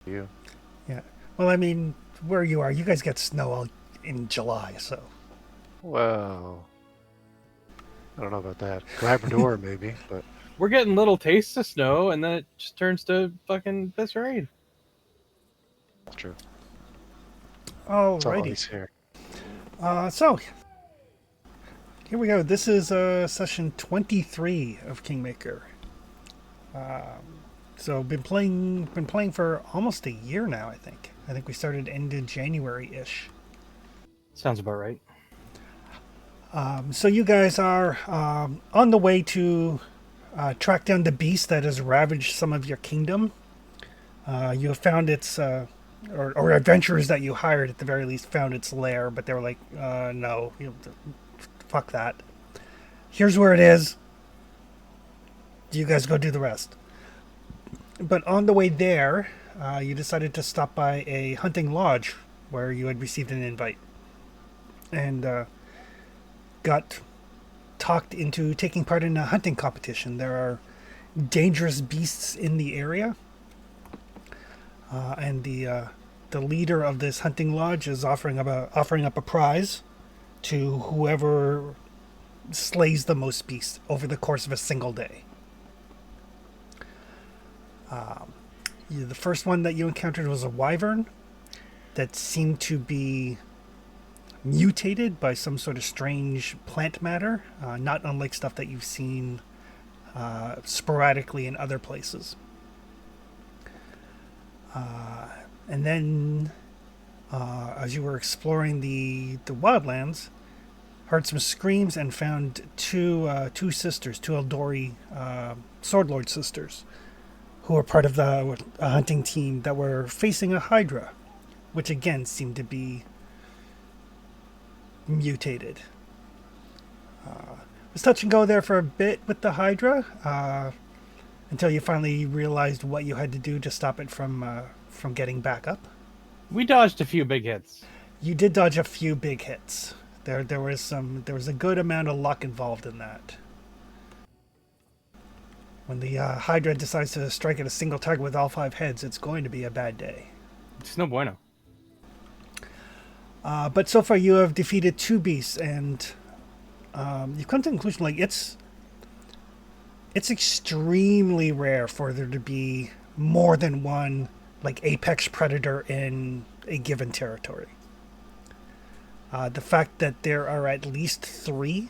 You. Yeah. Well, I mean, where you are, you guys get snow all in July, so. Well, I don't know about that. Labrador, maybe, but We're getting little tastes of snow, and then it just turns to fucking piss rain. it's true. It's all Alrighty. ice here. So, here we go. This is session 23 of Kingmaker. So, been playing for almost a year now, I think. I think we started end of January-ish. Sounds about right. So you guys are on the way to track down the beast that has ravaged some of your kingdom. You have found its, or adventurers that you hired at the very least found its lair, but they were like, no, fuck that. Here's where it is. You guys go do the rest. But on the way there, you decided to stop by a hunting lodge where you had received an invite. And got talked into taking part in a hunting competition. There are dangerous beasts in the area, and the leader of this hunting lodge is offering up a prize to whoever slays the most beasts over the course of a single day. The first one that you encountered was a wyvern that seemed to be mutated by some sort of strange plant matter, not unlike stuff that you've seen sporadically in other places. And then, as you were exploring the wildlands, heard some screams and found two sisters, two Eldori sword lord sisters, who were part of the hunting team that were facing a hydra, which again seemed to be mutated. It was touch and go there for a bit with the hydra, until you finally realized what you had to do to stop it from getting back up. We dodged a few big hits. You did dodge a few big hits. There was a good amount of luck involved in that. When the hydra decides to strike at a single target with all five heads, it's going to be a bad day. It's no bueno. But so far, you have defeated two beasts, and you've come to the conclusion like it's extremely rare for there to be more than one like apex predator in a given territory. The fact that there are at least three,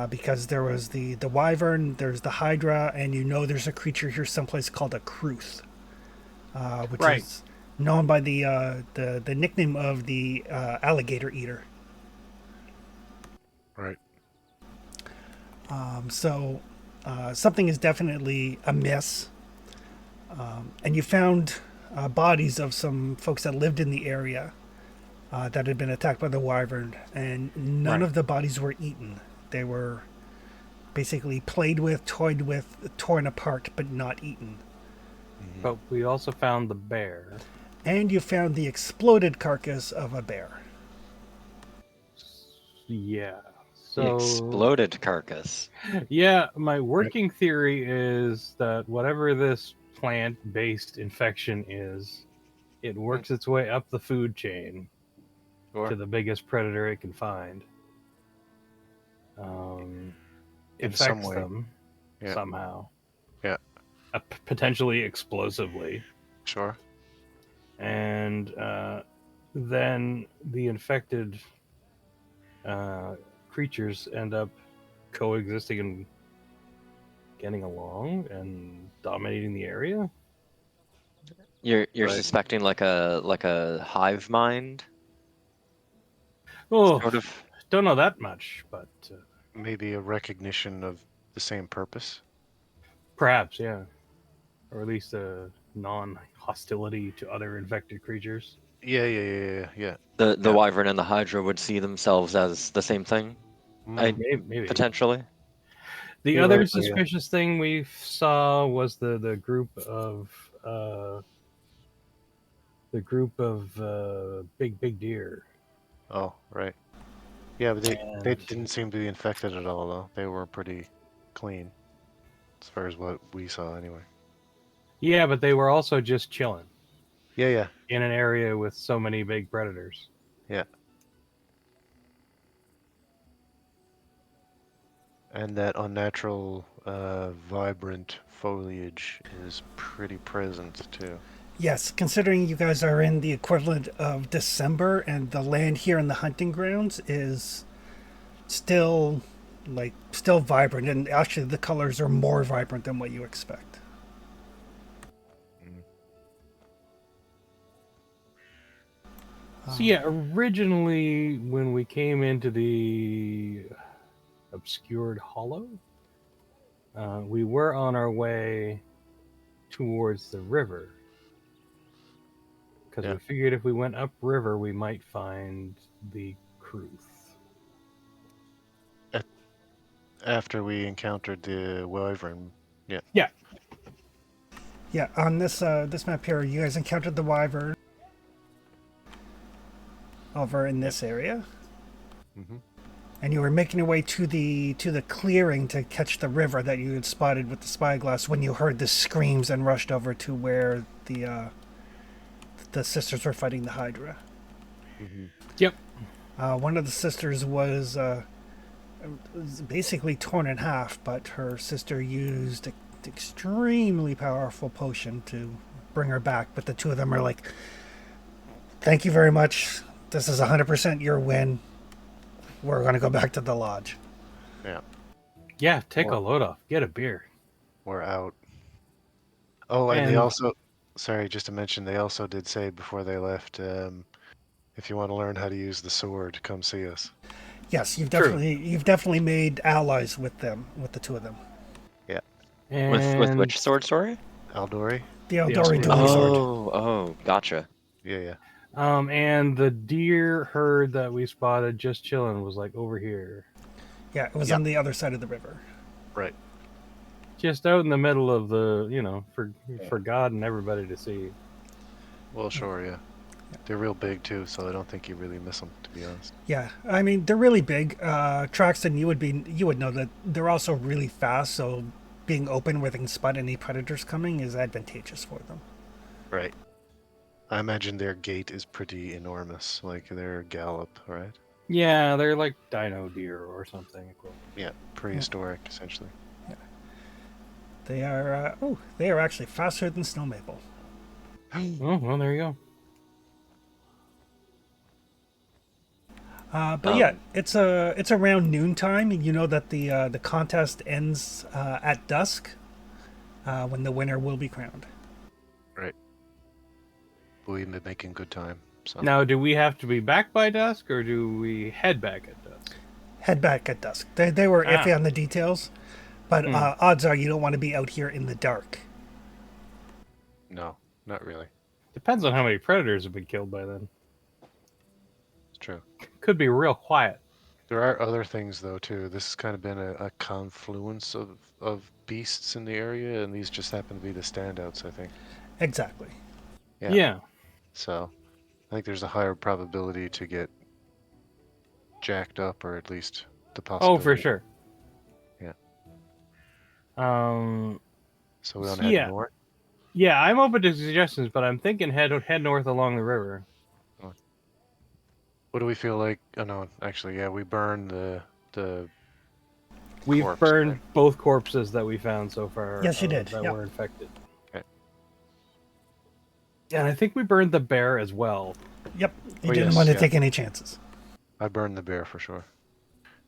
because there was the wyvern, there's the hydra, and you know there's a creature here someplace called a Kruth, which Right. is known by the nickname of the alligator eater. Right. So something is definitely amiss. And you found bodies of some folks that lived in the area that had been attacked by the wyvern, and none Right. of the bodies were eaten. They were basically played with, toyed with, torn apart, but not eaten. But we also found the bear. And you found the exploded carcass of a bear. Yeah. The So exploded carcass. yeah, my working theory is that whatever this plant-based infection is, it works its way up the food chain Sure. to the biggest predator it can find. In some Infects way. them Yeah. somehow, Yeah. potentially explosively, Sure. and then the infected creatures end up coexisting and getting along and dominating the area. You're Right. suspecting like a hive mind, Oh, sort of. don't know that much, but Maybe a recognition of the same purpose. perhaps, yeah, or at least a non-hostility to other infected creatures. Yeah. The Yeah. wyvern and the hydra would see themselves as the same thing, Mm, Maybe. potentially. The other Theoretically, yeah. suspicious thing we saw was the group of big deer. Oh, right. Yeah, but they And didn't seem to be infected at all, though. They were pretty clean, as far as what we saw, anyway. yeah, but they were also just chilling. Yeah. in an area with so many big predators. Yeah. And that unnatural, vibrant foliage is pretty present too. Yes, considering you guys are in the equivalent of December and the land here in the hunting grounds is still still vibrant, and actually the colors are more vibrant than what you expect. Mm. So yeah, originally when we came into the obscured hollow, we were on our way towards the river because Yeah. we figured if we went upriver, we might find the Kruth. After we encountered the wyvern. Yeah. Yeah. Yeah, on this map here, you guys encountered the wyvern over in this area, Mm-hmm. and you were making your way to the clearing to catch the river that you had spotted with the spyglass when you heard the screams and rushed over to where the sisters were fighting the Hydra. Mm-hmm. Yep. One of the sisters was basically torn in half, but her sister used an extremely powerful potion to bring her back. But the two of them are like, "Thank you very much. This is 100% your win. We're going to go back to the lodge." Yeah. Yeah, take Or- a load off. Get a beer. We're out. Oh, and they And also, sorry, just to mention, they also did say before they left, if you want to learn how to use the sword, come see us. Yes, True. you've definitely made allies with them, with the two of them. Yeah. With and which sword? Sorry. Aldori? The The Eldori Eldori. dueling sword. Oh, gotcha. Yeah. and the deer herd that we spotted just chilling was like over here, Yeah, it was Yeah. on the other side of the river. Right. just out in the middle of the, for Yeah. for God and everybody to see. Well, sure, yeah. They're real big too, so I don't think you really miss them, to be honest. Yeah, I mean they're really big. Traxton, you would know that they're also really fast. So being open where they can spot any predators coming is advantageous for them. Right. I imagine their gait is pretty enormous, like their gallop, right? Yeah, they're like dino deer or something equivalent. Yeah, prehistoric, essentially. They are actually faster than snow maple. Oh, well, there you go. But yeah, it's around noontime, and you know that the contest ends at dusk, when the winner will be crowned. Right. We've been making good time, so. Now, do we have to be back by dusk, or do we head back at dusk? Head back at dusk. They were iffy on the details, but odds are you don't want to be out here in the dark. No, not really. Depends on how many predators have been killed by then. It's true. Could be real quiet. There are other things, though, too. This has kind of been a confluence of beasts in the area, and these just happen to be the standouts, I think. Exactly. Yeah. So, I think there's a higher probability to get jacked up, or at least the possibility. Oh, for sure. Yeah. So we want to head north? Yeah, I'm open to suggestions, but I'm thinking head north along the river. What do we feel like? Oh, no, actually, yeah, we burned the We've corpse, burned right? both corpses that we found so far. Yes, you did, That yeah. were infected. Okay. And I think we burned the bear as well. Yep. You Oh, didn't yes, want to yeah. take any chances. I burned the bear for sure.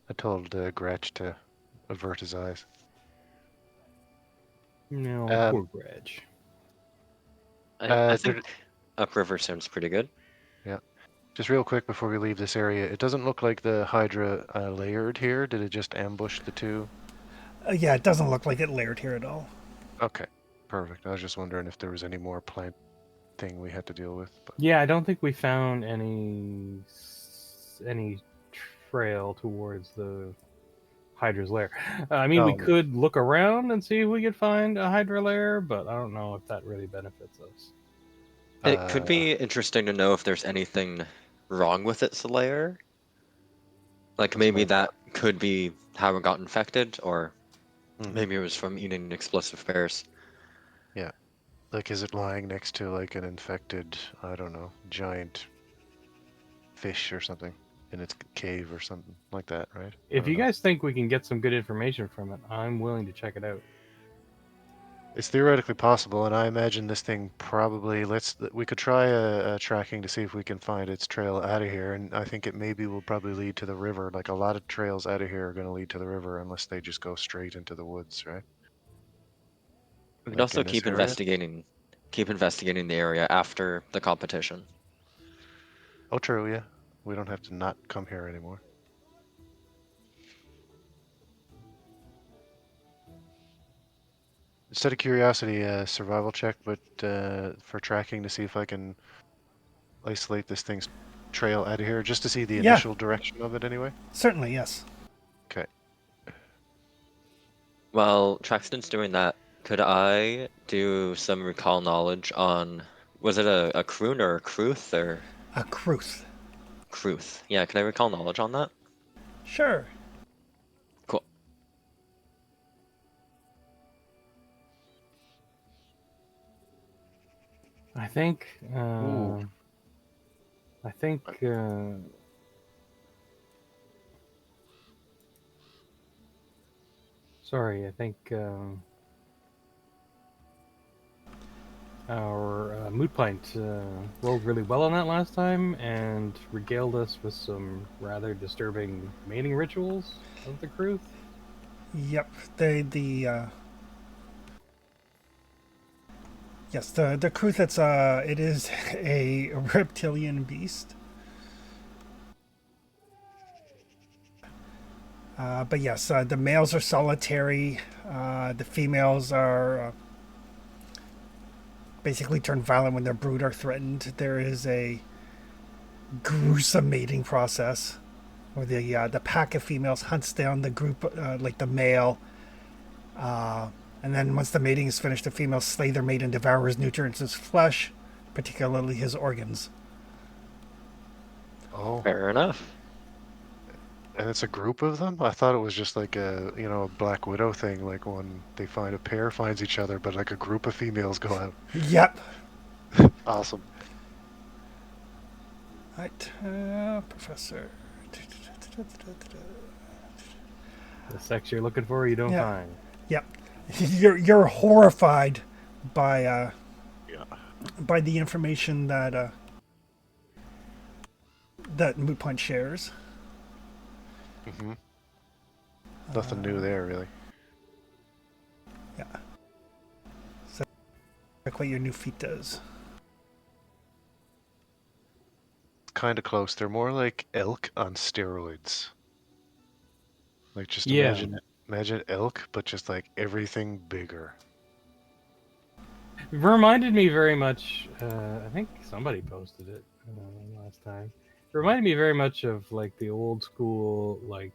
I told Gretch to avert his eyes. No, Um, poor Greg. I think upriver sounds pretty good. Just real quick before we leave this area, it doesn't look like the Hydra layered here. Did it just ambush the two? Yeah, it doesn't look like it layered here at all. Okay, perfect. I was just wondering if there was any more plant thing we had to deal with. But Yeah, I don't think we found any trail towards the Hydra's lair. I mean, we No. could look around and see if we could find a Hydra lair, but I don't know if that really benefits us. It could be interesting to know if there's anything wrong with its lair. Like That's maybe right. that could be how it got infected, or Mhm. maybe it was from eating explosive bears. Like, is it lying next to like an infected, I don't know, giant fish or something in its cave or something like that, right? I If don't you know. guys think we can get some good information from it, I'm willing to check it out. It's theoretically possible, and I imagine this thing probably we could try a tracking to see if we can find its trail out of here, and I think it maybe will probably lead to the river. Like a lot of trails out of here are going to lead to the river unless they just go straight into the woods, right? We can Like also in this keep area. investigating the area after the competition. Oh, true, yeah. We don't have to not come here anymore. Just out of curiosity, survival check, but for tracking to see if I can isolate this thing's trail out of here, just to see the Yeah, initial direction of it anyway. certainly, yes. Okay. While Traxton's doing that, could I do some recall knowledge on, was it a Kroon or a Kruth or A Kruth. Kruth? Yeah, can I recall knowledge on that? Sure. Cool. I think. Ooh. I think. Sorry, I think our moot pint rolled really well on that last time and regaled us with some rather disturbing mating rituals of the Kruth. Yep. Yes, the Kruth. It is a reptilian beast. But yes, the males are solitary. The females are basically turn violent when their brood are threatened. There is a gruesome mating process where the pack of females hunts down the group, like the male, and then once the mating is finished, the females slay their mate and devour his nutrients, his flesh, particularly his organs. Oh. Fair enough. And it's a group of them? I thought it was just like a Black Widow thing, like when they find a pair finds each other, but like a group of females go out. Yep. Awesome. Right, Professor. The sex you're looking for, you don't Yeah. find. Yep. You're horrified by Yeah. by the information that that Moot Point shares. Mm-hmm. Nothing new there, really. Yeah. So, like what your new feat does. Kind of close. They're more like elk on steroids. Like just Yeah. imagine elk, but just like everything bigger. It reminded me very much. I think somebody posted it last time. It reminded me very much of like the old school like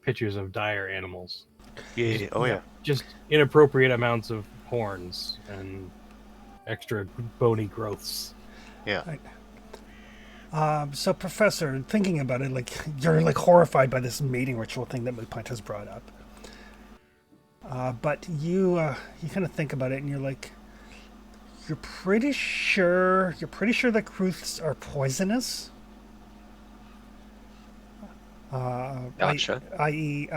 pictures of dire animals. Yeah. Oh yeah. Just inappropriate amounts of horns and extra bony growths. Yeah. Right. So, Professor, thinking about it, like you're like horrified by this mating ritual thing that Moot Point has brought up. But you kind of think about it, and you're like, you're pretty sure that Kruths are poisonous. Gotcha. I.e.,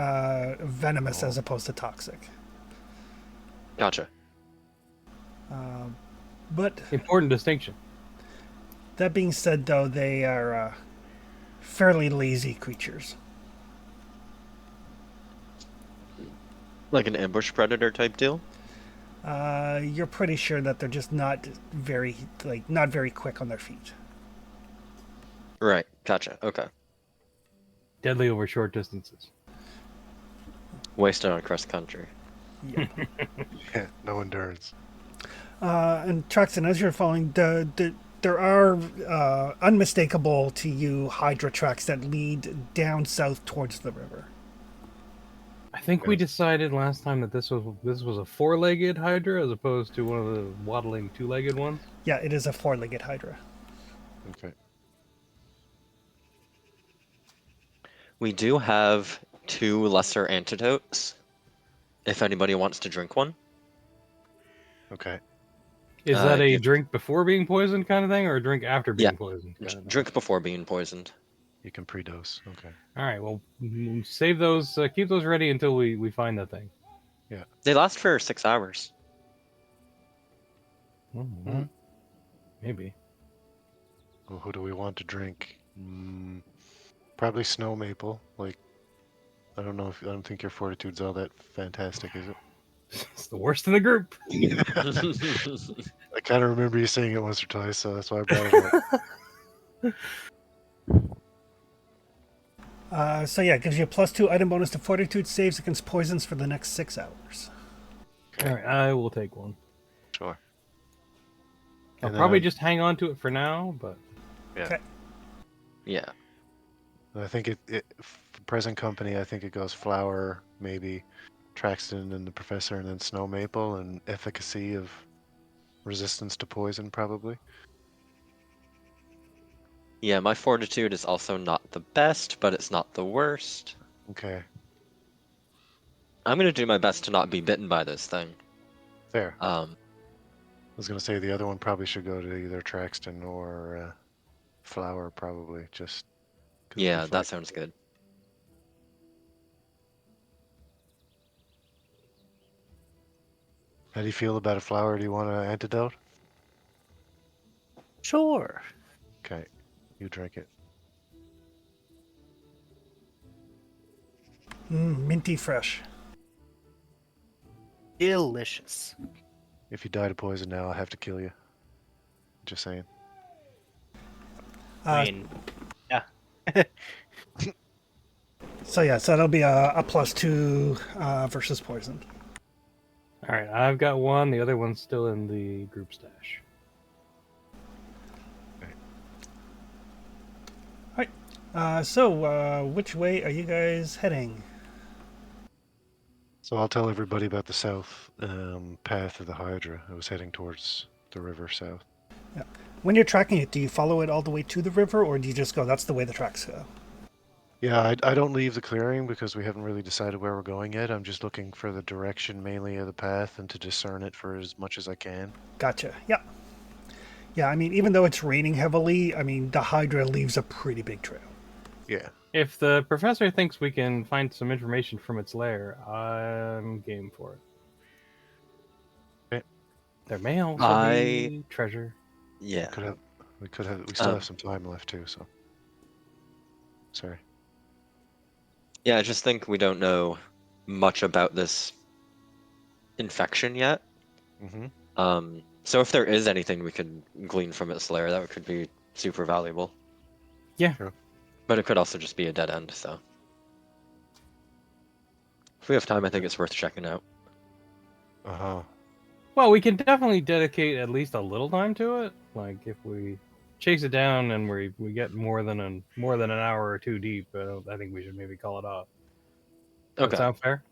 venomous as opposed to toxic. Gotcha. But Important distinction. that being said, though, they are fairly lazy creatures. Like an ambush predator type deal? You're pretty sure that they're just not very quick on their feet. Right. Gotcha. Okay. Deadly over short distances. Wasted on cross country. Yeah. Yeah. No endurance. And Traxton, as you're following, there are unmistakable to you Hydra tracks that lead down south towards the river. I think we decided last time that this was a four-legged hydra as opposed to one of the waddling two-legged ones. Yeah, it is a four-legged Hydra. Okay. We do have 2 lesser antidotes. If anybody wants to drink one. Okay. Is that a Give drink before being poisoned kind of thing, or a drink after yeah, being poisoned kind of thing? drink before being poisoned. You can pre-dose. Okay. All right. Well, save those. Keep those ready until we find that thing. Yeah. They last for 6 hours. Well, maybe. Well, who do we want to drink? Probably snow maple. Like, I don't think your fortitude's all that fantastic, is it? It's the worst in the group. I kind of remember you saying it once or twice, so that's why I brought it up. So yeah, it gives you a +2 item bonus to fortitude saves against poisons for the next 6 hours. Okay. All right, I will take one. Sure. I'll And then probably just hang on to it for now, but yeah. Okay. Yeah. I think for present company, I think it goes flower, maybe Traxton and the professor, and then snow maple, and efficacy of resistance to poison, probably. Yeah, my fortitude is also not the best, but it's not the worst. Okay. I'm gonna do my best to not be bitten by this thing. Fair. I Um, was gonna say the other one probably should go to either Traxton or flower, probably just. 'Cause of the yeah, that fight. sounds good. How do you feel about a flower? Do you want an antidote? Sure. Okay, you drink it. Minty fresh. Delicious. If you die to poison now, I'll have to kill you. Just saying. I mean, yeah. So yeah, so that'll be a +2 versus poison. all right, I've got one. The other one's still in the group stash. So which way are you guys heading? So I'll tell everybody about the south path of the Hydra. I was heading towards the river south. Yeah. When you're tracking it, do you follow it all the way to the river, or do you just go, that's the way the tracks go? Yeah, I don't leave the clearing because we haven't really decided where we're going yet. I'm just looking for the direction mainly of the path and to discern it for as much as I can. Gotcha. Yeah. Yeah, I mean, even though it's raining heavily, I mean, the Hydra leaves a pretty big trail. Yeah. If the professor thinks we can find some information from its lair, I'm game for it. Okay. There may also I- be treasure. Yeah. We still Um, have some time left too, so. Sorry. Yeah, I just think we don't know much about this infection yet. Mm-hmm. So if there is anything we could glean from its lair, that could be super valuable. Yeah. Sure. But it could also just be a dead end, so. If we have time, I think it's worth checking out. Uh-huh. Well, we can definitely dedicate at least a little time to it. Like if we chase it down and we get more than an hour or two deep, I think we should maybe call it off. Does that Okay. sound fair?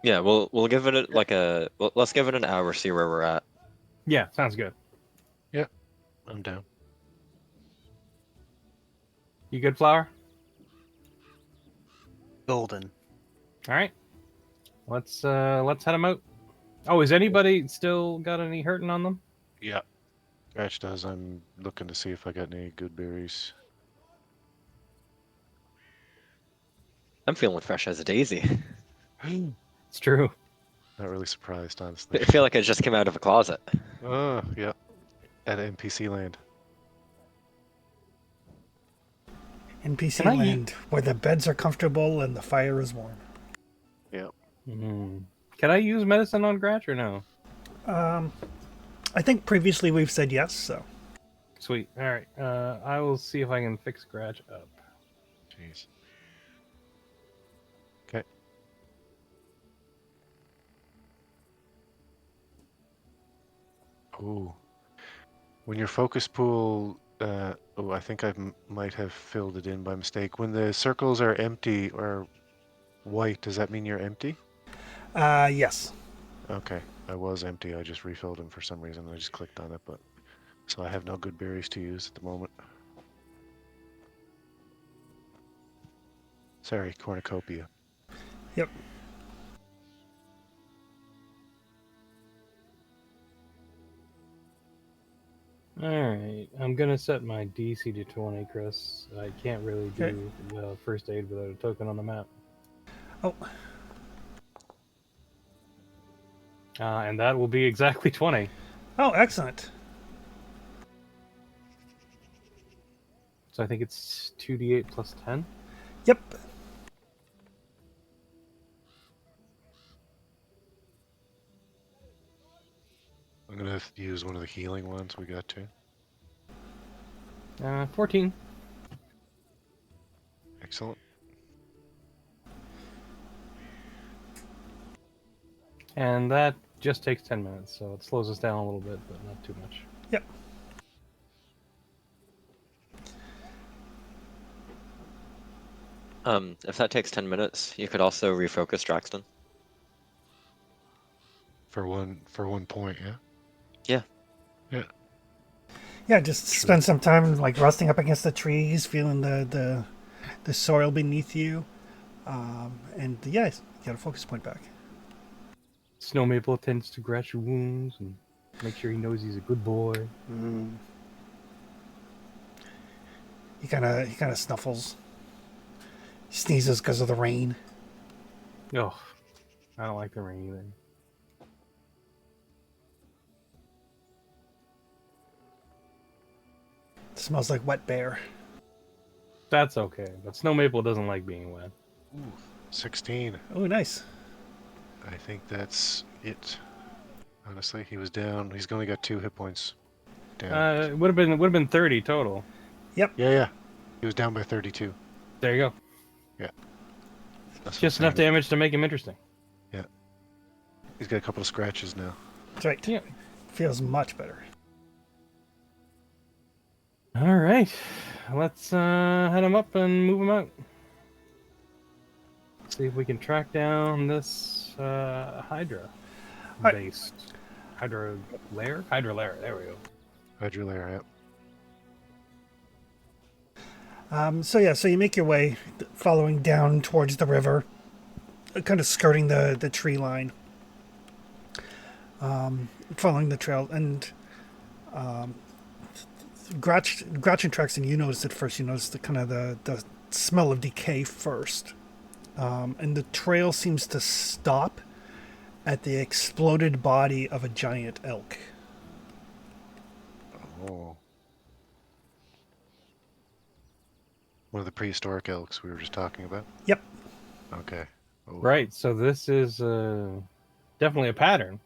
Yeah, we'll give it let's give it an hour, see where we're at. Yeah, sounds good. Yeah, I'm down. You good, Flower? Golden. All right. Let's head them out. Oh, is anybody still got any hurting on them? Yeah. Scratch does. I'm looking to see if I got any good berries. I'm feeling fresh as a daisy. It's true. Not really surprised, honestly. I feel like I just came out of a closet. Oh, yeah. At NPC land. NPC Can I land, where the beds are comfortable and the fire is warm. Yeah. Can I use medicine on Gratch or no? I think previously we've said yes, so. Sweet. All right. I will see if I can fix Gratch up. Jeez. Okay. Ooh. When your focus pool, oh, I think might have filled it in by mistake. When the circles are empty or white, does that mean you're empty? Yes. Okay, I was empty. I just refilled them for some reason. I just clicked on it, but so I have no good berries to use at the moment. Sorry, cornucopia. Yep. Alright, I'm gonna set my DC to 20, Chris. I can't really Okay. do first aid without a token on the map. Oh, And that will be exactly 20. oh, excellent. So I think it's 2d8 plus 10. Yep. I'm gonna have to use one of the healing ones we got to. 14. Excellent. And that just takes 10 minutes, so it slows us down a little bit, but not too much. Yep. If that takes 10 minutes, you could also refocus Draxton. For one point, yeah. Yeah. Yeah. Yeah, just spend some time like resting up against the trees, feeling the soil beneath you, and yeah, you got a focus point back. Snow Maple tends to scratch your wounds and make sure he knows he's a good boy. He kind of snuffles, sneezes because of the rain. Oh, I don't like the rain either. It smells like wet bear. That's okay, but Snow Maple doesn't like being wet. Ooh, 16. Oh, nice. I think that's it. Honestly, he was down. He's only got 2 hit points down. It would have been 30 total. Yep. Yeah. He was down by 32. There you go. Yeah. That's Just what I'm enough saying. damage to make him interesting. Yeah. He's got a couple of scratches now. That's right. Yeah. Feels much better. All right, let's head him up and move him out. See if we can track down this Hydra right. based Hydra lair. Hydra lair. There we go. Hydrolayer, yeah. So you make your way, following down towards the river, kind of skirting the tree line, following the trail, and Gratch and Traxton, you noticed it first. You noticed the kind of the smell of decay first, and the trail seems to stop at the exploded body of a giant elk. Oh. One of the prehistoric elks we were just talking about? Yep. Okay. Oh. Right. So this is definitely a pattern.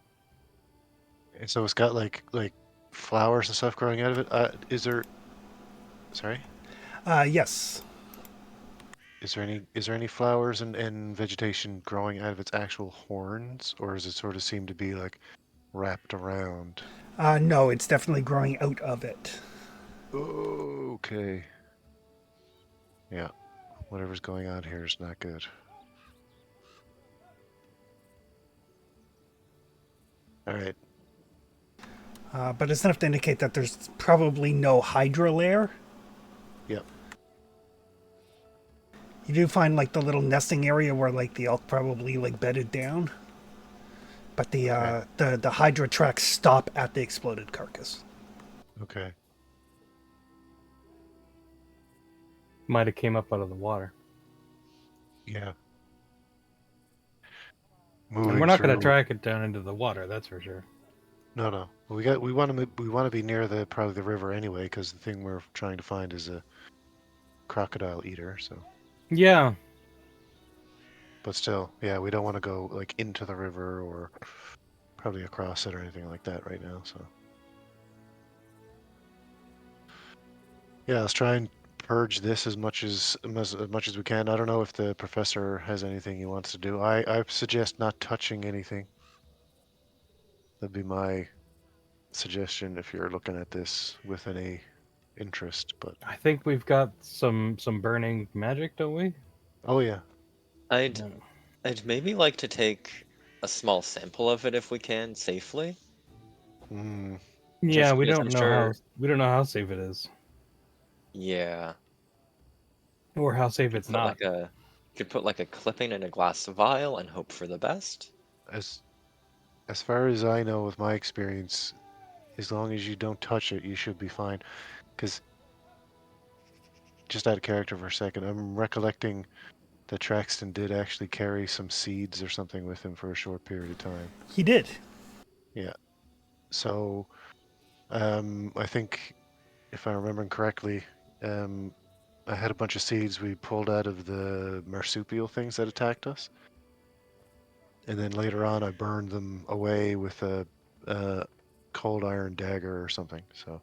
And so it's got like flowers and stuff growing out of it. Is there? Sorry. Yes. Is there any flowers and vegetation growing out of its actual horns, or does it sort of seem to be like wrapped around? No, it's definitely growing out of it. Okay. Yeah. Whatever's going on here is not good. All right. But it's enough to indicate that there's probably no Hydra lair. Yep. You do find like the little nesting area where like the elk probably like bedded down. But the Hydra tracks stop at the exploded carcass. Okay. Might have came up out of the water. Yeah. And we're not going to through- track it down into the water. That's for sure. No. We want to be near probably the river anyway, because the thing we're trying to find is a crocodile eater. So. Yeah. But still, yeah, we don't want to go like into the river or probably across it or anything like that right now. So. Yeah, let's try and purge this as much as we can. I don't know if the professor has anything he wants to do. I suggest not touching anything. That'd be my suggestion if you're looking at this with any interest. But I think we've got some burning magic, don't we? oh yeah, I'd No. I'd maybe like to take a small sample of it if we can safely. Yeah, we because don't I'm know sure- how safe it is, Yeah. or how safe it's Put not. like a could put like a clipping in a glass vial and hope for the best. as far as I know, with my experience, As long as you don't touch it, you should be fine. Because, just out of character for a second, I'm recollecting that Traxton did actually carry some seeds or something with him for a short period of time. He did. Yeah. So, I think, if I'm remembering correctly, I had a bunch of seeds we pulled out of the marsupial things that attacked us. And then later on, I burned them away with a cold iron dagger or something. So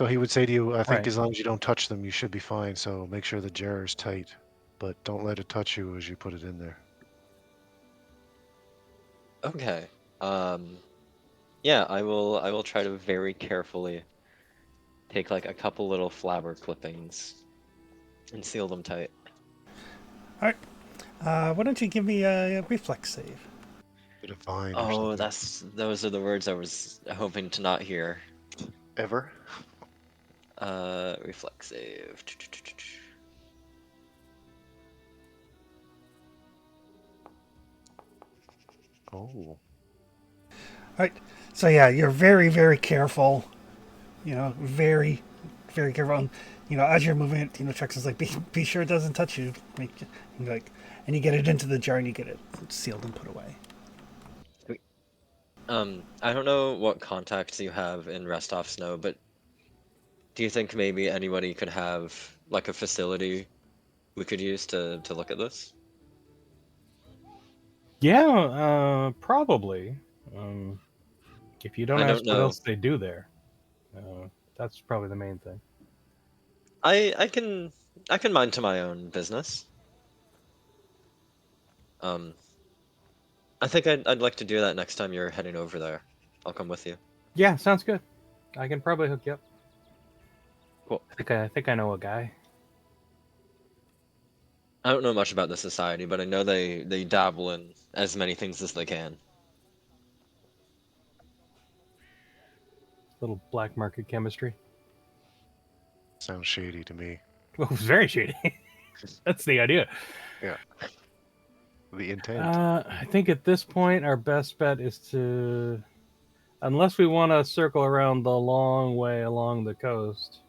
he would say to you, I think Right. as long as you don't touch them, you should be fine. So make sure the jar is tight, but don't let it touch you as you put it in there. Okay. Yeah, I will try to very carefully take like a couple little flower clippings and seal them tight. All right. Why don't you give me a reflex save? Bit of vine or Oh, something. those are the words I was hoping to not hear. Ever? Reflex save. Oh, All right. So yeah, you're very, very careful. You know, very, very careful. And, you know, as you're moving it, you know, Chuck's is like, be sure it doesn't touch you. And you get it into the jar and you get it sealed and put away. I don't know what contacts you have in Rest Off Snow, but do you think maybe anybody could have like a facility we could use to look at this? Yeah, probably. Um, if you don't I don't ask what know. else they do there, that's probably the main thing. I can mind to my own business. Um, I think I'd like to do that next time you're heading over there. I'll come with you. Yeah, sounds good. I can probably hook you up. Cool. I think I know a guy. I don't know much about the society, but I know they dabble in as many things as they can. Little black market chemistry. sounds shady to me. Well, it's very shady. That's the idea. Yeah. The intent. I think at this point, our best bet is to, unless we want to circle around the long way along the coast,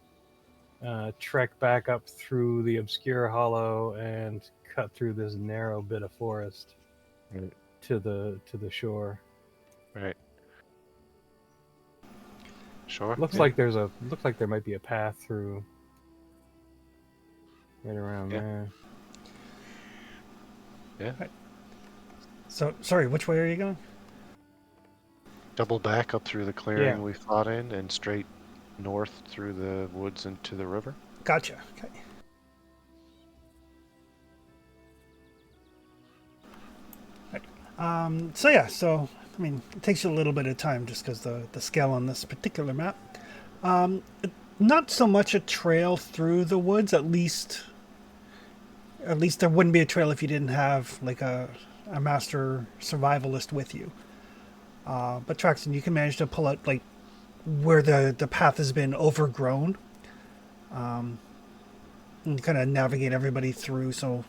trek back up through the obscure hollow and cut through this narrow bit of forest Right. to the shore. Right. Sure. Looks Yeah. like there might be a path through right around Yeah. there. Yeah. So, sorry, which way are you going? Double back up through the clearing Yeah. we fought in and straight north through the woods into the river. Gotcha. Okay. So yeah, so I mean, it takes you a little bit of time just because the scale on this particular map. Not so much a trail through the woods. At least there wouldn't be a trail if you didn't have like a master survivalist with you. But Traxton, you can manage to pull out like where the path has been overgrown, and kind of navigate everybody through. So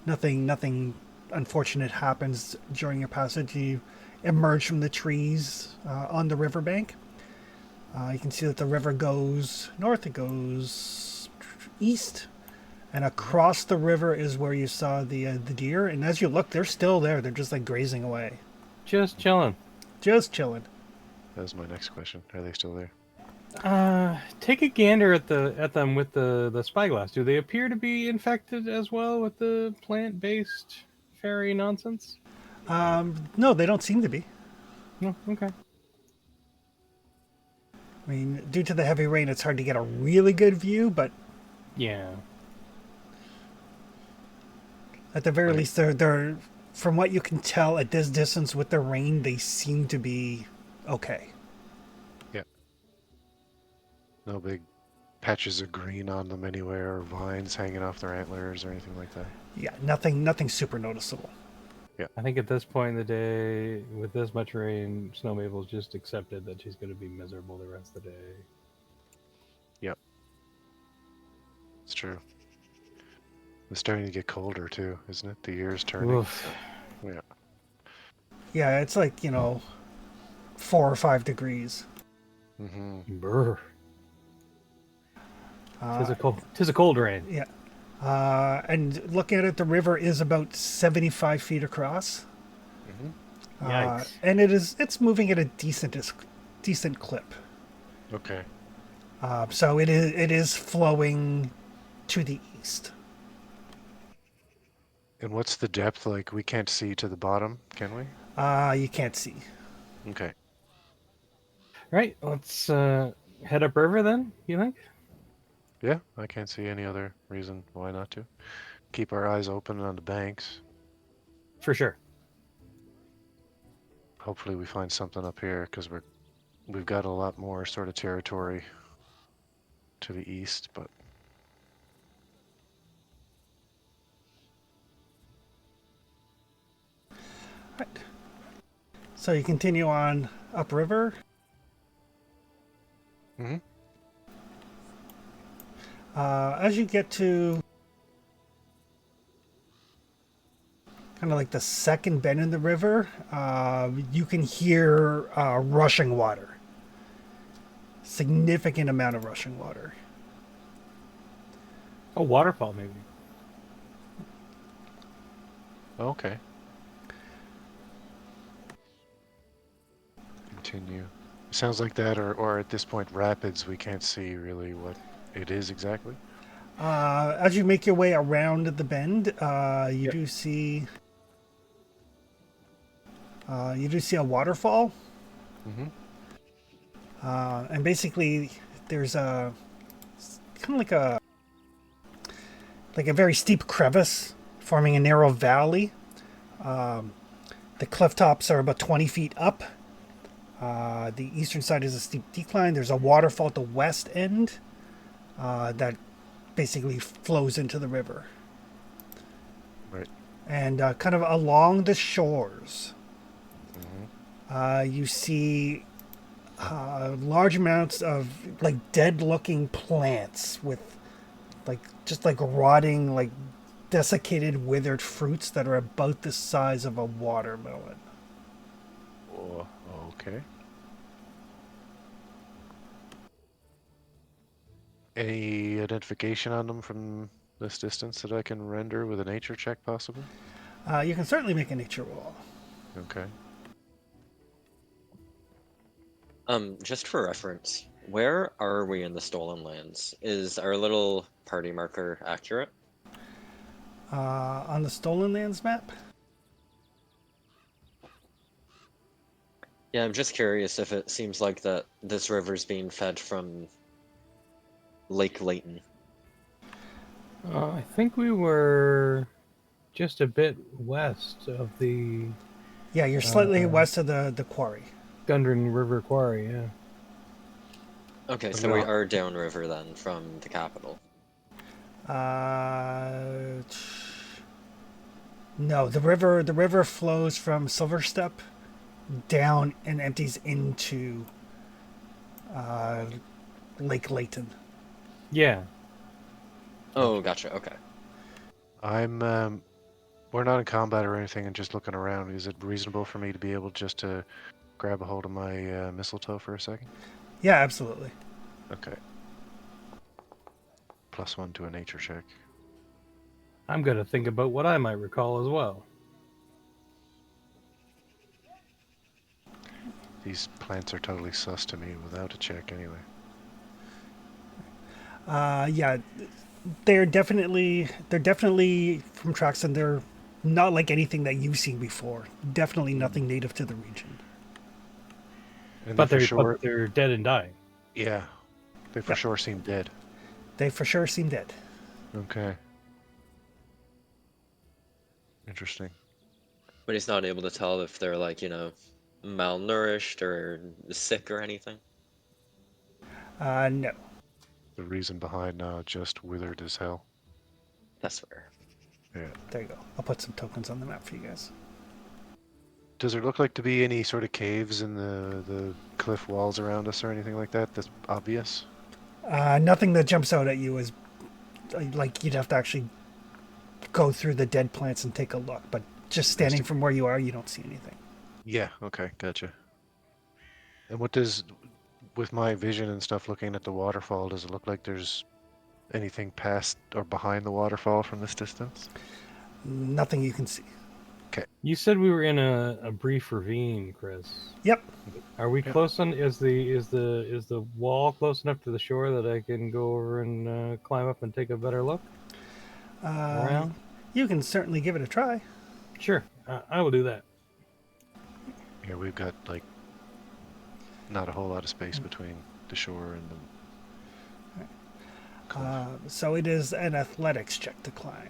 nothing unfortunate happens during your passage. You emerge from the trees on the riverbank. You can see that the river goes north, it goes east, and across the river is where you saw the deer. And as you look, they're still there. They're just like grazing away, Just chilling. That just chilling. was my next question. Are they still there? Take a gander at them with the spyglass. Do they appear to be infected as well with the plant-based fairy nonsense? No, they don't seem to be. No. Okay. I mean, due to the heavy rain, it's hard to get a really good view, but Yeah. at the very Right. least, they're from what you can tell at this distance with the rain, they seem to be okay. Yeah. No big patches of green on them anywhere, or vines hanging off their antlers or anything like that. Yeah, nothing super noticeable. I think at this point in the day, with this much rain, Snow Maple's just accepted that she's going to be miserable the rest of the day. Yep. It's true. It's starting to get colder too, isn't it? The year's turning. Oof. Yeah. Yeah, it's like, you know, 4 or 5 degrees. Mm-hmm. Brr. Uh, Tis a cold rain. yeah. And looking at it, the river is about 75 feet across. Mm-hmm. Yikes. And it's moving at a decent clip. Okay. So it is flowing to the east. And what's the depth like? We can't see to the bottom, can we? You can't see. Okay. Right, let's head upriver then, you think? Yeah, I can't see any other reason why not to. Keep our eyes open on the banks. For sure. Hopefully we find something up here because we've got a lot more sort of territory to the east, but Right. So you continue on upriver. mm-hmm. As you get to kind of like the second bend in the river, you can hear rushing water. Significant amount of rushing water. A waterfall, maybe. Okay. Continue. Sounds like that, or at this point, rapids. We can't see really what it is exactly. As you make your way around the bend, you Yep. do see a waterfall, Mm-hmm. and basically there's a kind of like a very steep crevice forming a narrow valley. The cliff tops are about 20 feet up. The eastern side is a steep decline. There's a waterfall at the west end that basically flows into the river. Right. And kind of along the shores, Mm-hmm. you see large amounts of like dead-looking plants with just like rotting, like desiccated, withered fruits that are about the size of a watermelon. Oh, okay. Any identification on them from this distance that I can render with a nature check, possibly? You can certainly make a nature roll. Okay. Just for reference, where are we in the Stolen Lands? Is our little party marker accurate? On the Stolen Lands map, Yeah, I'm just curious if it seems like that this river's being fed from Lake Layton. I think we were just a bit west of the yeah, you're slightly Uh, west of the quarry. Gundren River Quarry, yeah. Okay, But so we no. are downriver then from the capital. Uh, no, the river flows from Silverstep down and empties into uh, Lake Layton. Yeah. Oh, gotcha. Okay. We're not in combat or anything and just looking around. Is it reasonable for me to be able just to grab a hold of my mistletoe for a second? Yeah, absolutely. Okay. +1 to a nature check. I'm going to think about what I might recall as well. These plants are totally sus to me without a check anyway. Yeah, they're definitely from tracks, and they're not like anything that you've seen before. Definitely nothing native to the region. And they But for they're sure, dead and dying. yeah, they for Yep. sure seem dead. They for sure seem dead. Okay. Interesting. But he's not able to tell if they're like, malnourished or sick or anything. No. The reason behind just withered as hell. That's fair. Yeah. There you go. I'll put some tokens on the map for you guys. Does there look like to be any sort of caves in the cliff walls around us or anything like that that's obvious? Nothing that jumps out at you is like you'd have to actually go through the dead plants and take a look. But just standing from where you are, you don't see anything. Yeah, okay, gotcha. And what does, with my vision and stuff looking at the waterfall, does it look like there's anything past or behind the waterfall from this distance? Nothing you can see. You said we were in a brief ravine, Chris. Yep. Are we Yeah. close on? Is the wall close enough to the shore that I can go over and climb up and take a better look around? You can certainly give it a try. Sure, I will do that. Here we've got like not a whole lot of space between the shore and the cliff. So it is an athletics check to climb.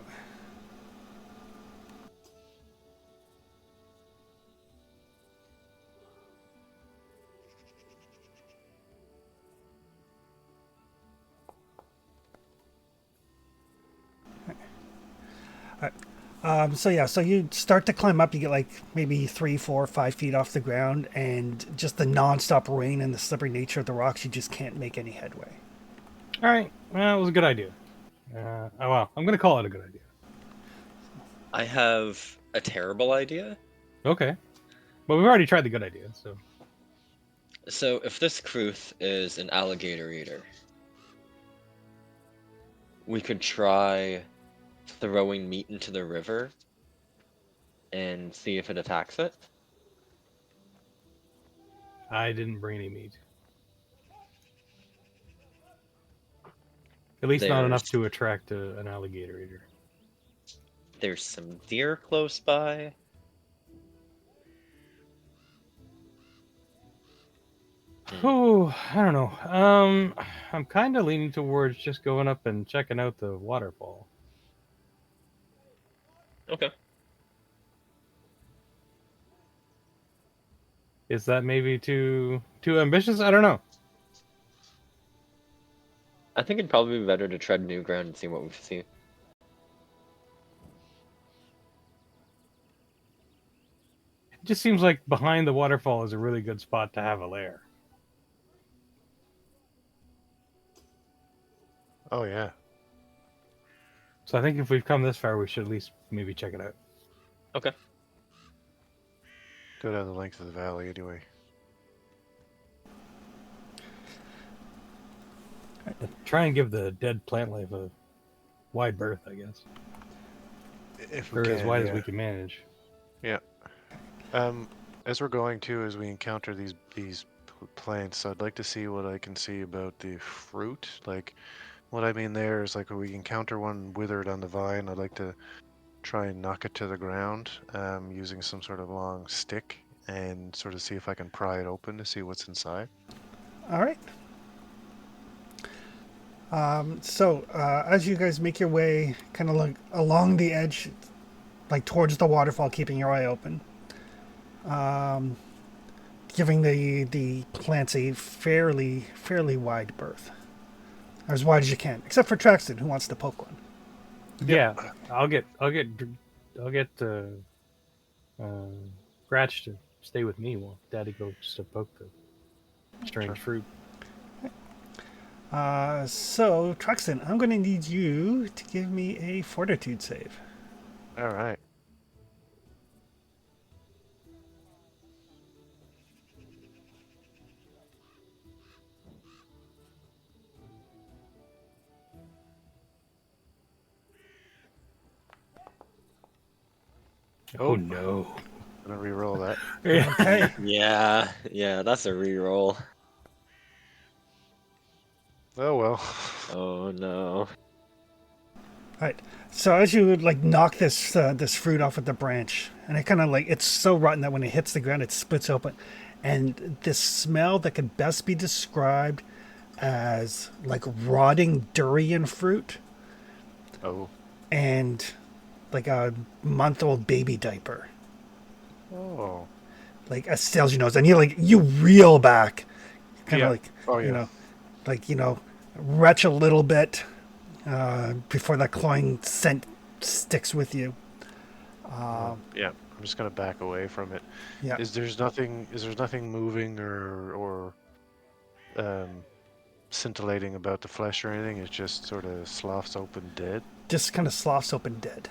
So you start to climb up. You get like maybe 3, 4, 5 feet off the ground, and just the nonstop rain and the slippery nature of the rocks, you just can't make any headway. All right, well, it was a good idea. Oh well, I'm gonna call it a good idea. I have a terrible idea. Okay, but we've already tried the good idea, so. So if this Kruth is an alligator eater, we could try throwing meat into the river and see if it attacks it. I didn't bring any meat. At least not enough to attract an alligator eater. There's some deer close by. Oh, I don't know. I'm kind of leaning towards just going up and checking out the waterfall. Okay. Is that maybe too ambitious? I don't know. I think it'd probably be better to tread new ground and see what we see. It just seems like behind the waterfall is a really good spot to have a lair. Oh yeah. So I think if we've come this far, we should at least maybe check it out. Okay. Go down the length of the valley anyway. Try and give the dead plant life a wide berth, I guess. If we Or can, as wide yeah. as we can manage. Yeah. As we're going to, as we encounter these plants, I'd like to see what I can see about the fruit. Like, what I mean there is like when we encounter one withered on the vine, I'd like to try and knock it to the ground using some sort of long stick and sort of see if I can pry it open to see what's inside. All right. So as you guys make your way kind of like along the edge, like towards the waterfall, keeping your eye open, giving the plants a fairly wide berth, as wide as you can, except for Traxton, who wants to poke one. Yeah, I'll get Gratch to stay with me while Daddy goes to poke the strange fruit. So Traxton, I'm going to need you to give me a fortitude save. All right. Oh no. I'm gonna re-roll that. Okay. Yeah, that's a reroll. Oh well. Oh no. Right. So as you like knock this this fruit off with the branch, and it kind of like it's so rotten that when it hits the ground, it splits open, and this smell that could best be described as like rotting durian fruit Oh. and like a month-old baby diaper. Oh. Like assails your nose, and you reel back, kind of Yeah. like Oh, yeah. retch a little bit before that cloying scent sticks with you. Yeah. I'm just gonna back away from it. Yeah, Is there's nothing moving or scintillating about the flesh or anything? It just sort of sloughs open dead. just kind of sloughs open dead.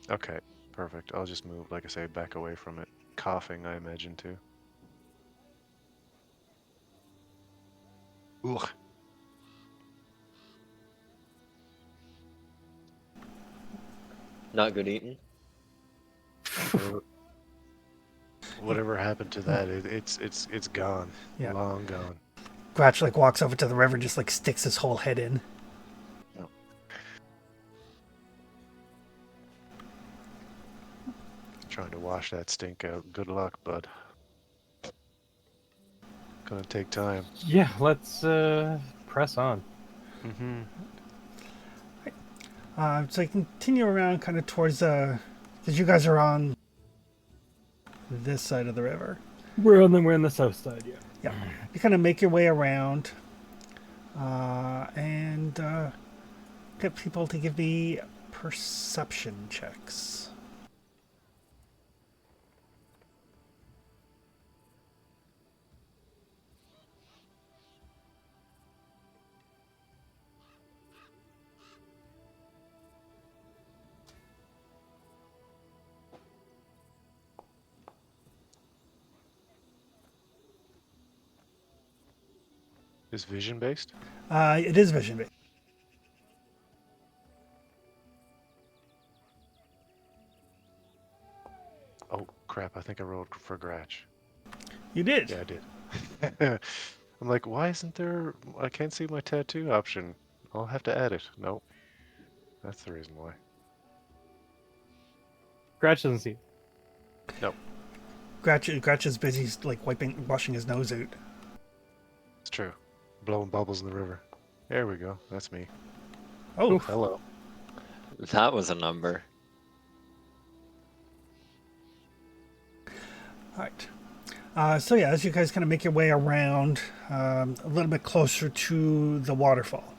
Okay, perfect. I'll just move, like I say, back away from it. Coughing, I imagine, too. Ugh. Not good eating. Whatever, whatever happened to that? It's gone. Yeah. Long gone. Gratch like walks over to the river and just like sticks his whole head in. No. Trying to wash that stink out. Good luck, bud. Gonna take time. Yeah, let's press on. Mm-hmm. So you continue around kind of towards because you guys are on this side of the river. We're on the south side, yeah. Yeah. You kind of make your way around and get people to give me perception checks. Is vision based? It is vision based. Oh crap! I think I rolled for Gratch. You did. Yeah, I did. I'm like, why isn't there? I can't see my tattoo option. I'll have to add it. Nope. That's the reason why. Gratch doesn't see it. Nope. Gratch is busy like washing his nose out. It's true. Blowing bubbles in the river. There we go. That's me. Oh, Hello. That was a number. all right. So yeah, as you guys kind of make your way around a little bit closer to the waterfall,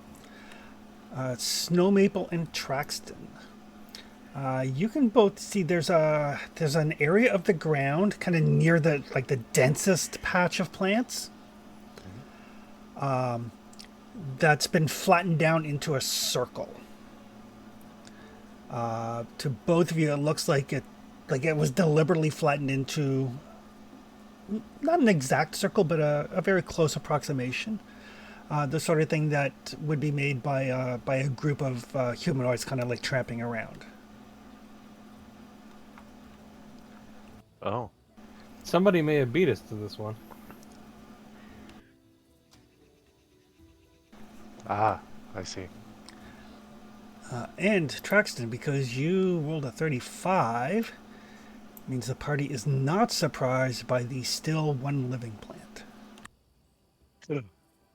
Snow Maple and Traxton. You can both see there's an area of the ground kind of near the like the densest patch of plants that's been flattened down into a circle. To both of you, it looks like it was deliberately flattened into not an exact circle, but a very close approximation. The sort of thing that would be made by a group of humanoids kind of like tramping around. Oh. Somebody may have beat us to this one. Ah, I see. And Traxton, because you rolled a 35, means the party is not surprised by the still one living plant.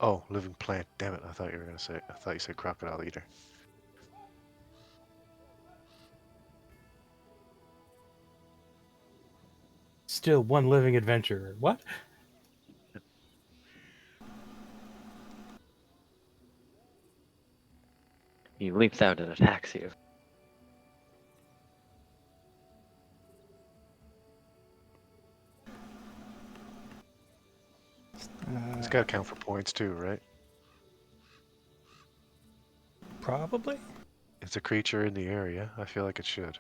Oh, living plant. Damn it! I thought you said crocodile eater. Still one living adventurer. What? He leaps out and attacks you. It's got to count for points too, right? Probably. It's a creature in the area. I feel like it should.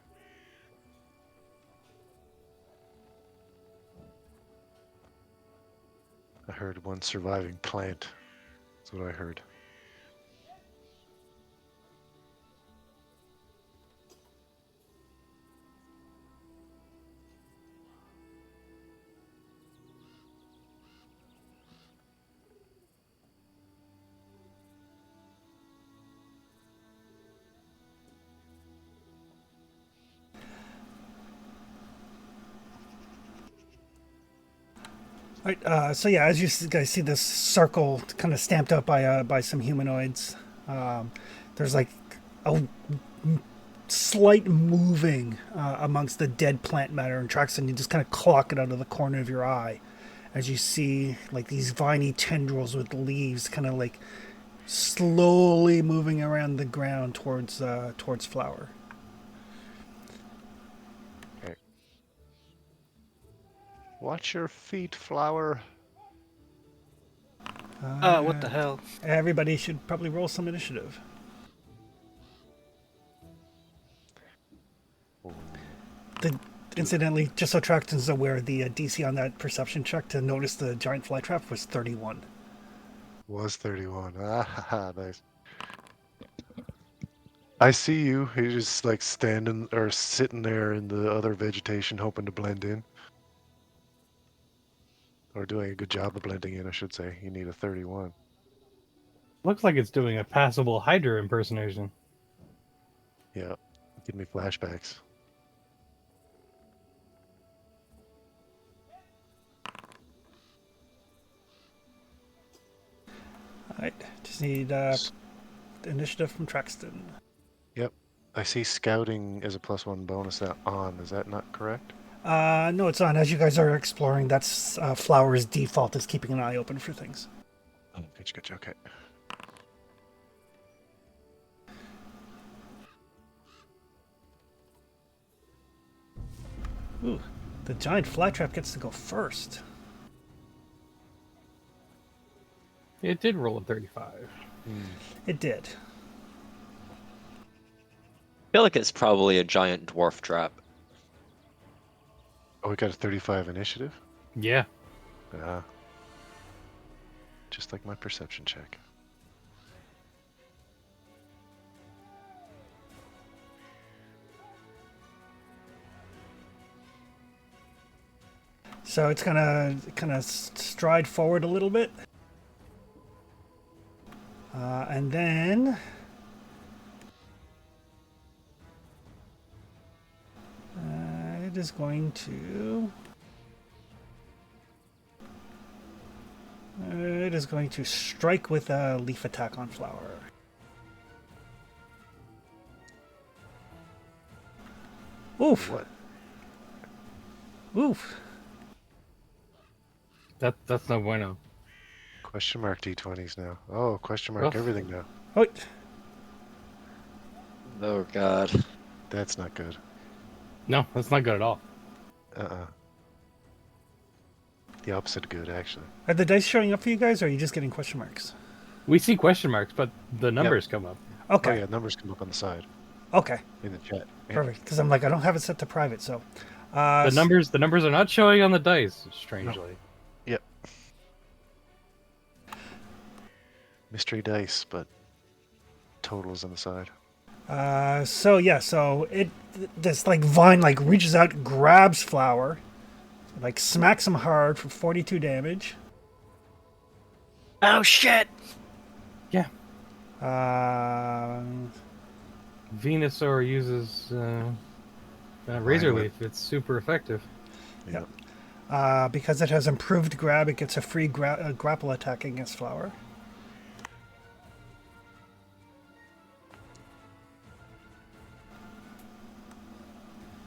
I heard one surviving plant. That's what I heard. All right, so yeah, as you guys see this circle kind of stamped out by some humanoids, there's like a slight moving amongst the dead plant matter, and Traxton, you just kind of clock it out of the corner of your eye as you see like these viney tendrils with leaves kind of like slowly moving around the ground towards Flower. Okay. Watch your feet, Flower. What the hell? Everybody should probably roll some initiative. Incidentally, just so Traxton's aware, the DC on that perception check to notice the giant flytrap was 31. Was 31. Ah, nice. I see you. You're just like standing or sitting there in the other vegetation, hoping to blend in. Or doing a good job of blending in, I should say. You need a 31. Looks like it's doing a passable Hydra impersonation. Yeah. Give me flashbacks. All right. Just need initiative from Traxton. Yep. I see scouting as a +1 bonus on. Is that not correct? No, it's on. As you guys are exploring, that's Flower's default is keeping an eye open for things. Oh, gotcha. Okay. Ooh, the giant flytrap gets to go first. It did roll a 35. It did. I feel like it's probably a giant dwarf trap. Oh, we got a 35 initiative? Yeah. Ah. Just like my perception check. So it's gonna kind of stride forward a little bit, and then it is going to. It is going to strike with a leaf attack on Flower. Oof! What? Oof! That's no bueno. Question mark D20s now. Oh, question mark Oof. everything now. Oh, Oh god. That's not good. No, that's not good at all. Uh-uh. The opposite of good, actually. are the dice showing up for you guys, or are you just getting question marks? We see question marks, but the numbers come up. Okay. Oh, yeah, numbers come up on the side Okay. in the chat. Yeah. Perfect. Because I'm like, I don't have it set to private, so. The numbers are not showing on the dice, strangely. Yep. Mystery dice, but totals on the side. So this like vine like reaches out, grabs Flower, like smacks him hard for 42 damage. Oh shit! Yeah. Venusaur Venusaur uses Razor Vine whip. Leaf. It's super effective. Yep. because it has improved grab, it gets a free grapple attack against Flower.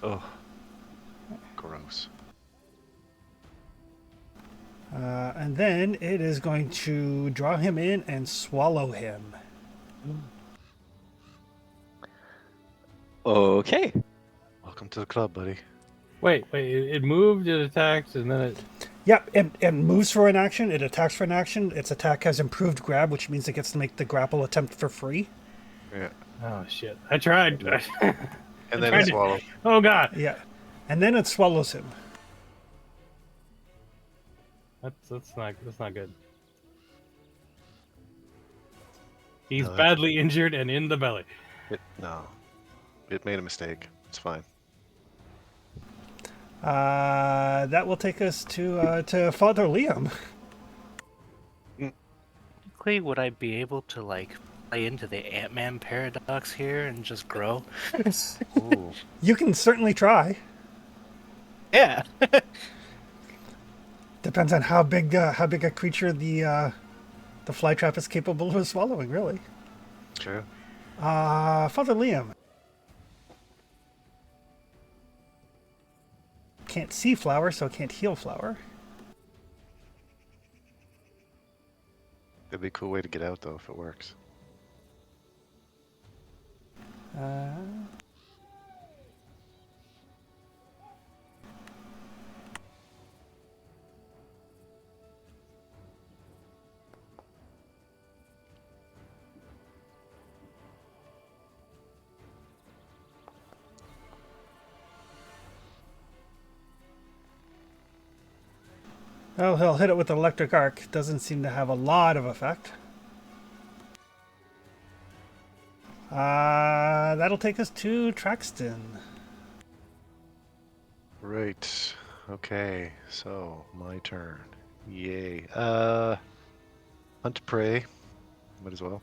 Oh. Gross. And then it is going to draw him in and swallow him. Okay. Welcome to the club, buddy. Wait. It moved, it attacked, and then it. Yep, it moves for an action, it attacks for an action. Its attack has improved grab, which means it gets to make the grapple attempt for free. Yeah. Oh shit! I tried. And then tried it to- swallows. Oh god. Yeah. And then it swallows him. That's not good. He's No, that's- badly injured and in the belly. No. It made a mistake. It's fine. That will take us to Father Liam. Technically, would I be able to like play into the Ant-Man paradox here and just grow? Ooh. You can certainly try. Yeah. Depends on how big a creature the flytrap is capable of swallowing, really. True. Father Liam. Can't see Flower, so can't heal Flower. That'd be a cool way to get out, though, if it works. Well, he'll hit it with electric arc. Doesn't seem to have a lot of effect. That'll take us to Traxton. Right. Okay. So my turn. Yay. Hunt prey. Might as well.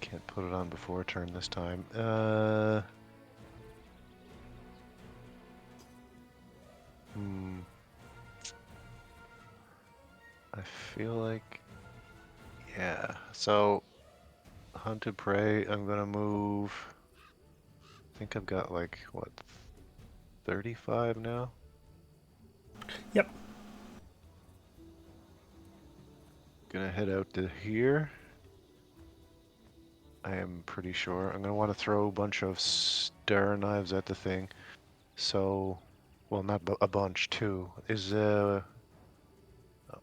Can't put it on before turn this time. I feel like, yeah. So hunted prey. I'm gonna move. I think I've got like what, 35 now. Yep. Gonna head out to here. I am pretty sure. I'm gonna want to throw a bunch of star knives at the thing. So, well, not a bunch, too.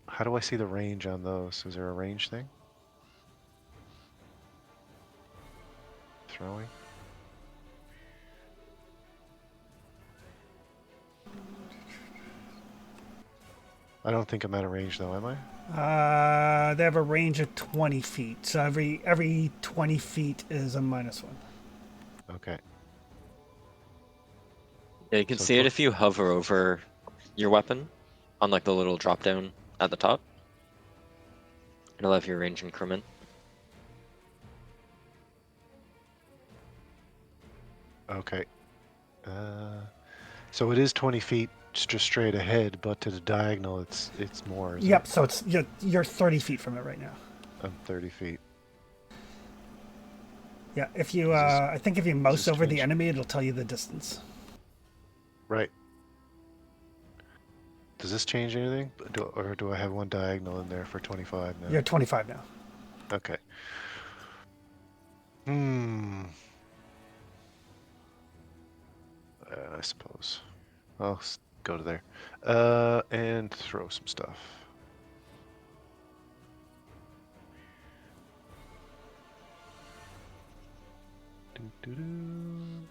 How do I see the range on those? Is there a range thing? Throwing? I don't think I'm at a range though, am I? They have a range of 20 feet. So every 20 feet is a -1. Okay. Yeah, you can So see it if you hover over your weapon on like the little drop down at the top. It'll have your range increment. Okay. So it is 20 feet just straight ahead, but to the diagonal, it's more. Is Yep. it? So it's you're 30 feet from it right now. I'm 30 feet. Yeah. If you, Does this, I think if you does mouse this over the change? enemy, it'll tell you the distance. Right. Does this change anything? Or do I have one diagonal in there for 25 now? You're 25 now. Okay. Hmm. I suppose. I'll go to there. And throw some stuff. Doo-doo-doo.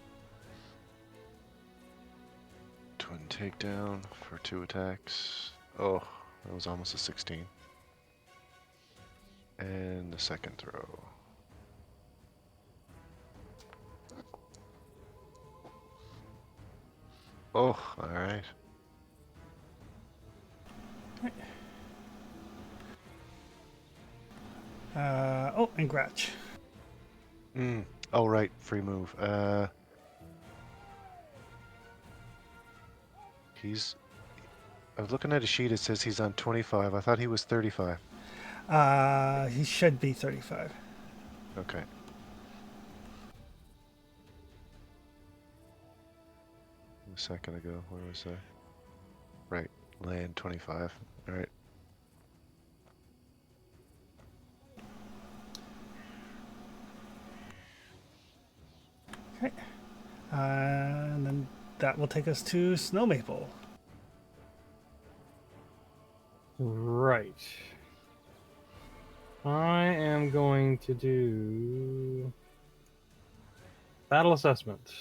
Twin takedown for 2 attacks. Oh, that was almost a 16. And the second throw. Oh, alright. Oh, and Gratch. Oh, right, free move. He's... I was looking at a sheet, it says he's on 25. I thought he was 35. He should be 35. Okay. A second ago, where was I? Right, land 25. Alright. Okay. And then that will take us to Snow Maple. Right. I am going to do battle assessment.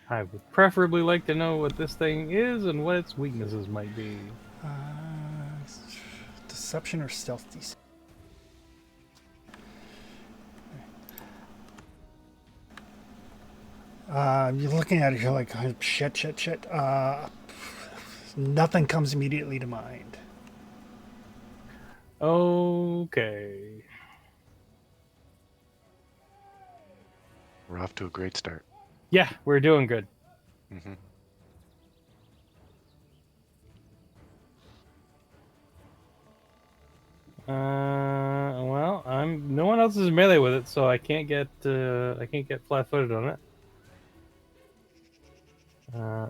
I would preferably like to know what this thing is and what its weaknesses might be. Deception or stealth DC? You're looking at it, you're like, oh, shit. Nothing comes immediately to mind. Okay. We're off to a great start. Yeah, we're doing good. Mm-hmm. Well, no one else is melee with it, so I can't get flat-footed on it.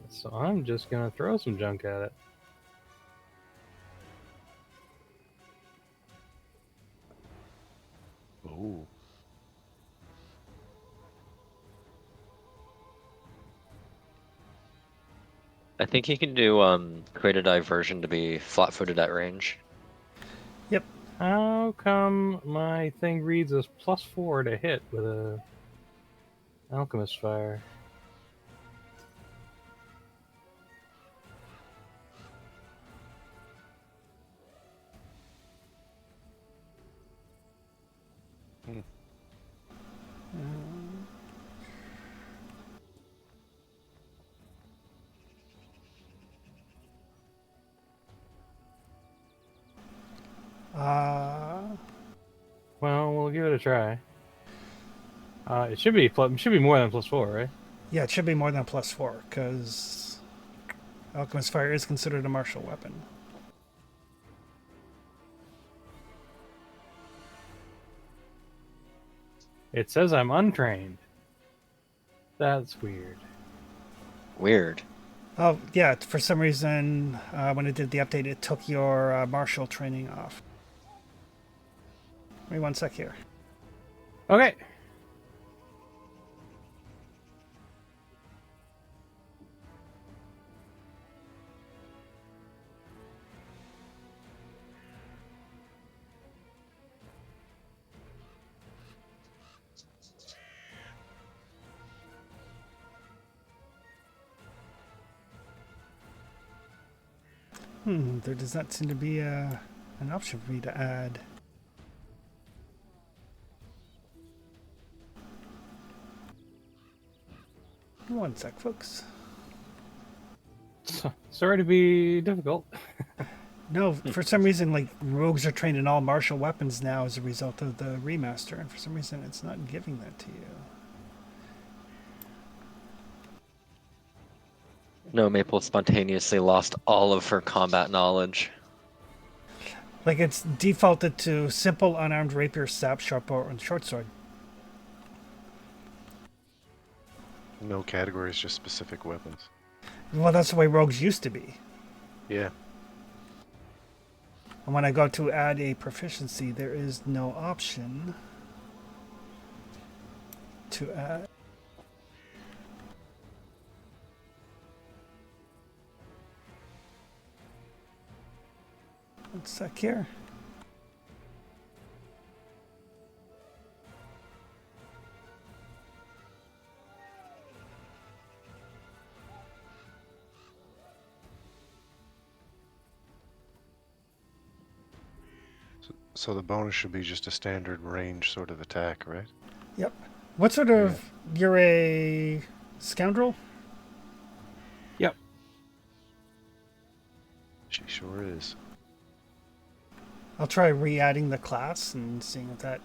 So I'm just gonna throw some junk at it. Ooh. I think you can do create a diversion to be flat-footed at range. Yep. How come my thing reads as +4 to hit with a alchemist fire? Hmm. Uh, Well, we'll give it a try. It should be more than +4, right? yeah, it should be more than +4 because alchemist fire is considered a martial weapon. It says I'm untrained. That's weird. Weird. Oh yeah, for some reason when it did the update, it took your martial training off. Wait 1 sec here. Okay. There does not seem to be an option for me to add. One sec, folks. Sorry to be difficult. No, for some reason, like rogues are trained in all martial weapons now as a result of the remaster, and for some reason, it's not giving that to you. No, Maple spontaneously lost all of her combat knowledge. Like it's defaulted to simple unarmed rapier, sap, sharp bow, and short sword. No categories, just specific weapons. Well, that's the way rogues used to be. Yeah. And when I go to add a proficiency, there is no option to add. One sec here. So the bonus should be just a standard range sort of attack, right? Yep. What sort of... You're a scoundrel? Yep. She sure is. I'll try re-adding the class and seeing if that...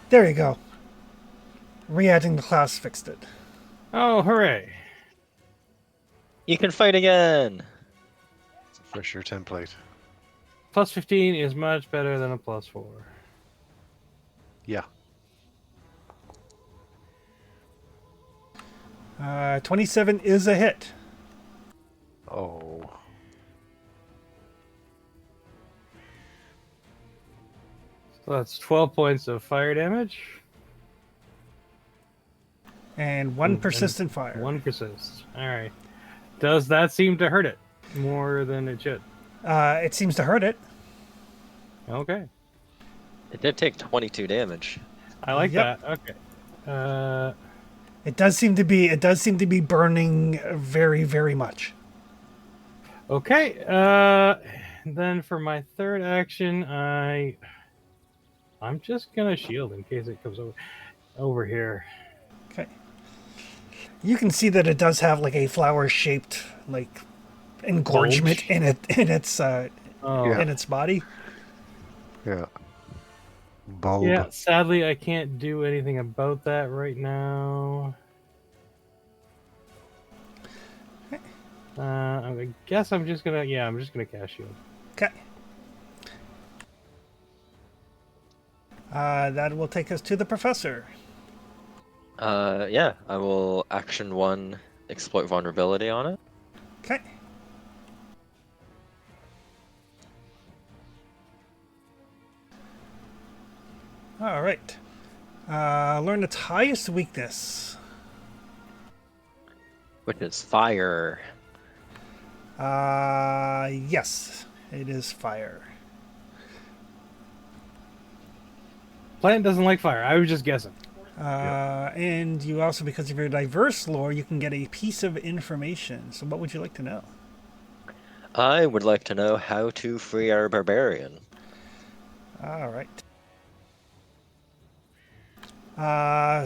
There you go. Re-adding the class fixed it. Oh, hooray. You can fight again! It's a fresher template. +15 is much better than a +4. Yeah. 27 is a hit. Oh. So that's 12 points of fire damage. And one persistent fire. One persist. All right. Does that seem to hurt it more than it should? It seems to hurt it. Okay. It did take 22 damage. I like Yep. that. Okay. It does seem to be. It does seem to be burning very, very much. Okay. Then for my third action, I'm just gonna shield in case it comes over here. Okay. You can see that it does have like a flower-shaped like engorgement Bulge? in it in its Oh. Yeah. in its body. Yeah. Bulb. Yeah, sadly, I can't do anything about that right now. I guess I'm just gonna cast shield. Okay. That will take us to the professor. Yeah, I will action one exploit vulnerability on it. Okay. All right. Learn its highest weakness. Which is fire. Yes, it is fire. Plant doesn't like fire. I was just guessing. And you also, because of your diverse lore, you can get a piece of information. So what would you like to know? I would like to know how to free our barbarian. All right.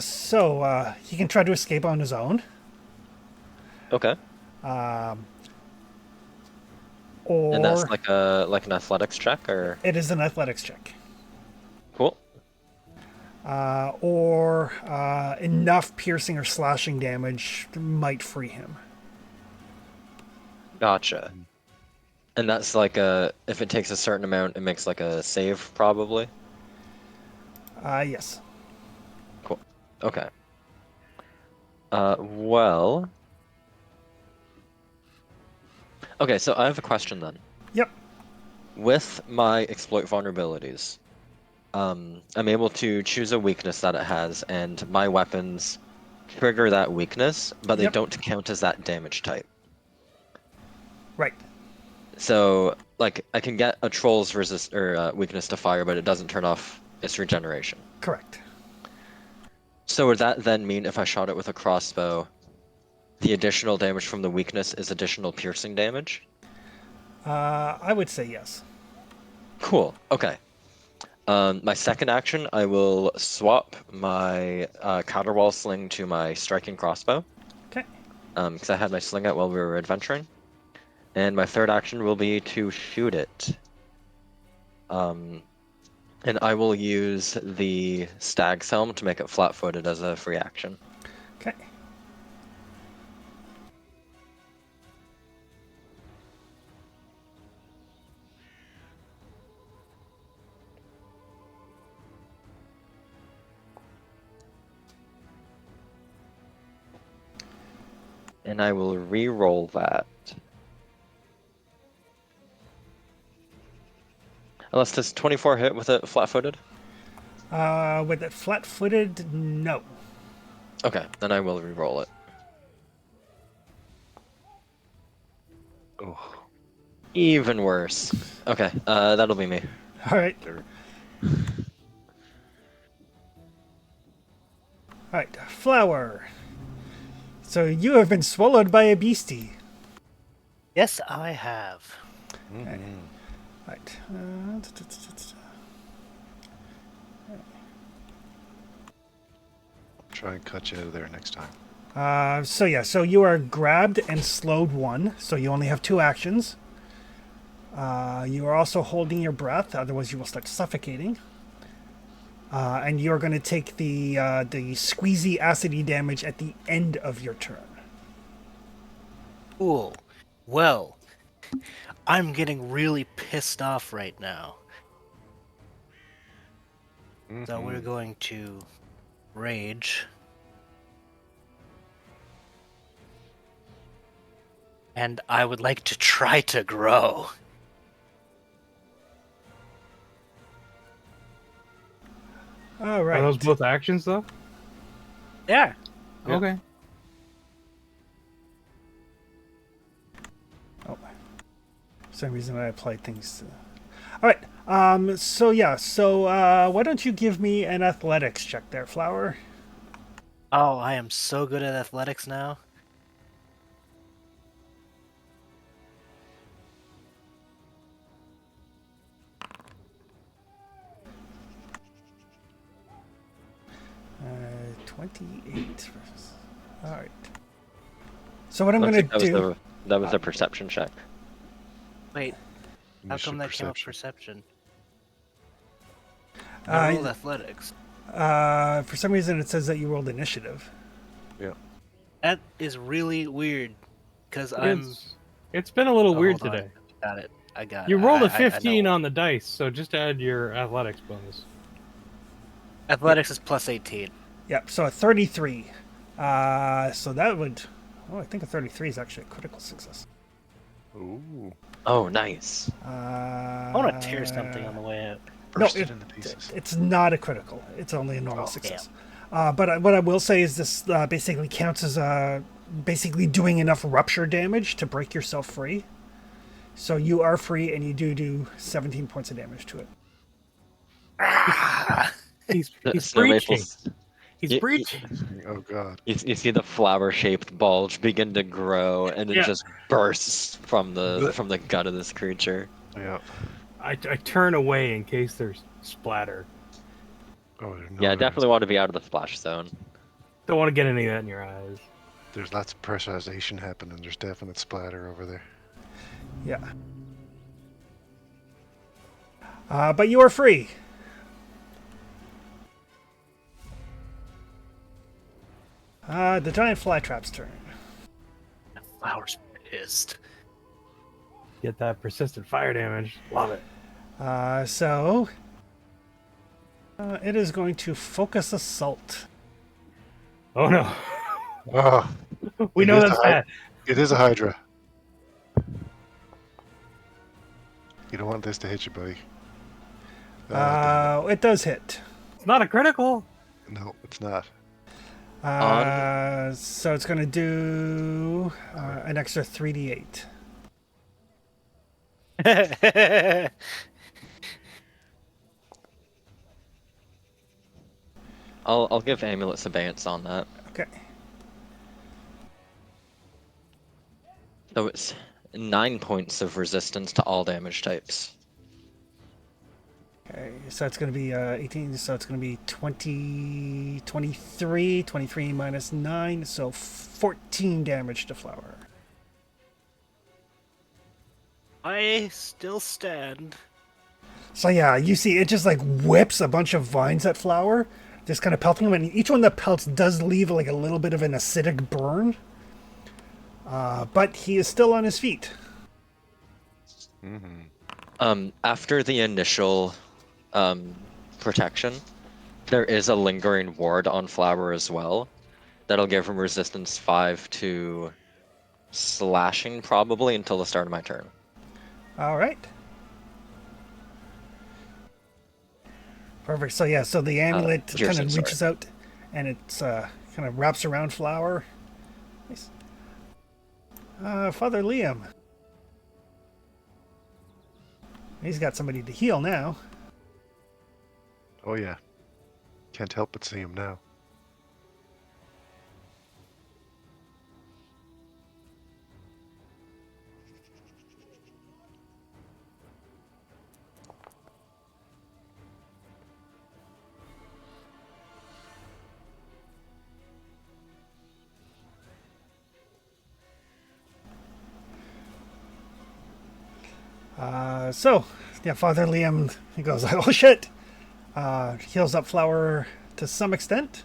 So he can try to escape on his own. Okay. Or And that's like an athletics check, or it is an athletics check. cool. Or enough piercing or slashing damage might free him. Gotcha. And that's like if it takes a certain amount, it makes like a save probably. Yes. Cool. Okay. Well. Okay, so I have a question then. Yep. With my exploit vulnerabilities, I'm able to choose a weakness that it has, and my weapons trigger that weakness, but they Yep. don't count as that damage type. Right. So, like, I can get a troll's weakness to fire, but it doesn't turn off its regeneration. Correct. So would that then mean if I shot it with a crossbow, the additional damage from the weakness is additional piercing damage? I would say yes. Cool. Okay. My second action, I will swap my caterwaul sling to my striking crossbow, Okay. because I had my sling out while we were adventuring. And my third action will be to shoot it. And I will use the stag's helm to make it flat-footed as a free action. Okay. And I will re-roll that. Unless does 24 hit with it flat-footed? With it flat-footed, no. Okay, then I will re-roll it. Oh, Even worse. Okay, that'll be me. All right. dirt. All right. Flower. So you have been swallowed by a beastie. Yes, I have. Mhm. Right. Try and cut you out of there next time. So you are grabbed and slowed one, so you only have 2 actions. You are also holding your breath, otherwise you will start suffocating. And you're going to take the squeezy acidy damage at the end of your turn. Cool. Well, I'm getting really pissed off right now. So we're Mhm. going to rage. And I would like to try to grow. All Are those right. both actions though? Yeah. Yeah. Okay. Oh, for some reason I applied things to... All right. So why don't you give me an athletics check there, Flower? Oh, I am so good at athletics now. Uh, 28. All right. So what I'm Looks going like to do... that was a perception check. Wait, how Initial come that came up perception. perception? I Uh, rolled athletics. For some reason, it says that you rolled initiative. Yeah. That is really weird. Because I'm... It's been a little Oh, weird hold on. today. Got it. I got You it. rolled a I know. 15 on the dice, so just add your athletics bonus. Athletics is plus 18. Yep. So a 33. So that would... Oh, I think a 33 is actually a critical success. Ooh. Oh, nice. I want to tear something on the way out. No, Burst it into pieces. it's not a critical. It's only a normal Oh, success. But what I will say is this basically counts as basically doing enough rupture damage to break yourself free. So you are free, and you do 17 points of damage to it. He's Snow breaching. Maple's. He's You, breaching. Oh god. you see the flower-shaped bulge begin to grow, and it Yeah. just bursts from the Blech. gut of this creature. Yeah. I turn away in case there's splatter. Oh, no, Yeah, definitely want to be out of the splash zone. Don't want to get any of that in your eyes. There's lots of pressurization happening. There's definite splatter over there. Yeah. But you are free. The giant flytrap's turn. The flower's pissed. Get that persistent fire damage. Love it. So it is going to focus assault. Oh no. Oh, We It know is that's a hy- bad. it is a Hydra. You don't want this to hit you, buddy. It does hit. It's not a critical. No, it's not. So it's going to do an extra 3d8. I'll give Amulet Sabance on that. Okay. So it's 9 points of resistance to all damage types. Okay, so it's going to be 18, so it's going to be 20, 23, 23 minus 9, so 14 damage to Flower. I still stand. So yeah, you see it just like whips a bunch of vines at Flower, just kind of pelting them, and each one that pelts does leave like a little bit of an acidic burn. But he is still on his feet. After the initial protection, there is a lingering ward on Flower as well. That'll give him resistance 5 to slashing probably until the start of my turn. All right. Perfect. So yeah, so the amulet kind piercing, of sorry. reaches out, and it's kind of wraps around Flower. Nice. Father Liam. He's got somebody to heal now. Oh yeah. Can't help but see him now. So yeah, Father Liam, he goes, oh shit. Heals up Flower to some extent.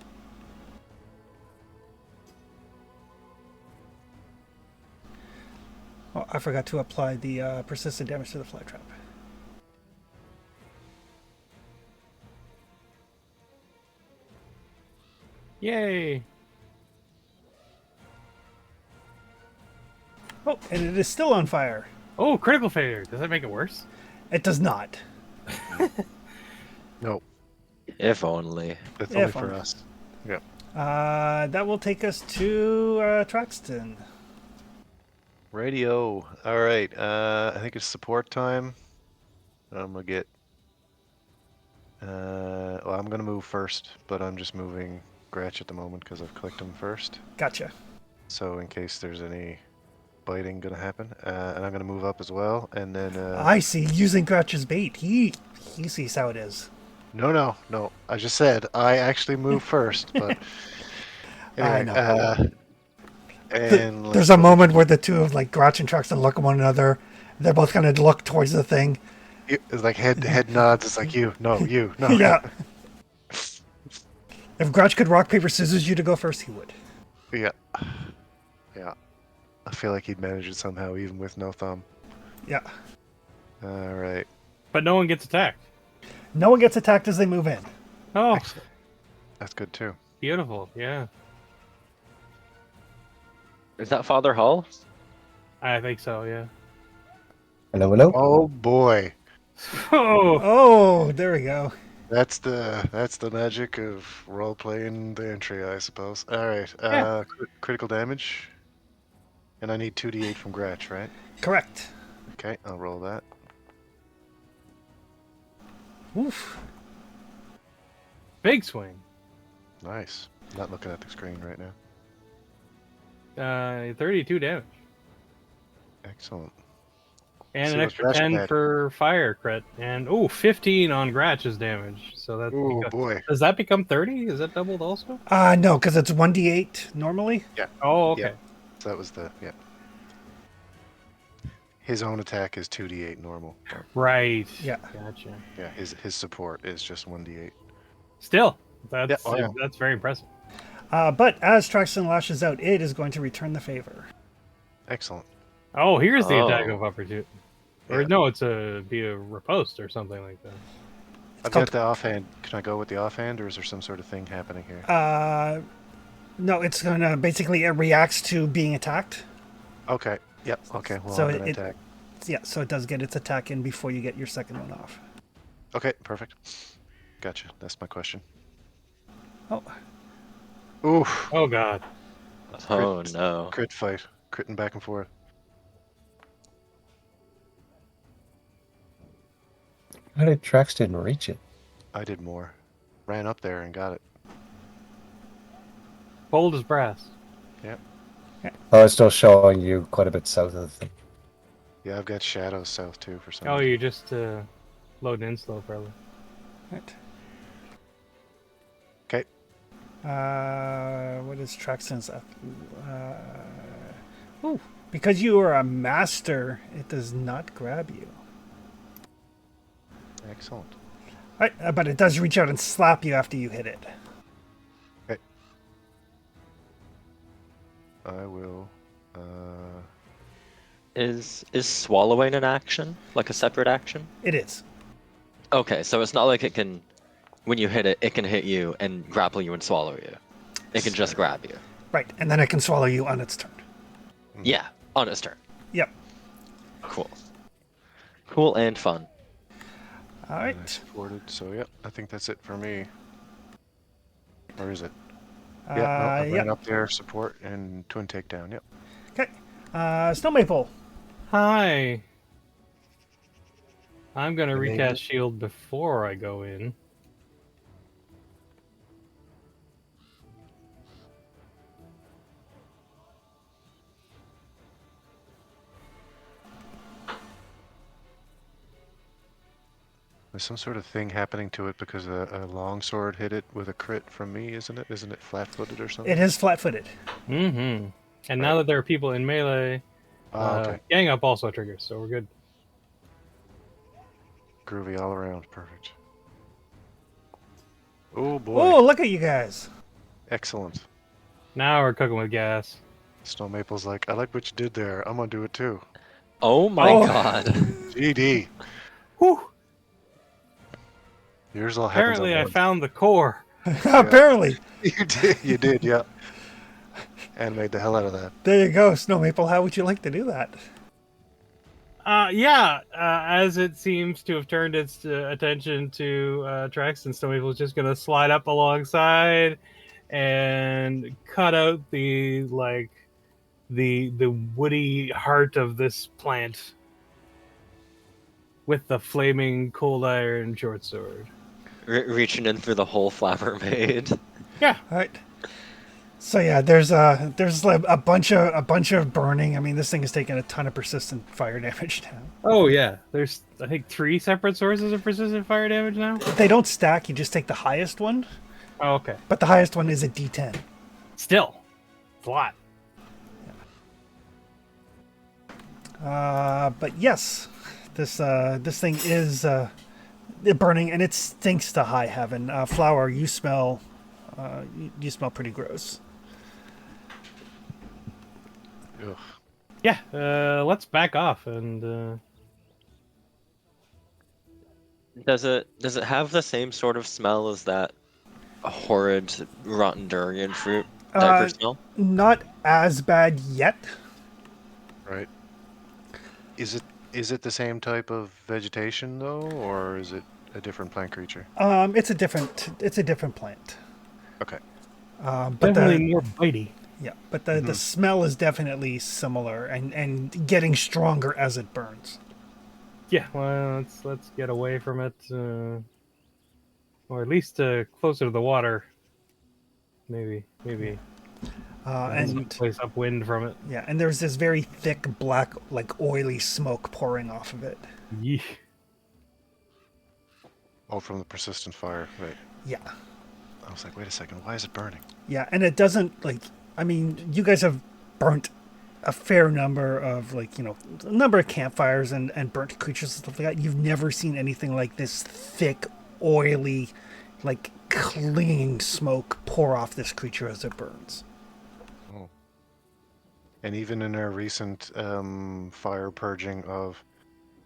Oh, I forgot to apply the persistent damage to the fly trap. Yay. Oh, and it is still on fire. Oh, critical failure. Does that make it worse? It does not. No, If only. that's Yeah, only fine. for us. Yep. That will take us to Traxton. Radio. All right. I think it's support time. I'm gonna get. Well, I'm gonna move first, but I'm just moving Gratch at the moment because I've clicked him first. Gotcha. So in case there's any biting gonna happen, and I'm gonna move up as well, and then. I see. Using Grouch's bait. He sees how it is. No. I just said I actually move first, but. I Anyway, know. and There's a moment where the two of like Grouch and Traxton look at one another. They're both kind of look towards the thing. It's like head nods. It's like you, no. Yeah. If Grouch could rock paper scissors you to go first, he would. Yeah. I feel like he'd manage it somehow, even with no thumb. Yeah. All right. But no one gets attacked. No one gets attacked as they move in. Oh, That's good too. beautiful. Yeah. Is that Father Hull? I think so. Yeah. Hello, hello. Oh boy, Oh. Oh, there we go. that's the magic of role playing the entry, I suppose. All right, Yeah. critical damage, and I need 2d8 from Gratch, right? Correct. Okay, I'll roll that. Oof. Big swing. Nice. Not looking at the screen right now. 32 damage. Excellent. And See an what extra Gratch 10 had. for fire crit. And 15 on Gratch's damage. So that Oh boy. does that become 30? Is that doubled also? No, because it's 1d8 normally. Yeah. Oh, Yeah. okay. So that was the His own attack is 2d8 normal. But Right. Yeah. Gotcha. yeah, his support is just 1d8. Still, that's oh, yeah. that's very impressive. But as Traxton lashes out, it is going to return the favor. Excellent. Oh, here's the attack Oh. of opportunity. Or Yeah. no, it's be a riposte or something like that. I've called- got the offhand. Can I go with the offhand, or is there some sort of thing happening here? No, it's going to basically it reacts to being attacked. Okay. Yep. Okay. Well, So I'm gonna it- attack. Yeah, so it does get its attack in before you get your second one off. Okay. Perfect. Gotcha. That's my question. Oh, Oof. Oh God. Oh no. Crit fight. Critting back and forth. How did Traxton reach it? I did more. Ran up there and got it. Bold as brass. Yep. Oh, it's still showing you quite a bit south of the thing. Yeah, I've got shadows south too for some Oh, reason. you just loading in slow, probably. right. Okay. What is Traxton's? Because you are a master, it does not grab you. Excellent. Right, but it does reach out and slap you after you hit it. Okay. I will. Is swallowing an action? Like a separate action? It is. Okay, so it's not like it can, when you hit it, it can hit you and grapple you and swallow you. It can just grab you. Right, and then it can swallow you on its turn. Yeah, on its turn. Yep. Cool. Cool and fun. All I right. supported. So yeah, I think that's it for me. Or is it? Yeah. No, I ran Yep. up there. Support and twin takedown. Yep. Okay. Snow Maple. Hi. I'm gonna The name- recast shield before I go in. There's some sort of thing happening to it because a longsword hit it with a crit from me, isn't it? Isn't it flat-footed or something? It is flat-footed. Mm-hmm. And now that there are people in melee, Okay. gang up also triggers, so we're good. Groovy all around. Perfect. Oh boy. Oh, look at you guys. Excellent. Now we're cooking with gas. Snow Maple's like, I like what you did there. I'm gonna do it too. Oh my Oh. god. GD. Whew! Yours all happens Apparently, at I once. found the core. Apparently. You did. You did. Yeah. And made the hell out of that. There you go, Snow Maple. How would you like to do that? As it seems to have turned its attention to Trax, and Snow Maple is just gonna slide up alongside and cut out the woody heart of this plant with the flaming cold iron short sword. Reaching in through the whole Flapper made. All right. So yeah, there's like a bunch of burning. I mean, this thing is taking a ton of persistent fire damage now. Oh yeah, there's I think 3 separate sources of persistent fire damage now. They don't stack. You just take the highest one, Oh, okay. but the highest one is a D10. Still, it's a lot. But yes, this thing is burning, and it stinks to high heaven. Flower, you smell pretty gross. Ugh. Yeah, let's back off and Does it have the same sort of smell as that horrid rotten durian fruit Diaper smell? Not as bad yet. Right. Is it the same type of vegetation though, or is it a different plant creature? It's a different plant. Okay. But Definitely the more bitey. yeah, but the smell is definitely similar and getting stronger as it burns. Yeah, well, let's get away from it, or at least closer to the water. Maybe And someplace upwind from it. yeah, and there's this very thick black, like oily smoke pouring off of it. Yeesh. Oh, from the persistent fire. Right. Yeah, I was like, wait a second, why is it burning? yeah, and it doesn't like. I mean, you guys have burnt a fair number of a number of campfires and burnt creatures and stuff like that. You've never seen anything like this thick, oily, like clinging smoke pour off this creature as it burns. Oh. And even in our recent fire purging of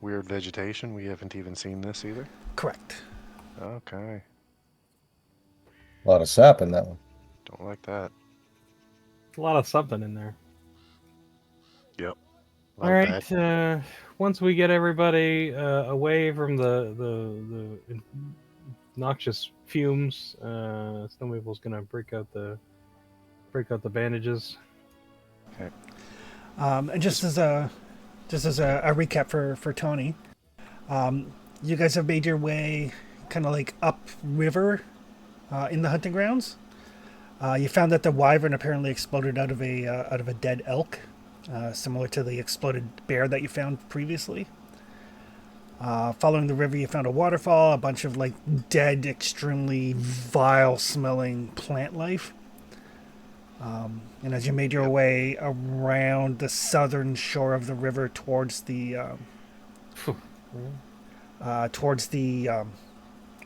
weird vegetation, we haven't even seen this either. Correct. Okay. A lot of sap in that one. Don't like that. A lot of something in there. Yep. A lot All of right. bad. Once we get everybody away from the noxious fumes, Snowmaple's gonna break out the bandages. Okay. And just as a recap for Tony, you guys have made your way kind of like up river in the hunting grounds. You found that the wyvern apparently exploded out of a dead elk, similar to the exploded bear that you found previously. Following the river, you found a waterfall, a bunch of like dead, extremely vile-smelling plant life. And as you made your way around the southern shore of the river towards the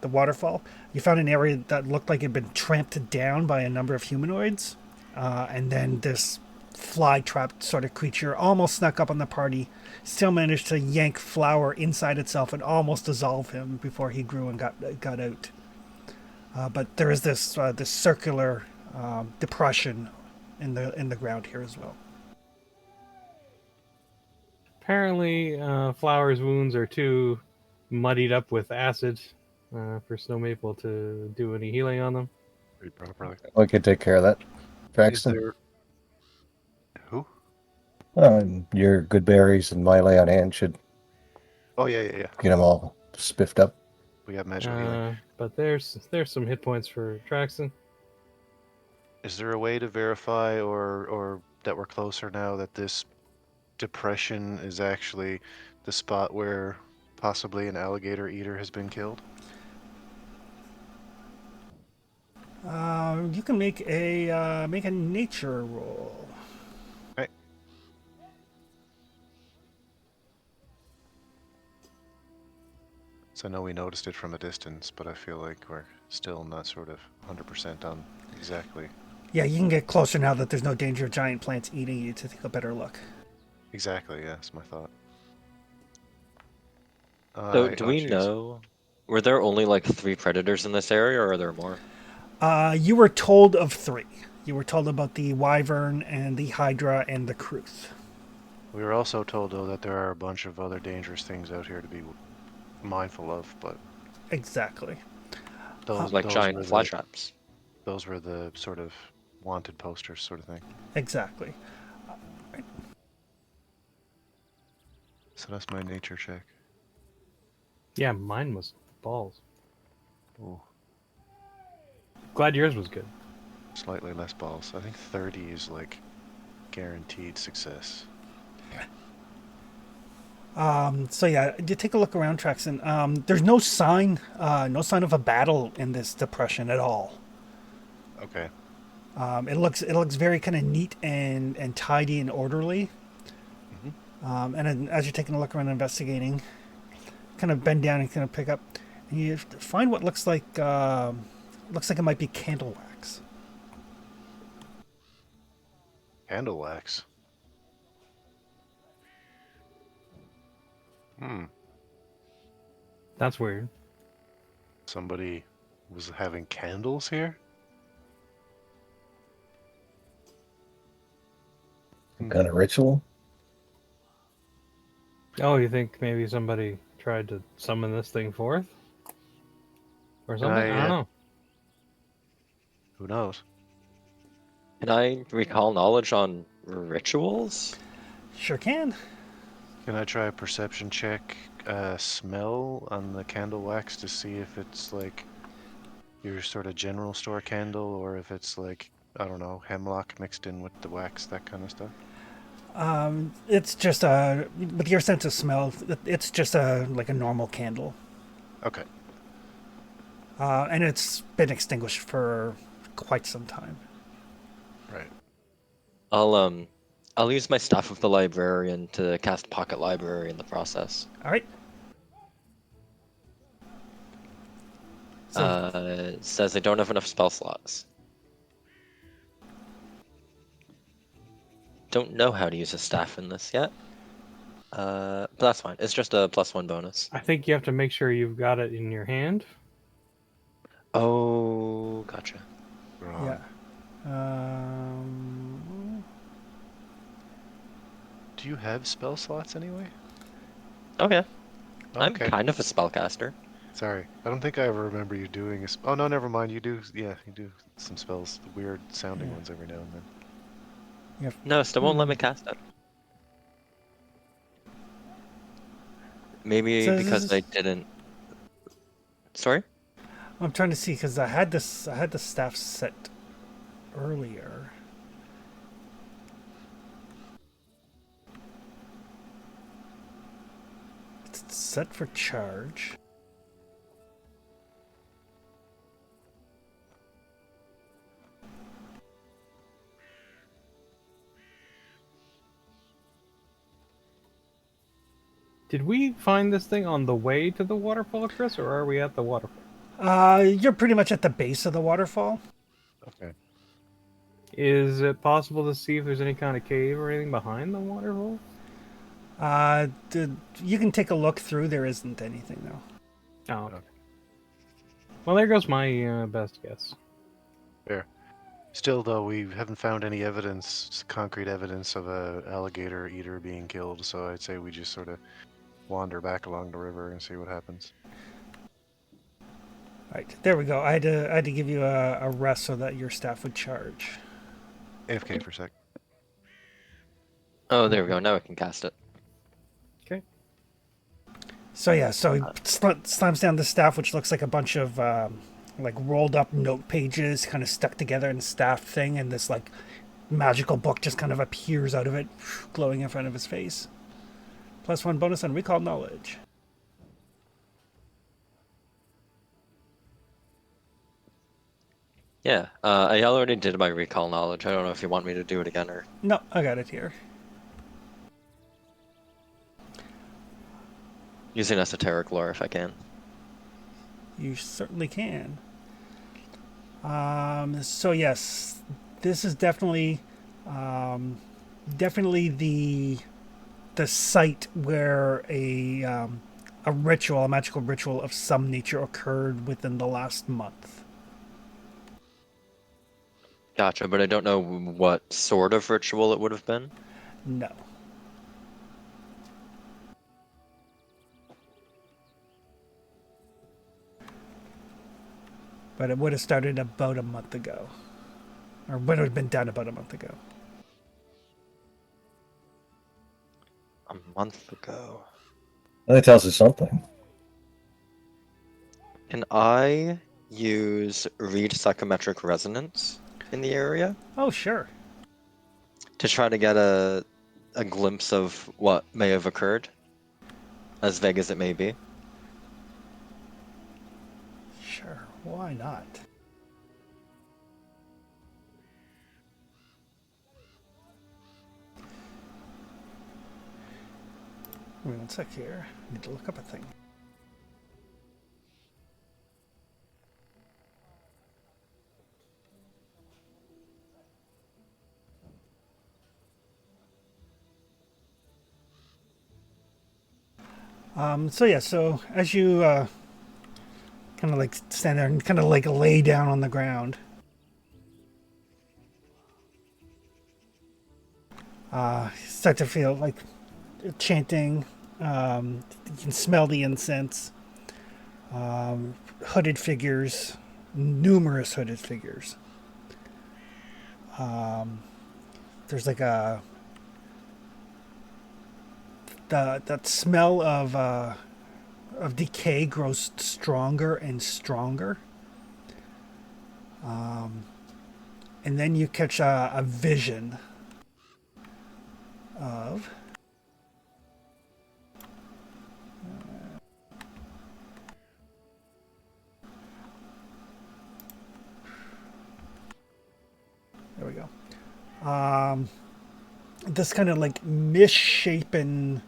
waterfall, you found an area that looked like it had been tramped down by a number of humanoids, and then this fly-trapped sort of creature almost snuck up on the party, still managed to yank Flower inside itself and almost dissolve him before he grew and got out. But there is this circular depression in the ground here as well. Apparently, Flower's wounds are too muddied up with acid for Snowmaple to do any healing on them. Read properly. We could take care of that. Is Braxton. there... Who? Your good berries and my lay on hand should Oh, yeah. get them all spiffed up. We have magical healing. But there's some hit points for Traxon. Is there a way to verify or that we're closer now that this depression is actually the spot where possibly an alligator eater has been killed? You can make a nature roll. Right. So I know we noticed it from a distance, but I feel like we're still not sort of 100% on exactly. Yeah, you can get closer now that there's no danger of giant plants eating you to take a better look. Exactly, yeah, that's my thought. So, do we know? Were there only like 3 predators in this area, or are there more? You were told of 3. You were told about the wyvern and the hydra and the Kruth. We were also told, though, that there are a bunch of other dangerous things out here to be mindful of, but Exactly. Like giant fly traps. Those were the sort of wanted posters sort of thing. Exactly. So that's my nature check. Yeah, mine was balls. Ooh, Glad yours was good. slightly less balls. I think 30 is like guaranteed success. So yeah, you take a look around, Traxon. There's no sign of a battle in this depression at all. Okay. It looks very kind of neat and tidy and orderly. Mm-hmm. And then as you're taking a look around, investigating, kind of bend down and kind of pick up, and you find what looks like it might be candle wax. Candle wax. That's weird. Somebody was having candles here? Kind of ritual? Oh, you think maybe somebody tried to summon this thing forth? Or something? I don't know. Who knows? Can I recall knowledge on rituals? Sure can. Can I try a perception check, smell on the candle wax to see if it's like your sort of general store candle or if it's like, I don't know, hemlock mixed in with the wax, that kind of stuff? It's just with your sense of smell, it's just like a normal candle, Okay. and it's been extinguished for quite some time. Right. I'll use my staff of the librarian to cast pocket library in the process. All right. So, It says I don't have enough spell slots. Don't know how to use a staff in this yet. But that's fine. It's just a +1 bonus. I think you have to make sure you've got it in your hand. Oh, gotcha. Wrong. yeah. Do you have spell slots anyway? Okay. I'm Okay. kind of a spellcaster. Sorry. I don't think I ever remember you doing a oh, no, never mind. You do, yeah, you do some spells, the weird sounding Yeah. ones every now and then. No, still won't let me cast it. Maybe So because I didn't. Sorry? I'm trying to see because I had the staff set earlier. It's set for charge. Did we find this thing on the way to the waterfall, Chris, or are we at the waterfall? You're pretty much at the base of the waterfall. Okay. Is it possible to see if there's any kind of cave or anything behind the waterfall? You can take a look through. There isn't anything though. Oh, okay. Well, there goes my best guess. Fair. Still, though, we haven't found any evidence, concrete evidence of a alligator eater being killed, so I'd say we just sort of wander back along the river and see what happens. Right, there we go. I had to give you a rest so that your staff would charge. AFK for a sec. Oh, there we go. Now I can cast it. Okay. So yeah, so he slams down the staff, which looks like a bunch of like rolled up note pages, kind of stuck together in a staff thing, and this like magical book just kind of appears out of it, glowing in front of his face. +1 bonus on recall knowledge. Yeah, I already did my recall knowledge. I don't know if you want me to do it again or. No, I got it here. Using esoteric lore if I can. You certainly can. So yes, this is definitely definitely the site where a ritual, a magical ritual of some nature occurred within the last month. Gotcha, but I don't know what sort of ritual it would have been. No. But it would have started about a month ago. Or would have been done about a month ago. A month ago. That tells us something. Can I use read psychometric resonance in the area Oh, sure. to try to get a glimpse of what may have occurred, as vague as it may be? Sure. Why not? Wait 1 sec here. I need to look up a thing. So yeah, so as you kind of like stand there and kind of like lay down on the ground, Start to feel like chanting. You can smell the incense. Hooded figures, numerous hooded figures. There's like that smell of decay grows stronger and stronger. And then you catch a vision of there we go. This kind of like misshapen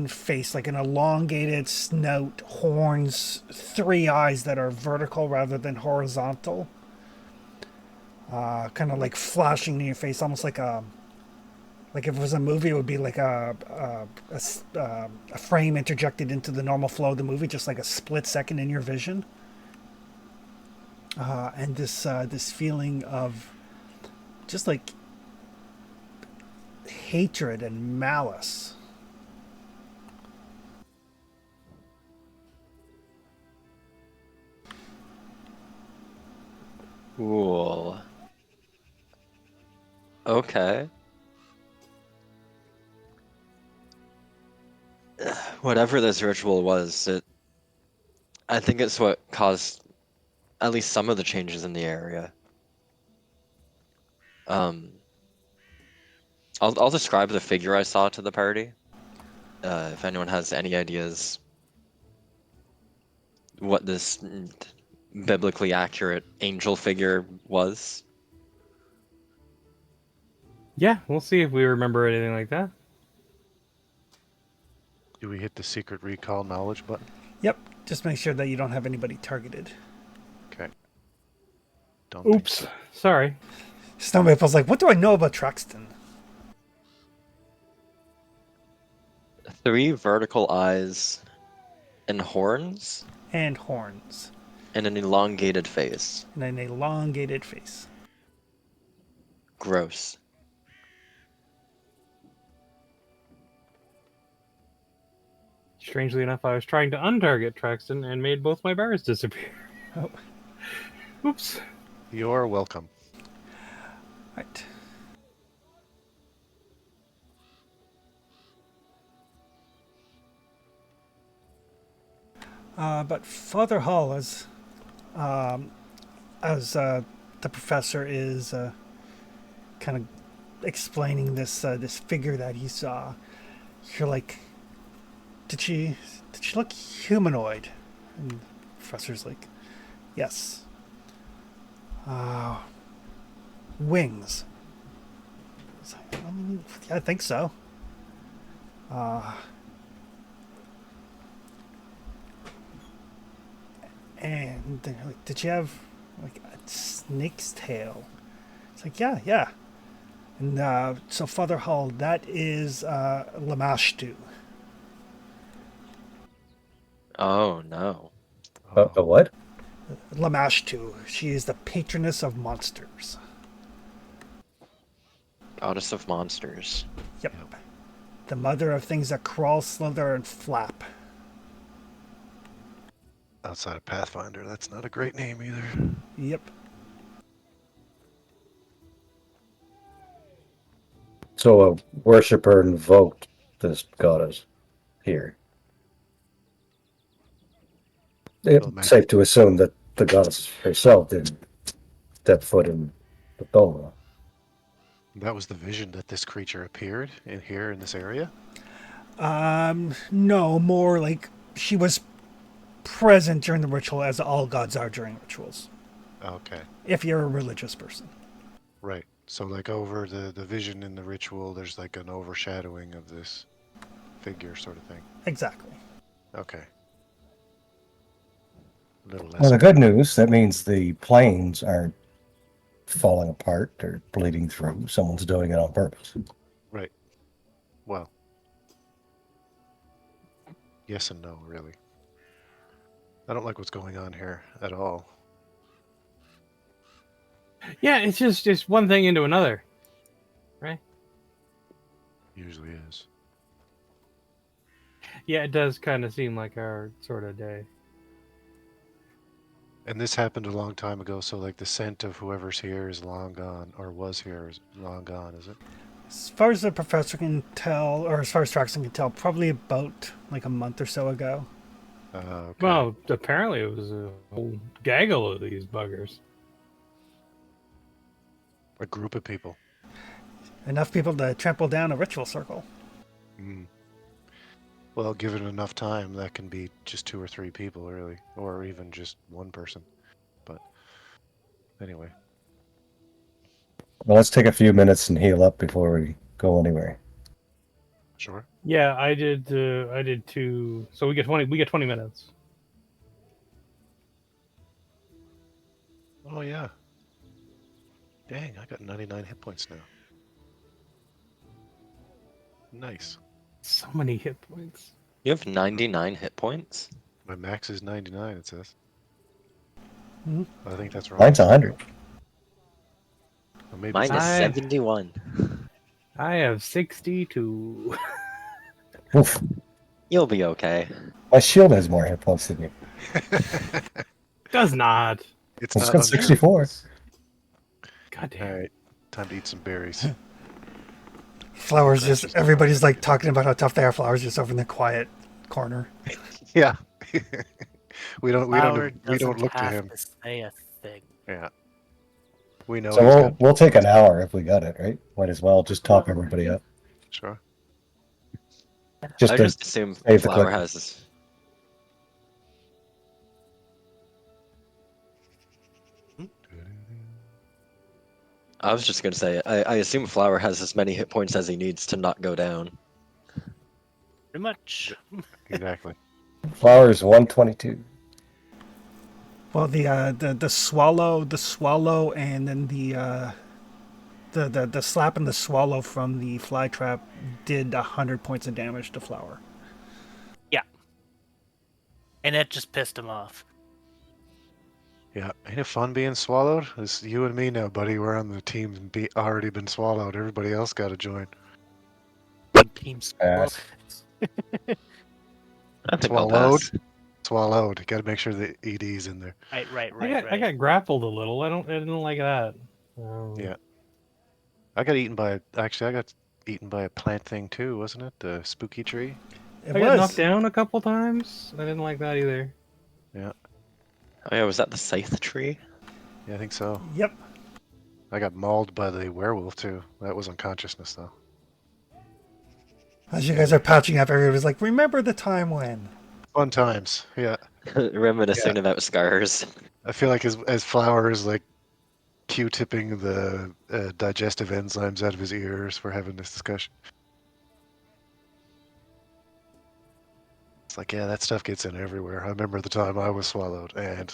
face, like an elongated snout, horns, three eyes that are vertical rather than horizontal. Kind of like flashing in your face, almost like if it was a movie, it would be like a frame interjected into the normal flow of the movie, just like a split second in your vision. And this feeling of just like hatred and malice. Cool. Okay. Whatever this ritual was, I think it's what caused at least some of the changes in the area. I'll describe the figure I saw to the party. If anyone has any ideas what this biblically accurate angel figure was. Yeah, we'll see if we remember anything like that. Do we hit the secret recall knowledge button? Yep, just make sure that you don't have anybody targeted. Okay. Don't think Oops. so. Sorry. Snow Maple's like, what do I know about Truxton? 3 vertical eyes and horns And horns. and an elongated face. And an elongated face. Gross. Strangely enough, I was trying to untarget Traxton and made both my bars disappear. Oh. Oops. You're welcome. Right. But Father Hall, as the professor is kind of explaining this figure that he saw, you're like, did she look humanoid? And the professor's like, yes. Wings. It's like, yeah, I think so. And they're like, did you have like a snake's tail? It's like, yeah. And so Father Hall, that is Lamashtu. Oh no. A what? Lamashtu. She is the patroness of monsters. Goddess of monsters. Yep. The mother of things that crawl, slither, and flap. Outside of Pathfinder, that's not a great name either. Yep. So a worshipper invoked this goddess here. It's Well, safe to assume that the goddess herself didn't step foot in the Doma. that was the vision that this creature appeared in here in this area? No, more like she was present during the ritual as all gods are during rituals. Okay. If you're a religious person. Right. So like over the vision in the ritual, there's like an overshadowing of this figure sort of thing. Exactly. Okay. A little less. Well, the good news, that means the planes aren't falling apart or bleeding through. Someone's doing it on purpose. Right. Well. Yes and no, really. I don't like what's going on here at all. Yeah, it's just one thing into another. Right? Usually is. Yeah, it does kind of seem like our sort of day. And this happened a long time ago, so like the scent of whoever's here is long gone, or was here is long gone, is it? As far as the professor can tell, or as far as Traxon can tell, probably about like a month or so ago. Okay. Well, apparently it was a whole gaggle of these buggers. A group of people. Enough people to trample down a ritual circle. Mm. Well, given enough time, that can be just 2 or 3 people, really, or even just one person. But anyway, Well, let's take a few minutes and heal up before we go anywhere. sure. Yeah, I did. I did 2. So we get 20. We get 20 minutes. Oh yeah. Dang, I got 99 hit points now. Nice. So many hit points. You have 99 hit points? My max is 99, it says. Hmm? I think that's wrong. Mine's 100. Or maybe Mine is I- 71. I have 62. Oof. You'll be okay. My shield has more hit points than you. Does not. It's It's not got untrue. 64. God damn. All right, time to eat some berries. Flowers just, everybody's like talking about how tough they are. Flowers just over in the quiet corner. Yeah. we don't Flower doesn't look to have him. to say a thing. Yeah. We know So he's we'll got we'll take an hour if we got it, right? Might as well just top everybody up. sure. Just I to just assume save the Flower clip. has. I was just gonna say, I assume Flower has as many hit points as he needs to not go down. Pretty much. Exactly. Flowers 122. Well, the swallow, and then the slap and the swallow from the fly trap did 100 points of damage to Flower. Yeah. And it just pissed him off. Yeah. Ain't it fun being swallowed? It's you and me now, buddy. We're on the team and already been swallowed. Everybody else got to join. Team Pass. I think I'll Swallowed. pass. Swallowed. Got to make sure the ED's in there. Right. I got grappled a little. I didn't like that. Yeah. I got eaten by actually I got eaten by a plant thing too, wasn't it? The spooky tree. It I got was. knocked down a couple times. I didn't like that either. Yeah. Oh yeah, was that the scythe tree? Yeah, I think so. Yep. I got mauled by the werewolf too. That was unconsciousness though. As you guys are patching up, everybody's like, "Remember the time when?" Fun times. Yeah. Reminiscing about scars. I feel like as Flower is like Q-tipping the digestive enzymes out of his ears for having this discussion. It's like, yeah, that stuff gets in everywhere. I remember the time I was swallowed, and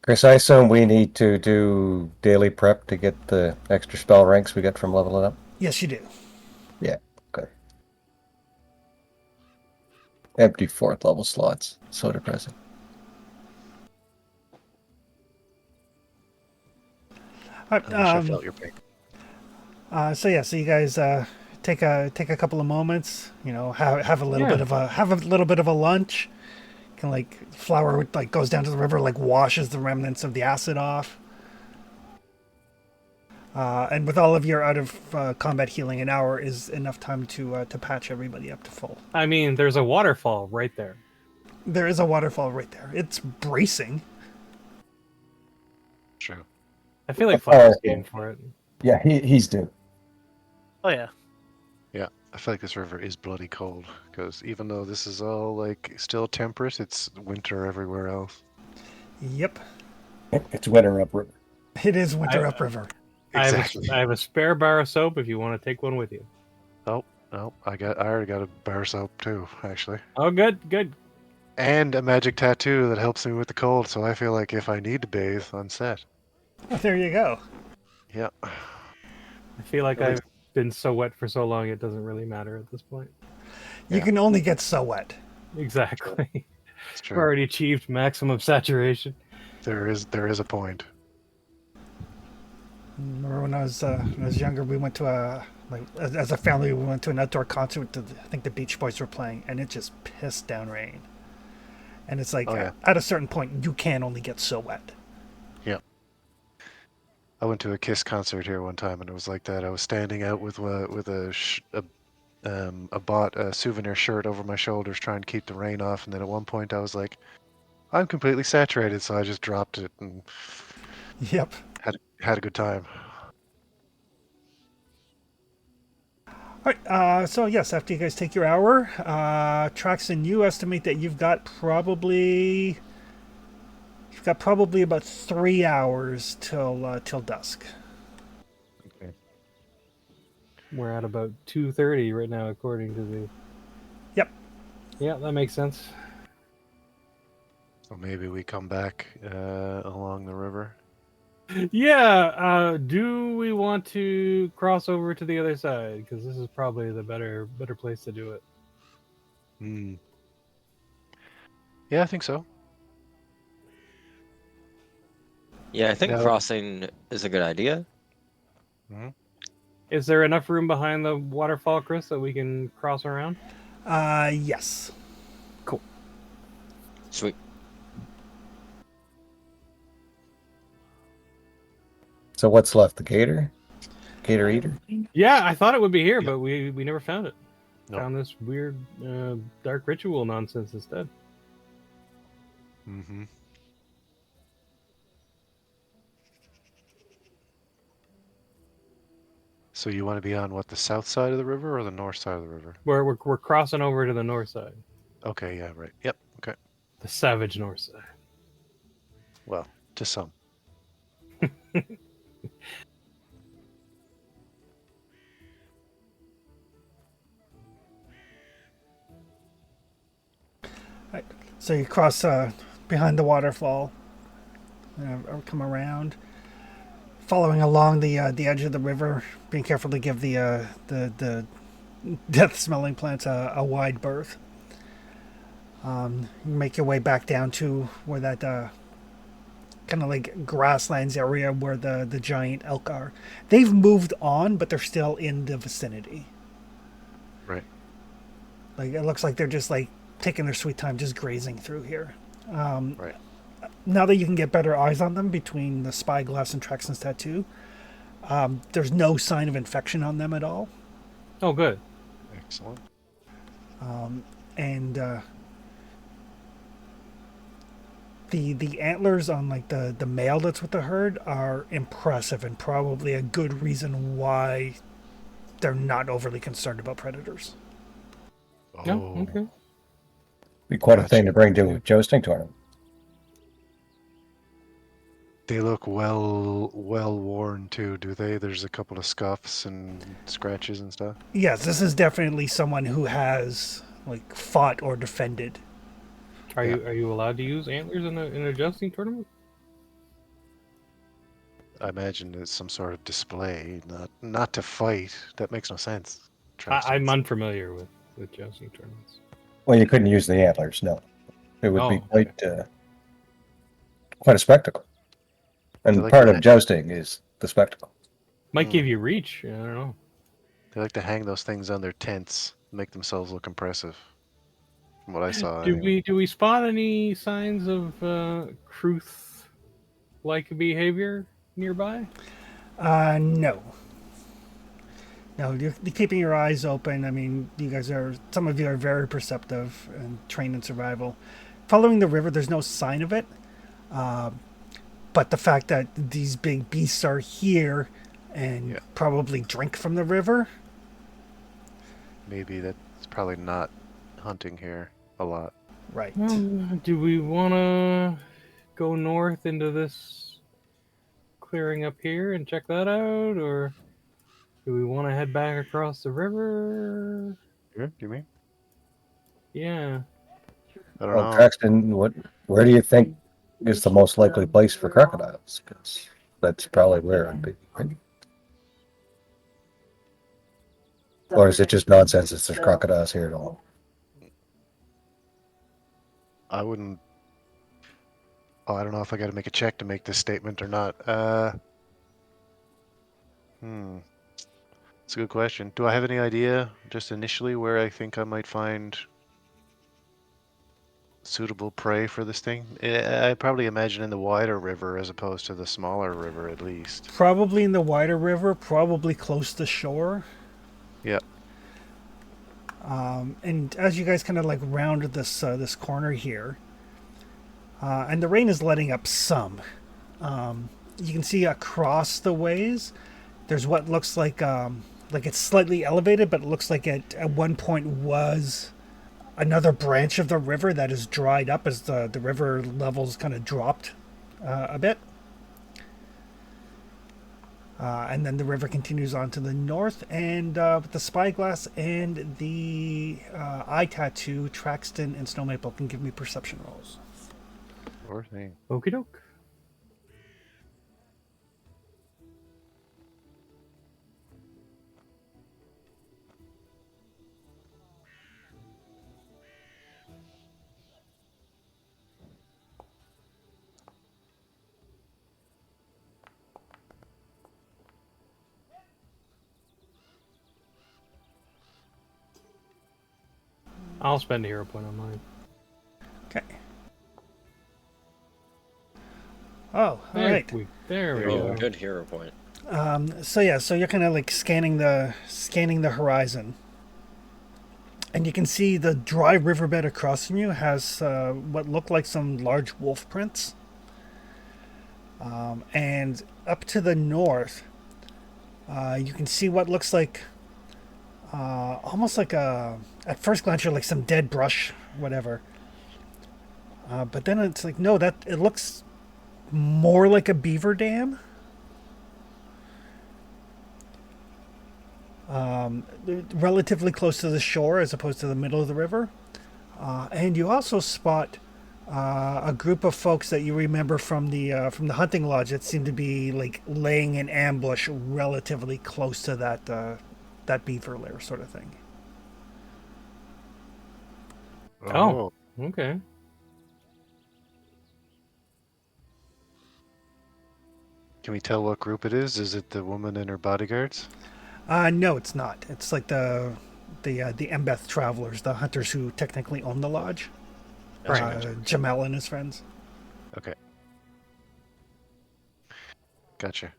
Chris, I assume we need to do daily prep to get the extra spell ranks we get from leveling up. Yes, you do. Yeah. Okay. Empty 4th level slots. So depressing. All I wish I right, felt your pain. so you guys take a couple of moments. You know, have a little Yeah. bit of a lunch. Can like Flower like goes down to the river, like washes the remnants of the acid off. And with all of your out of combat healing, an hour is enough time to patch everybody up to full. I mean, there's a waterfall right there. There is a waterfall right there. It's bracing. True. I feel like Flower's Oh. game for it. Yeah, he's due. Oh yeah. Yeah, I feel like this river is bloody cold because even though this is all like still temperate, it's winter everywhere else. Yep, It's winter upriver. it is winter upriver. Exactly. I have a spare bar of soap if you want to take one with you. Oh, no, I already got a bar soap too, actually. Oh, good. And a magic tattoo that helps me with the cold, so I feel like if I need to bathe, I'm set. There you go. Yeah. I feel like At I've least- been so wet for so long it doesn't really matter at this point. You Yeah. can only get so wet. Exactly. It's I've true. already achieved maximum saturation. There is a point. Remember when I was younger, we went to a like as a family we went to an outdoor concert. I think the Beach Boys were playing, and it just pissed down rain. And it's like Oh yeah, at a certain point, you can only get so wet. yeah. I went to a Kiss concert here one time, and it was like that. I was standing out with a bought a souvenir shirt over my shoulders, trying to keep the rain off. And then at one point, I was like, I'm completely saturated, so I just dropped it and Yep. had a good time. All right. So yes, after you guys take your hour, Traxon, you estimate that you've got probably about 3 hours till dusk. Okay. We're at about 2:30 right now, according to the. Yep. Yeah, that makes sense. So maybe we come back along the river. Yeah. Do we want to cross over to the other side? Because this is probably the better place to do it. Hmm. Yeah, I think so. Yeah, I think Now, crossing is a good idea. mhm. Is there enough room behind the waterfall, Chris, that we can cross around? Yes. Cool. Sweet. So what's left? The gator? Gator eater? Yeah, I thought it would be here, Yep. but we never found it. Nope. Found this weird dark ritual nonsense instead. Mm-hmm. So you want to be on what, the south side of the river or the north side of the river? We're crossing over to the north side, Okay, yeah, right. Yep. Okay. the savage north side. Well, to some. Right. So you cross behind the waterfall, or come around, following along the edge of the river, being careful to give the death-smelling plants a wide berth. You make your way back down to where that kind of like grasslands area where the giant elk are. They've moved on, but they're still in the vicinity. Right. Like it looks like they're just like taking their sweet time, just grazing through here. Right. Now that you can get better eyes on them between the spyglass and Trexon's tattoo, there's no sign of infection on them at all. Oh, good. Excellent. And the antlers on like the male that's with the herd are impressive and probably a good reason why they're not overly concerned about predators. No, Oh, okay. Be quite a thing gotcha. to bring to a jousting tournament. They look well worn too, do they? There's a couple of scuffs and scratches and stuff. Yes, this is definitely someone who has like fought or defended. Yeah. Are you allowed to use antlers in a jousting tournament? I imagine it's some sort of display, not to fight. That makes no sense. I'm Traxxas. unfamiliar with jousting tournaments. Well, you couldn't use the antlers, no. It would be Oh, okay. quite a spectacle. They And like part to of jousting is the spectacle. Might give Mm. you reach. I don't know. They like to hang those things on their tents, make themselves look impressive. From what I saw, Do anyway. we spot any signs of Kruth like behavior nearby? No. No, you're keeping your eyes open. I mean, some of you are very perceptive and trained in survival. Following the river, there's no sign of it. But the fact that these big beasts are here and Yeah. probably drink from the river, Maybe that's probably not hunting here a lot. right? Do we want to go north into this clearing up here and check that out, or do we want to head back across the river? Sure, do you mean? Yeah. I don't Well, know. Traxton, where do you think is the most likely place for crocodiles? Because that's probably where I'd be. Right? Or is it just nonsense that there's crocodiles here at all? I wouldn't. Oh, I don't know if I got to make a check to make this statement or not. Hmm. That's a good question. Do I have any idea, just initially, where I think I might find suitable prey for this thing? I probably imagine in the wider river as opposed to the smaller river, at least. Probably in the wider river, probably close to shore. Yeah. And as you guys kind of like round this corner here, and the rain is letting up some. You can see across the ways, there's what looks like it's slightly elevated, but it looks like it at one point was another branch of the river that is dried up as the river levels kind of dropped a bit. And then the river continues on to the north, and with the spyglass and the eye tattoo, Traxton and Snowmaple can give me perception rolls. Sure thing. Okie doke. I'll spend a hero point on mine. Okay. Oh, all right. There we There go. you Oh, go. good hero point. So yeah, so you're kind of like scanning the horizon, and you can see the dry riverbed across from you has what look like some large wolf prints. And up to the north, you can see what looks like almost like at first glance you're like some dead brush, whatever. But then it's like no, that it looks more like a beaver dam. Relatively close to the shore as opposed to the middle of the river. And you also spot a group of folks that you remember from the hunting lodge that seem to be like laying in ambush relatively close to that beaver lair sort of thing. Oh, okay. Can we tell what group it is? Is it the woman and her bodyguards? No, it's not. It's like the Embeth travelers, the hunters who technically own the lodge. Gotcha, Right. gotcha. Jamel and his friends. Okay. Gotcha.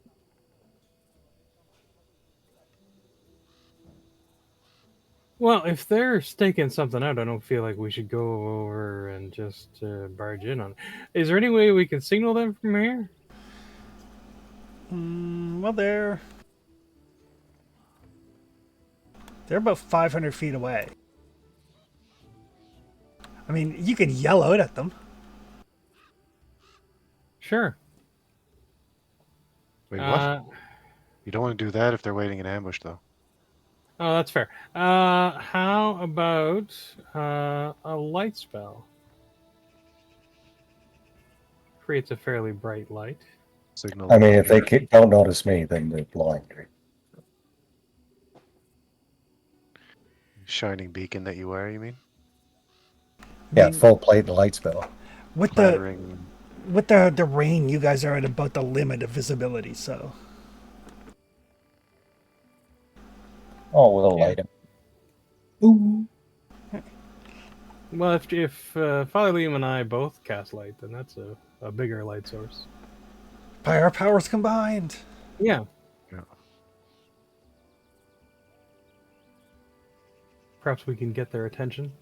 Well, if they're staking something out, I don't feel like we should go over and just barge in on it. Is there any way we can signal them from here? Well, they're about 500 feet away. I mean, you could yell out at them. Sure. Wait, what? You don't want to do that if they're waiting in ambush, though. Oh, that's fair. How about a light spell? Creates a fairly bright light. Signal. I mean, if they don't notice me, then they're blind. Shining beacon that you are, you mean? Yeah, mean- full plate and light spell. With Clattering. the rain, you guys are at about the limit of visibility. So Oh, we'll Yeah. light him. Ooh. Well, if Father Liam and I both cast light, then that's a bigger light source. by our powers combined. Yeah. Yeah. Perhaps we can get their attention.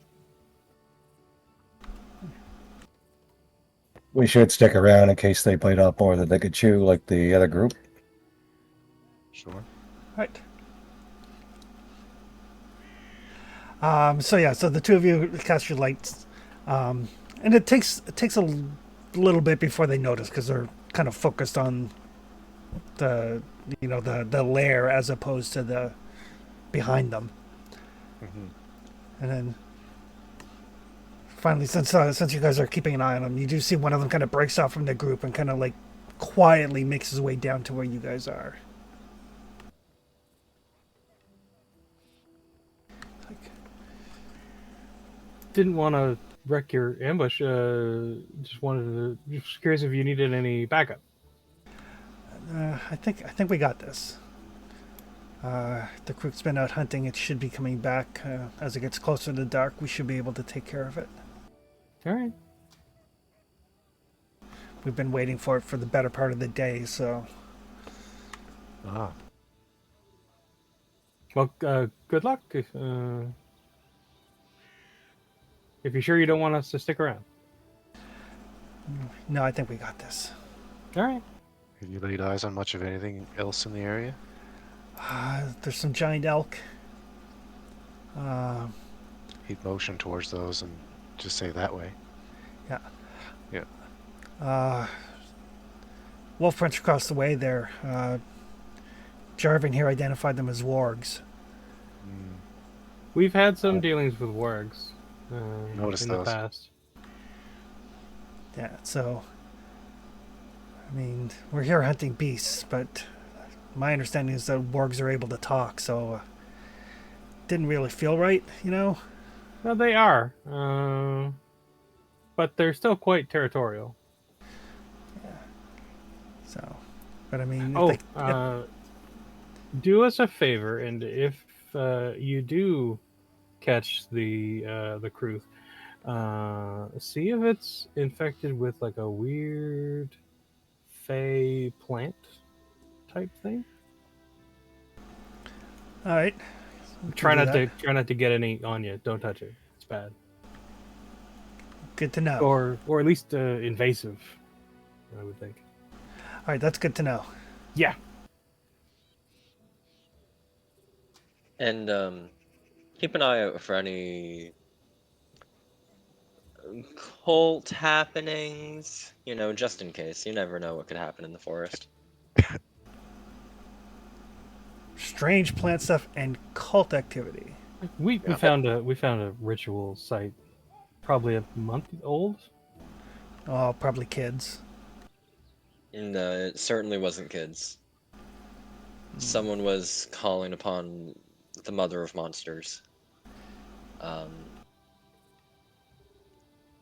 We should stick around in case they bite off more than they could chew, like the other group. Sure. Right. So yeah, so the two of you cast your lights, and it takes a little bit before they notice because they're kind of focused on the lair as opposed to the behind them. Mm-hmm. And then finally, since you guys are keeping an eye on them, you do see one of them kind of breaks off from the group and kind of like quietly makes his way down to where you guys are. Like, Didn't want to wreck your ambush. Just curious if you needed any backup. I think we got this. The crew's been out hunting. It should be coming back as it gets closer to dark. We should be able to take care of it. All right. We've been waiting for it for the better part of the day, so Ah, Well, good luck. If you're sure you don't want us to stick around. no, I think we got this. All right. have you laid eyes on much of anything else in the area? There's some giant elk. He'd motion towards those and just say that way. Yeah. Yeah. Wolf prints across the way there. Jarvin here identified them as wargs. Mm, We've had some dealings with wargs Notice in the those. past. Yeah, so I mean, we're here hunting beasts, but my understanding is that wargs are able to talk, so didn't really feel right, you know? Well, they are, but they're still quite territorial. So, but I mean, Oh, if do us a favor, and if you do catch the Kruth, see if it's infected with like a weird fey plant type thing. all right, Try do not that. to get any on you. Don't touch it. It's bad, Good to know. or at least invasive. I would think. All right, that's good to know. Yeah. And keep an eye out for any cult happenings, just in case. You never know what could happen in the forest. Strange plant stuff and cult activity. We Yeah. found a ritual site, probably a month old. Oh, probably kids. And it certainly wasn't kids. Someone was calling upon the mother of monsters.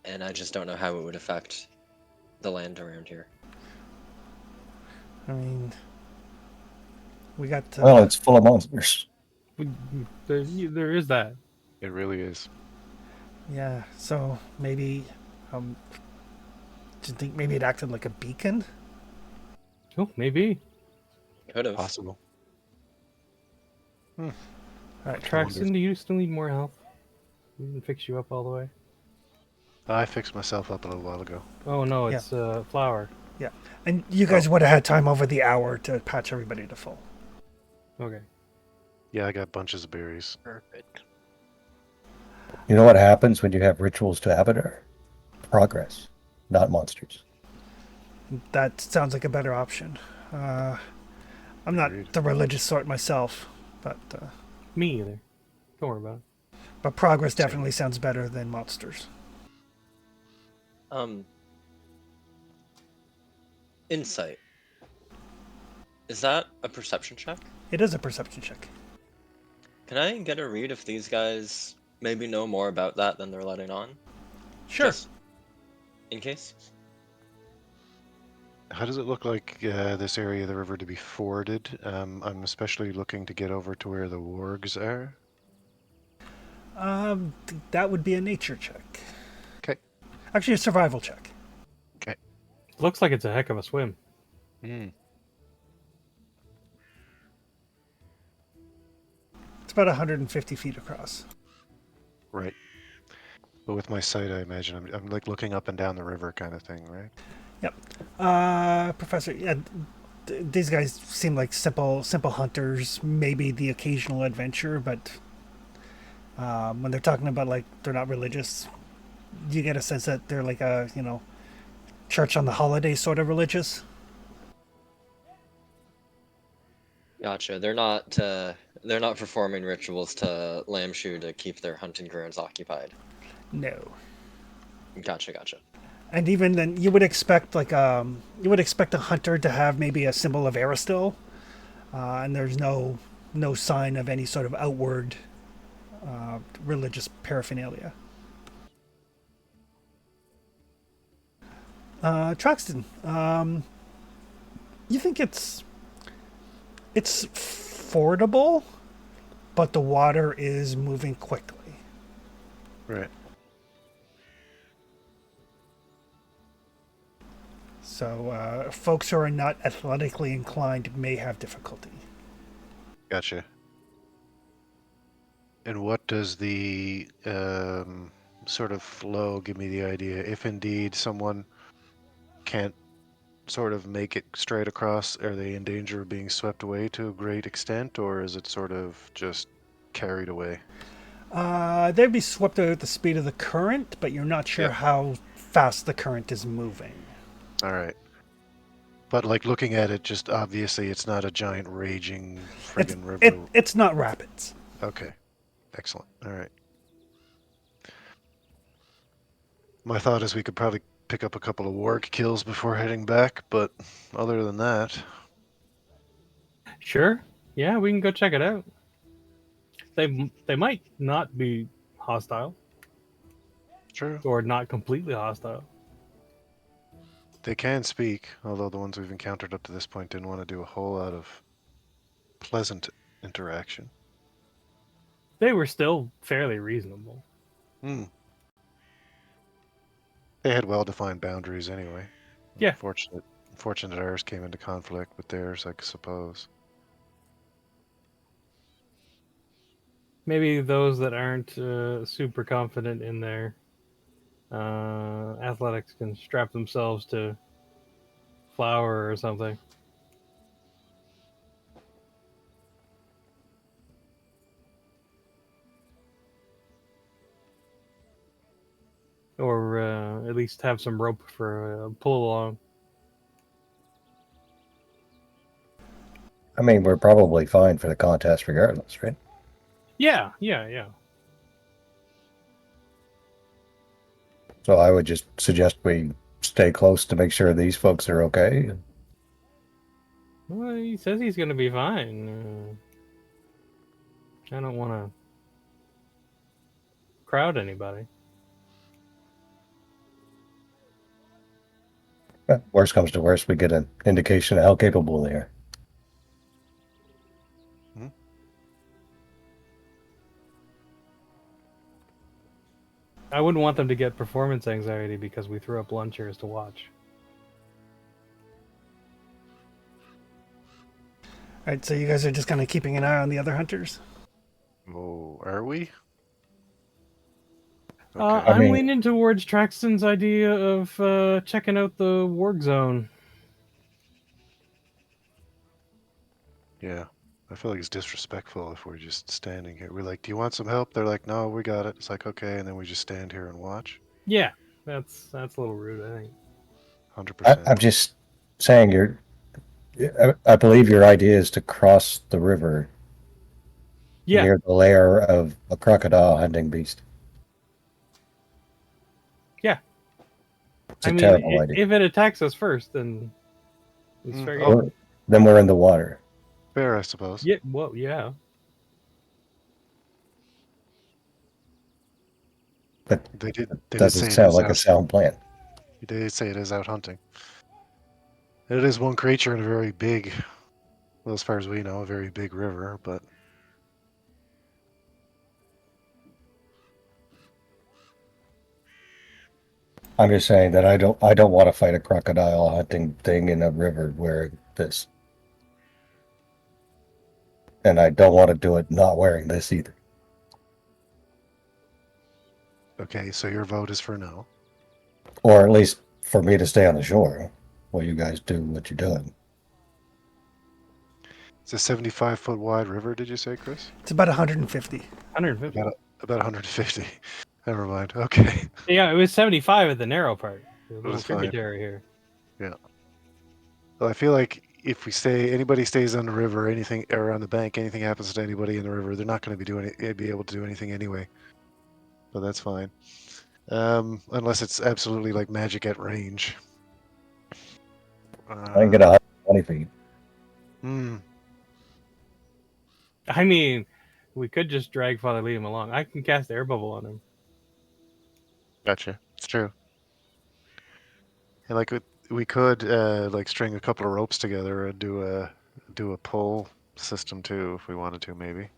And I just don't know how it would affect the land around here. I mean, we got. Well, it's full of monsters. There is that. It really is. Yeah, so maybe. Do you think maybe it acted like a beacon? Oh, maybe. Could have. Possible. All right, Traxton, do you still need more health? We didn't fix you up all the way. I fixed myself up a little while ago. Oh no, Yeah. it's flour. yeah, and you guys would have had time over the hour to patch everybody to full. Okay. Yeah, I got bunches of berries. Perfect. You know what happens when you have rituals to Abadar? Progress, not monsters. That sounds like a better option. I'm not Agreed. the religious sort myself, but Me either. Don't worry about it. progress definitely sounds better than monsters. Insight. Is that a perception check? It is a perception check. Can I get a read if these guys maybe know more about that than they're letting on? Sure. Just in case? How does it look like this area of the river to be forded? I'm especially looking to get over to where the wargs are. That would be a nature check. Okay. Actually, a survival check. Okay. Looks like it's a heck of a swim. Mm. It's about 150 feet across. Right. But with my sight, I imagine I'm like looking up and down the river kind of thing, right? Yep. Professor, yeah, these guys seem like simple hunters. Maybe the occasional adventure, but when they're talking about like they're not religious, you get a sense that they're like a church on the holiday sort of religious. Gotcha. They're not performing rituals to Lamshu to keep their hunting grounds occupied. No. Gotcha. And even then, you would expect a hunter to have maybe a symbol of Aristil, and there's no sign of any sort of outward religious paraphernalia. Traxton, you think it's fordable, but the water is moving quickly. Right. So folks who are not athletically inclined may have difficulty. Gotcha. And what does the sort of flow give me the idea? If indeed someone can't sort of make it straight across, are they in danger of being swept away to a great extent, or is it sort of just carried away? They'd be swept out at the speed of the current, but you're not sure Yep. how fast the current is moving. All right. But like looking at it, just obviously it's not a giant raging It's friggin' river. it's not rapids. Okay. Excellent. All right. My thought is we could probably pick up a couple of work kills before heading back, but other than that, Sure. Yeah, we can go check it out. They might not be hostile true. or not completely hostile. They can speak, although the ones we've encountered up to this point didn't want to do a whole lot of pleasant interaction. They were still fairly reasonable. Hmm. They had well-defined boundaries anyway. Yeah. Unfortunate ours came into conflict with theirs, I suppose. Maybe those that aren't super confident in their athletics can strap themselves to flour or something. Or at least have some rope for pull along. I mean, we're probably fine for the contest regardless, right? Yeah. So I would just suggest we stay close to make sure these folks are okay. Well, he says he's going to be fine. I don't want to crowd anybody. Worst comes to worst, we get an indication of how capable they are. I wouldn't want them to get performance anxiety because we threw up lawn chairs to watch. All right, so you guys are just kind of keeping an eye on the other hunters. Oh, are we? I'm mean- leaning towards Traxton's idea of checking out the work zone. Yeah. I feel like it's disrespectful if we're just standing here. We're like, do you want some help? They're like, no, we got it. It's like, okay, and then we just stand here and watch. Yeah, that's a little rude, I think. 100%. I'm just saying I believe your idea is to cross the river Yeah, near the lair of a crocodile hunting beast. yeah. It's a terrible I idea. if it attacks us first, then it's fair oh. game. Then we're in the water. Fair, I suppose. Yeah, well, yeah. But They did doesn't say it sound is like a out. sound plan. They did say it is out hunting. It is one creature in a very big, well, as far as we know, a very big river, but I'm just saying that I don't want to fight a crocodile hunting thing in a river wearing this. And I don't want to do it not wearing this either. okay, so your vote is for no. Or at least for me to stay on the shore while you guys do what you're doing. It's a 75-foot wide river, did you say, Chris? It's about 150. 150. About 150. Never mind. Okay. Yeah, it was 75 at the narrow part. The little was fine. tributary here. Well, I feel like if anybody stays on the river, anything, or on the bank, anything happens to anybody in the river, they're not going to be able to do anything anyway. So that's fine. Unless it's absolutely like magic at range. I can get 120 feet. Hmm. I mean, we could just drag Father Liam along. I can cast air bubble on him. Gotcha. It's true. And like we could like string a couple of ropes together and do a pull system too, if we wanted to, maybe.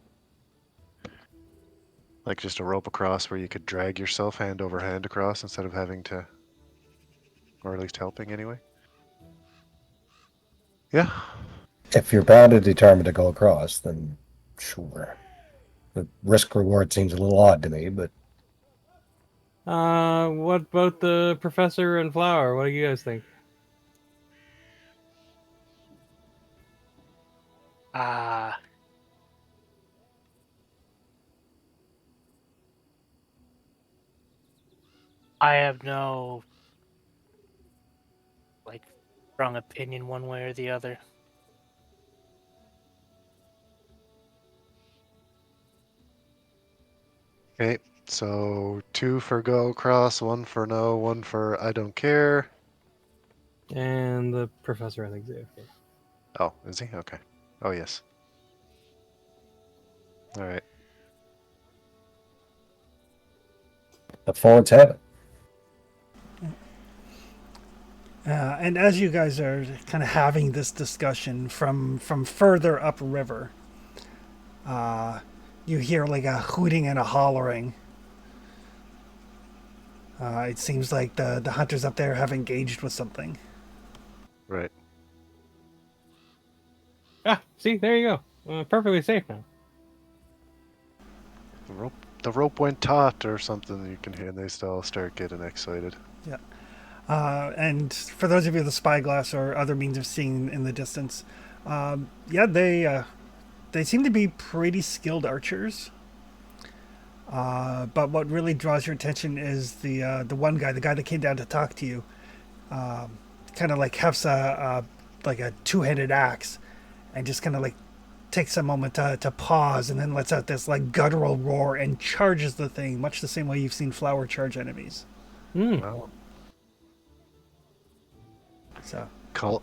Like just a rope across where you could drag yourself hand over hand across instead of having to, or at least helping anyway. Yeah. If you're bound and determined to go across, then sure. The risk reward seems a little odd to me, but What about the professor and Flower? What do you guys think? Uh, I have no like strong opinion one way or the other. Okay, so 2 for go across, 1 for no, 1 for I don't care. And the professor, I think, is AFK. Oh, is he? Okay. Oh, yes. All right. the forwards have it. And as you guys are kind of having this discussion from further upriver, you hear like a hooting and a hollering. It seems like the hunters up there have engaged with something. Right. Ah, see, there you go. Perfectly safe now. The rope went taut or something. You can hear, and they still start getting excited. Yeah. And for those of you with a spyglass or other means of seeing in the distance, yeah, they seem to be pretty skilled archers. But what really draws your attention is the one guy, the guy that came down to talk to you, kind of like hefts like a two-handed axe, and just kind of like takes a moment to pause, and then lets out this like guttural roar and charges the thing, much the same way you've seen Flower charge enemies. Wow. So Call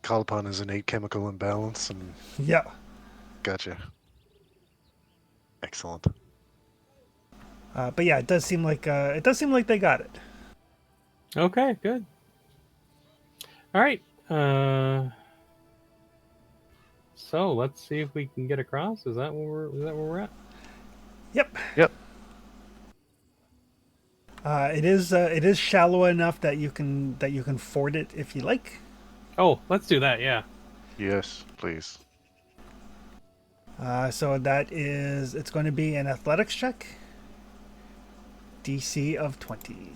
upon his innate chemical imbalance, and yeah. gotcha. Excellent. But yeah, it does seem like they got it. Okay, good. All right. So let's see if we can get across. Is that where we're at? Yep. Yep. It is shallow enough that you can ford it if you like. Oh, let's do that. Yeah. Yes, please. So it's going to be an athletics check. DC of 20.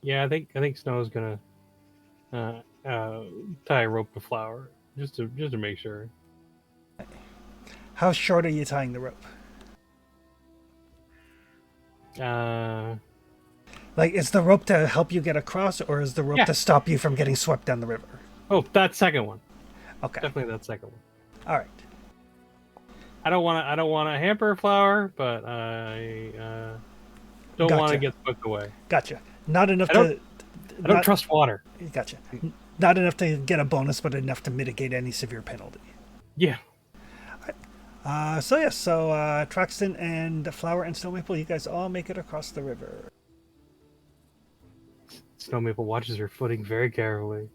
Yeah, I think Snow's gonna tie a rope to Flower just to make sure. How short are you tying the rope? Uh, Like, is the rope to help you get across, or is the rope Yeah. to stop you from getting swept down the river? oh, that second one. Okay. Definitely that second one. All right. I don't want to hamper Flower, but I don't want to Gotcha. get swept away. Gotcha. Not enough I don't- to. I don't trust water. Gotcha. Not enough to get a bonus, but enough to mitigate any severe penalty. Yeah. So Traxton and Flower and Snow Maple, you guys all make it across the river. Snow Maple watches her footing very carefully.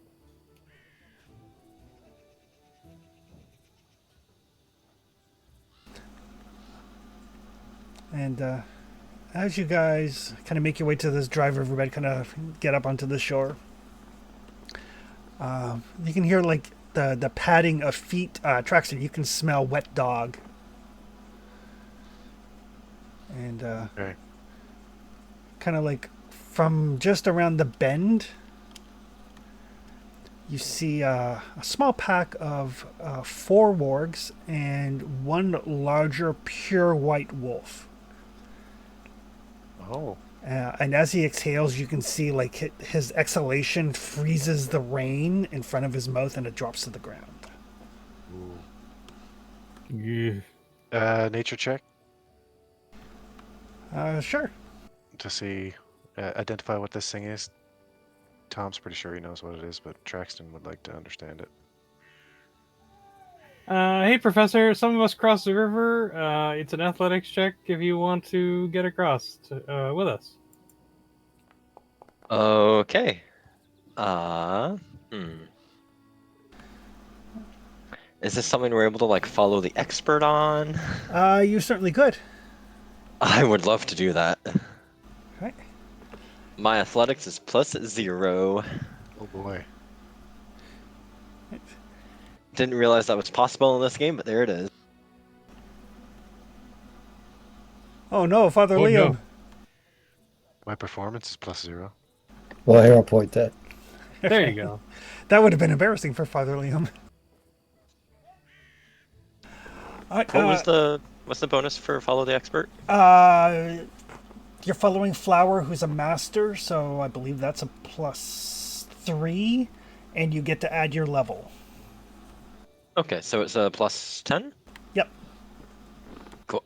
And as you guys kind of make your way to this dry riverbed, kind of get up onto the shore, you can hear like the padding of feet. Traxton, you can smell wet dog. And Okay. kind of like from just around the bend, you see a small pack of 4 wargs and 1 larger pure white wolf. Oh. And as he exhales, you can see like his exhalation freezes the rain in front of his mouth, and it drops to the ground. Ooh. Yeah. Nature check Sure. to see, identify what this thing is. Tom's pretty sure he knows what it is, but Traxton would like to understand it. Hey, Professor. Some of us crossed the river. It's an athletics check if you want to get across with us. Okay. Uh, hmm. Is this something we're able to like follow the expert on? You certainly could. I would love to do that. Right. My athletics is +0. Oh boy. Didn't realize that was possible in this game, but there it is. Oh no, Father Oh Liam. no. My performance is +0. Well, hero point that. There you go. That would have been embarrassing for Father Liam. What was what's the bonus for follow the expert? You're following Flower, who's a master, so I believe that's a +3, and you get to add your level. Okay, so it's a +10? Yep. Cool.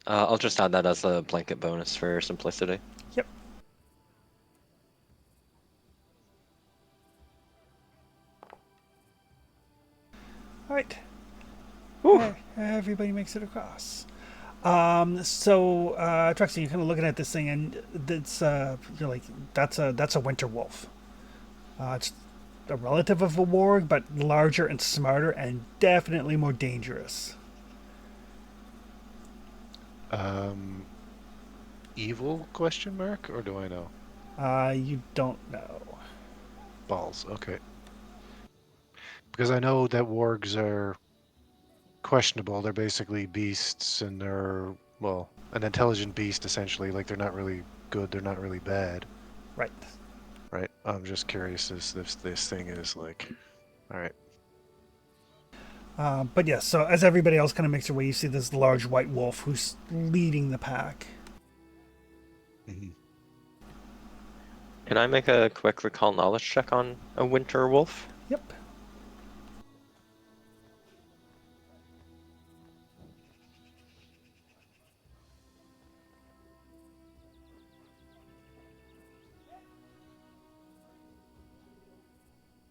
I'll just add that as a blanket bonus for simplicity. Yep. All right. Everybody makes it across. So, Trexie, you're kind of looking at this thing, and it's you're like, that's a winter wolf. It's a relative of a warg, but larger and smarter, and definitely more dangerous. Evil question mark, or do I know? You don't know. Balls. Okay. Because I know that wargs are questionable. They're basically beasts, and they're, well, an intelligent beast essentially. Like they're not really good. They're not really bad. Right. Right. I'm just curious as this thing is like. All right. But yes, so as everybody else kind of makes their way, you see this large white wolf who's leading the pack. Mhm. Can I make a quick recall knowledge check on a winter wolf? Yep.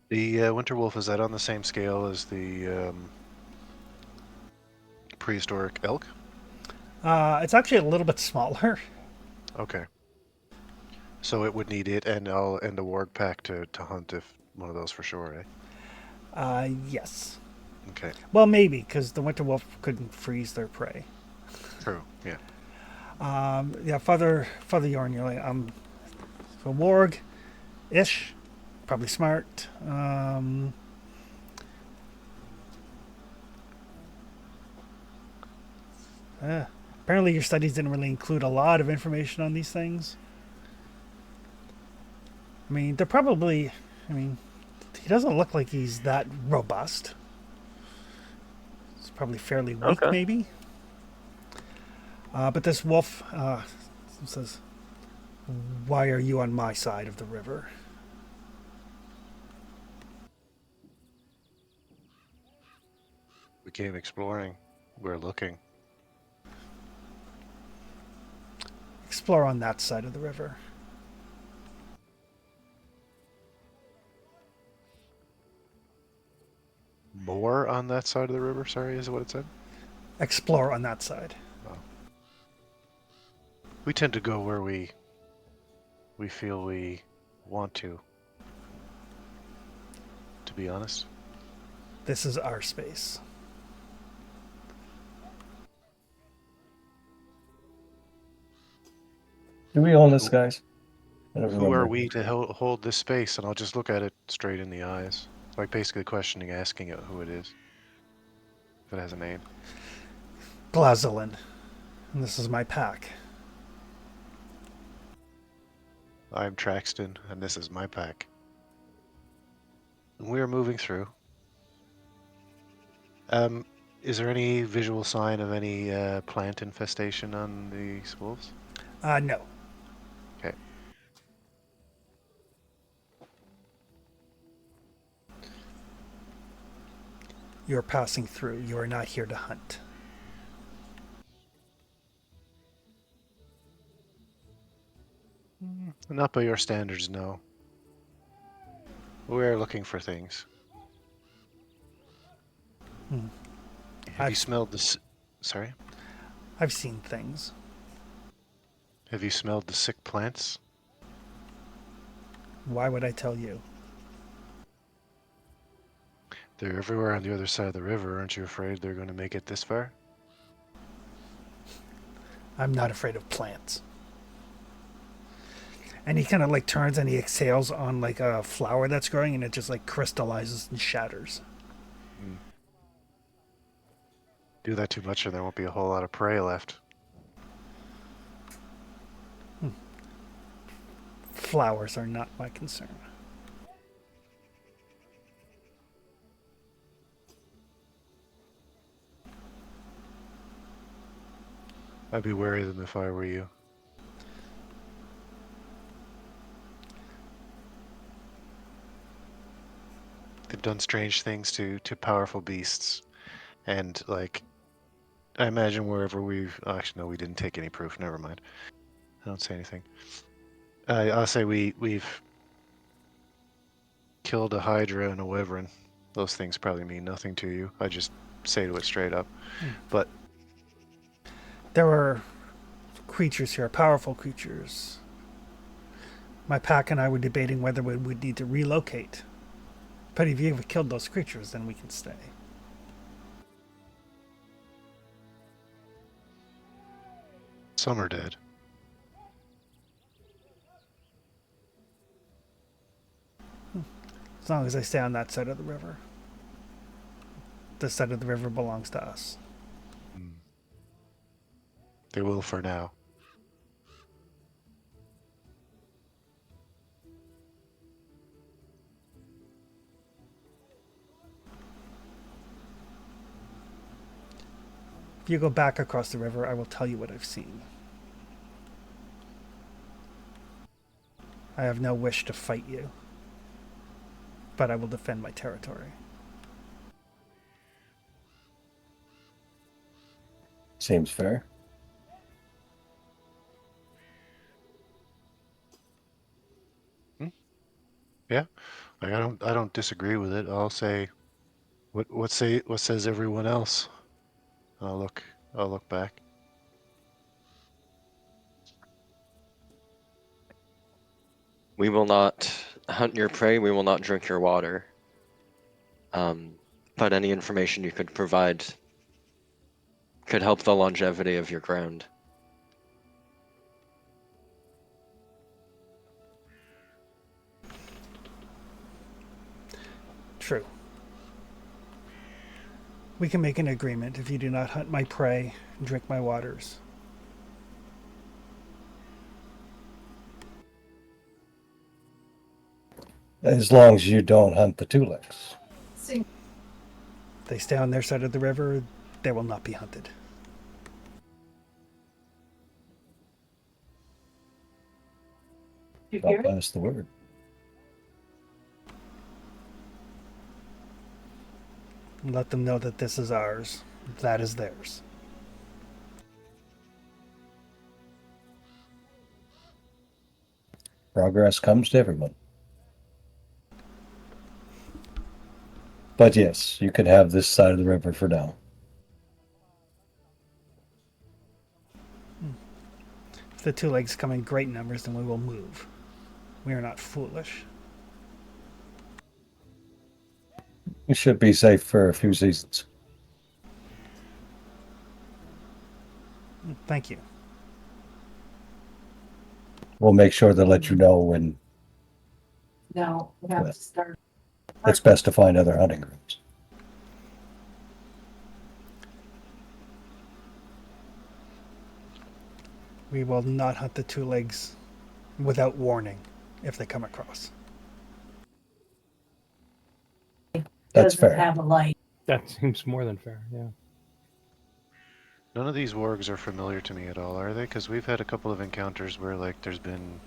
The winter wolf, is that on the same scale as the prehistoric elk? It's actually a little bit smaller. Okay. So it would need it and a warg pack to hunt if one of those for sure, eh? Yes. Okay. Well, maybe, because the winter wolf couldn't freeze their prey. True. Yeah. Yeah, Father Yorn, you're like, a warg ish, probably smart. Apparently, your studies didn't really include a lot of information on these things. I mean, they're probably. I mean, he doesn't look like he's that robust. He's probably fairly weak, Okay. maybe. But this wolf says, "Why are you on my side of the river?" We came exploring. We're looking. Explore on that side of the river. More on that side of the river, sorry, is what it said? Explore on that side. Oh. We tend to go where we feel we want to be honest. This is our space. Do we own this, Who, guys? I don't who are remember. we to hold this space? And I'll just look at it straight in the eyes. Like basically questioning, asking it who it is. If it has a name. Glazolin. And this is my pack. I'm Traxton, and this is my pack. We are moving through. Um, is there any visual sign of any plant infestation on these wolves? No. Okay. You're passing through. You are not here to hunt. Not by your standards, no. We're looking for things. Have you I've smelled this? Sorry? I've seen things. Have you smelled the sick plants? Why would I tell you? They're everywhere on the other side of the river. Aren't you afraid they're going to make it this far? I'm not afraid of plants. And he kind of like turns and he exhales on like a flower that's growing, and it just like crystallizes and shatters. Do that too much and there won't be a whole lot of prey left. Flowers are not my concern. I'd be wary of them if I were you. They've done strange things to powerful beasts. And, like, I imagine wherever we've... Oh, actually, no, we didn't take any proof. Never mind. I don't say anything. I'll say we've killed a hydra and a wyvern. Those things probably mean nothing to you. I just say to it straight up. But There were creatures here, powerful creatures. My pack and I were debating whether we would need to relocate. But if you've killed those creatures, then we can stay. some are dead. As long as I stay on that side of the river. This side of the river belongs to us. They will for now. If you go back across the river, I will tell you what I've seen. I have no wish to fight you, but I will defend my territory. Seems fair. Yeah, like I don't disagree with it. I'll say, what says everyone else? I'll look back. We will not hunt your prey. We will not drink your water. But any information you could provide could help the longevity of your ground. True. We can make an agreement if you do not hunt my prey and drink my waters. As long as you don't hunt the tulips. If they stay on their side of the river, they will not be hunted. I'll pass the word. And let them know that this is ours, that is theirs. Progress comes to everyone. But yes, you could have this side of the river for now. If the two legs come in great numbers, then we will move. We are not foolish. You should be safe for a few seasons. Thank you. We'll make sure to let you know when No, we have to start. it's best to find other hunting grounds. We will not hunt the two legs without warning if they come across. That's Doesn't fair. have a light. That seems more than fair. Yeah. None of these wargs are familiar to me at all, are they? Because we've had a couple of encounters where, like, there's been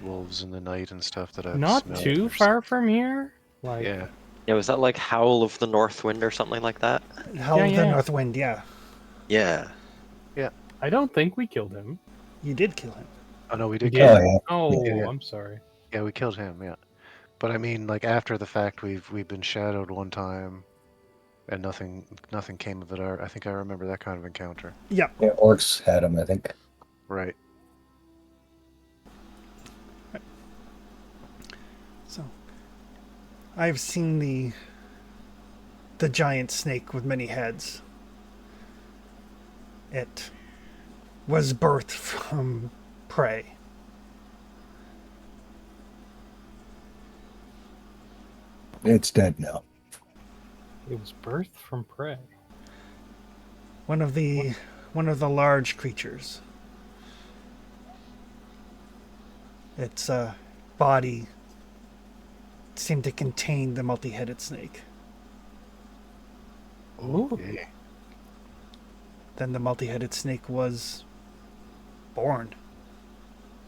wolves in the night and stuff that I've Not smelled too or far from here. Like, Yeah. Yeah, was that like Howl of the North Wind or something like that? Howl of the yeah. North Wind, yeah. Yeah. I don't think we killed him. You did kill him. Oh no, we You did did? kill Oh, him. yeah. Oh, Yeah. I'm sorry. Yeah, we killed him. Yeah, but I mean, like after the fact, we've been shadowed one time, and nothing came of it. I think I remember that kind of encounter. Yeah. Yeah, orcs had him, I think. Right. So I've seen the giant snake with many heads. It was birthed from prey. It's dead now. It was birthed from prey. One of the large creatures. Its body seemed to contain the multi-headed snake. Ooh. Okay. Then the multi-headed snake was born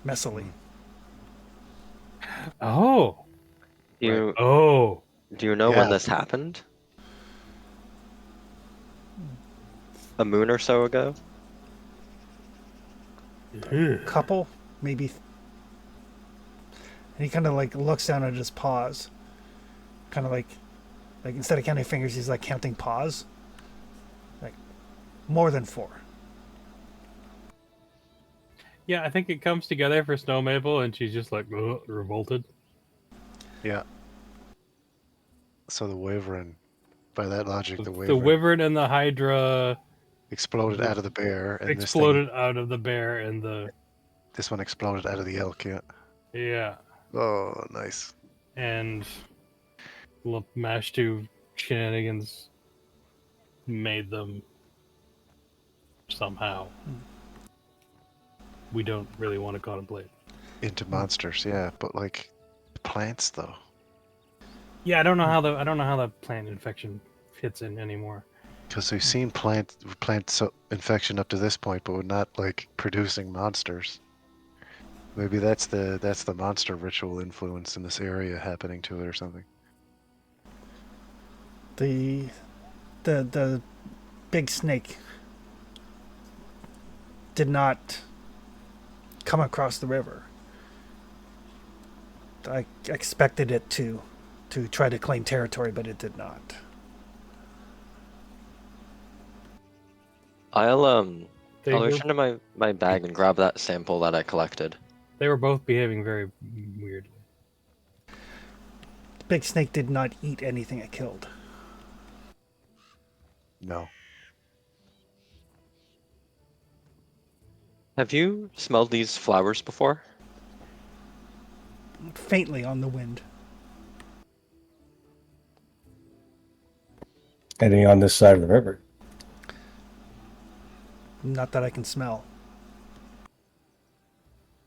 messily. Oh. Do you Oh. do you know Yeah. when this happened? A moon or so ago? Couple, maybe. And he kind of like looks down at his paws, kind of like instead of counting fingers, he's like counting paws, like more than 4. Yeah, I think it comes together for Snow Maple, and she's just like revolted. Yeah. So the wyvern, by that logic, the The wyvern wyvern and the hydra exploded out of the bear, and exploded out of the bear, and this one exploded out of the elk. Yeah. yeah, Oh, nice. and mash two shenanigans made them somehow. We don't really want to contemplate. Into monsters, yeah, but like plants though. Yeah, I don't know how the plant infection fits in anymore. Because we've seen plant infection up to this point, but we're not like producing monsters. Maybe that's the monster ritual influence in this area happening to it or something. The big snake did not come across the river. I expected it to try to claim territory, but it did not. They I'll were reach into my bag and grab that sample that I collected. they were both behaving very weirdly. The big snake did not eat anything it killed. No. Have you smelled these flowers before? Faintly on the wind. Any on this side of the river? Not that I can smell.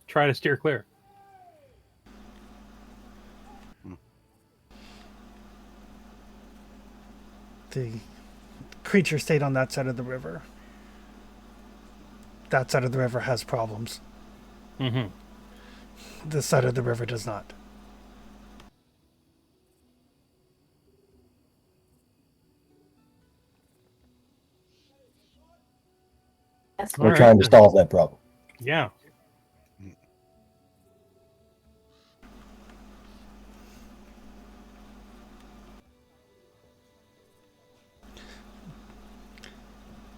Try to steer clear. The creature stayed on that side of the river. That side of the river has problems. Mm-hmm. This side of the river does not. We're All trying right. to solve that problem. Yeah.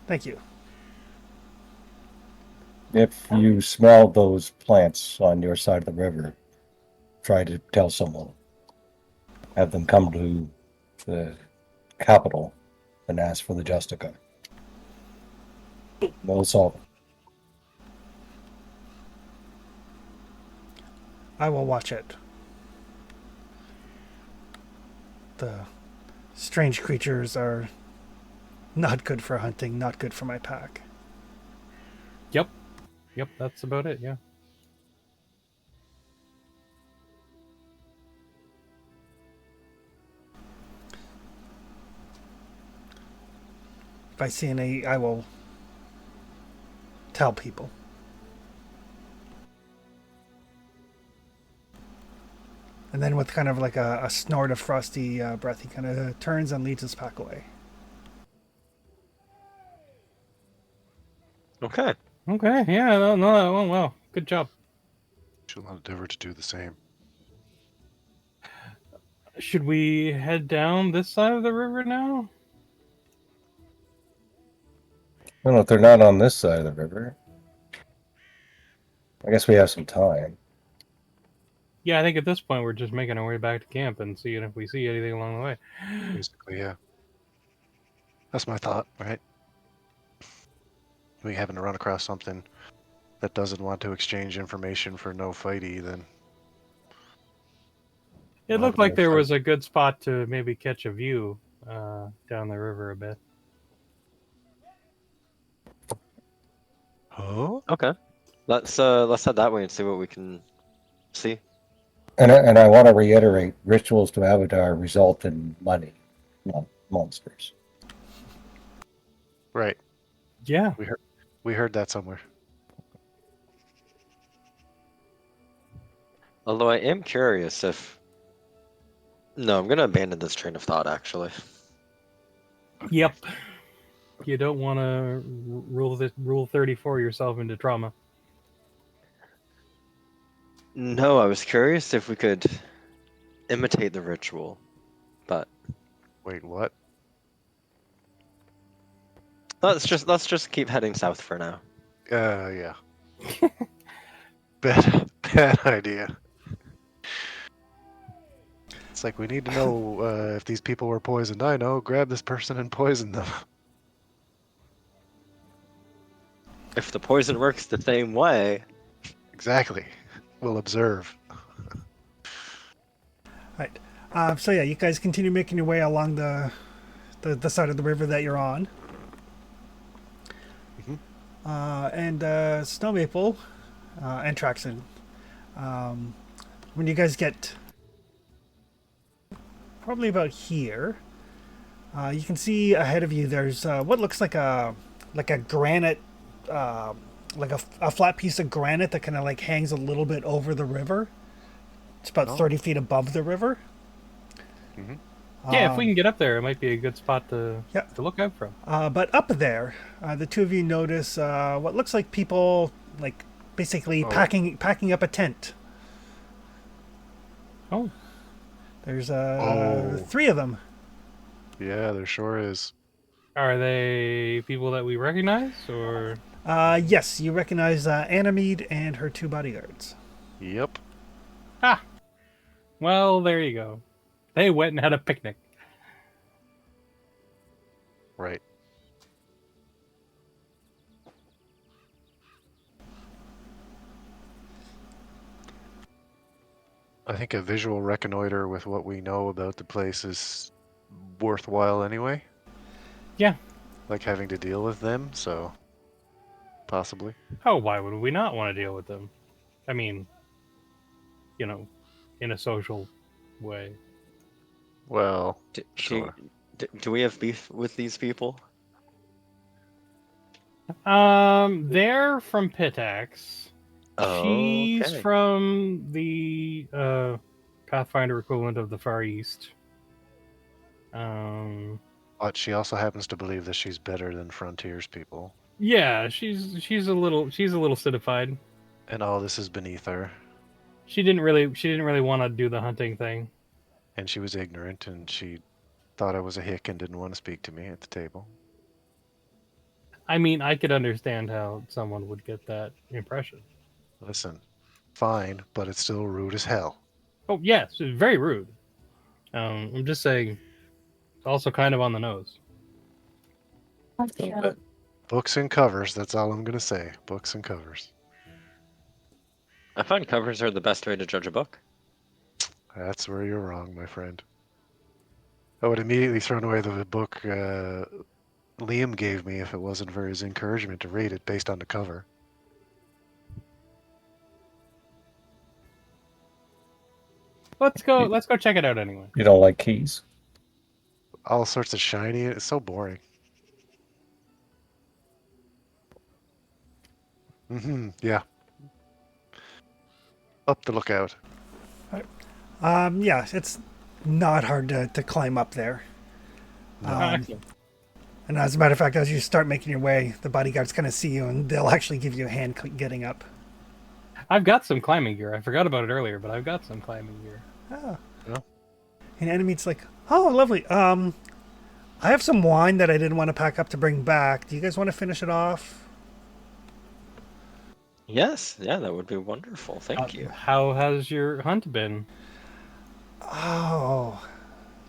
Thank you. If you smell those plants on your side of the river, try to tell someone. Have them come to the capital and ask for the Justica. They'll solve it. I will watch it. The strange creatures are not good for hunting, not good for my pack. Yep. Yep. That's about it. Yeah. If I see any, I will tell people. And then with kind of like a snort of frosty breath, he kind of turns and leads his pack away. Okay. Okay. Yeah. No. That went well. Good job. She'll endeavor to do the same. Should we head down this side of the river now? Well, if they're not on this side of the river, I guess we have some time. Yeah, I think at this point we're just making our way back to camp and seeing if we see anything along the way. Basically, yeah. That's my thought, right? We happen to run across something that doesn't want to exchange information for no fighty, then It we'll have looked like another there fight. was a good spot to maybe catch a view down the river a bit. Huh? Okay. Let's head that way and see what we can see. And I want to reiterate, rituals to Avatar result in money, not monsters. Right. Yeah. We heard that somewhere. Although I am curious if... No, I'm gonna abandon this train of thought, actually. Yep. You don't want to rule 34 yourself into trauma. No, I was curious if we could imitate the ritual, but Wait, what? let's just keep heading south for now. Yeah. Bad idea. It's like we need to know if these people were poisoned. I know, grab this person and poison them. If the poison works the same way, Exactly. We'll observe. Right. So yeah, you guys continue making your way along the side of the river that you're on. Mhm. And Snow Maple and Traxon. When you guys get probably about here, you can see ahead of you there's what looks like a granite, like a flat piece of granite that kind of like hangs a little bit over the river. It's about Oh. 30 feet above the river. Mhm. Yeah, if we can get up there, it might be a good spot to Yeah. look out from. But up there, the two of you notice what looks like people, like basically Oh. packing up a tent. Oh, There's Oh. 3 of them. Yeah, there sure is. are they people that we recognize, or? Yes, you recognize Anamede and her 2 bodyguards. Yep. Ah, well, there you go. They went and had a picnic. Right. I think a visual reconnoiter with what we know about the place is worthwhile anyway. Yeah. Like having to deal with them, so possibly. Oh, why would we not want to deal with them? I mean, in a social way. Well, do, sure. do we have beef with these people? They're from Pitax. She's Okay. from the Pathfinder equivalent of the Far East. But she also happens to believe that she's better than Frontiers people. Yeah, she's a little citified. And all this is beneath her. She didn't really want to do the hunting thing. And she was ignorant, and she thought I was a hick and didn't want to speak to me at the table. I mean, I could understand how someone would get that impression. Listen, fine, but it's still rude as hell. Oh yes, it's very rude. I'm just saying, it's also kind of on the nose. Books and covers, that's all I'm gonna say. Books and covers. I find covers are the best way to judge a book. That's where you're wrong, my friend. I would immediately thrown away the book Liam gave me if it wasn't for his encouragement to read it based on the cover. Let's go check it out anyway. You don't like keys? All sorts of shiny, it's so boring. Yeah. Up the lookout. Yeah, it's not hard to climb up there. Excellent. And as a matter of fact, as you start making your way, the bodyguards kind of see you and they'll actually give you a hand getting up. I've got some climbing gear. I forgot about it earlier, but I've got some climbing gear. Oh. No? And Animete's like, oh, lovely. I have some wine that I didn't want to pack up to bring back. Do you guys want to finish it off? Yes, yeah, that would be wonderful. Thank you. How has your hunt been? Oh,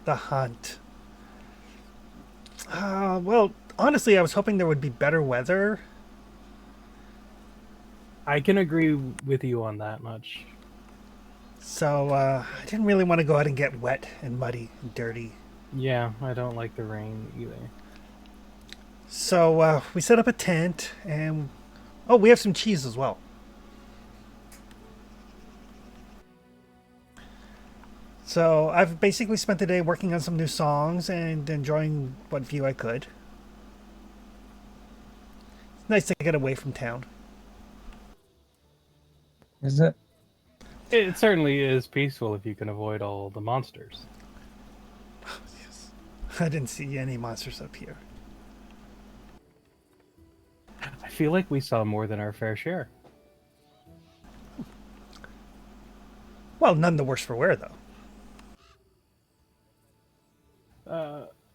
the hunt. Well, honestly, I was hoping there would be better weather. I can agree with you on that much. So I didn't really want to go out and get wet and muddy and dirty. Yeah, I don't like the rain either. So we set up a tent and oh, we have some cheese as well. So I've basically spent the day working on some new songs and enjoying what view I could. It's nice to get away from town. Is it? It certainly is peaceful if you can avoid all the monsters. Yes. I didn't see any monsters up here. I feel like we saw more than our fair share. Well, none the worse for wear, though.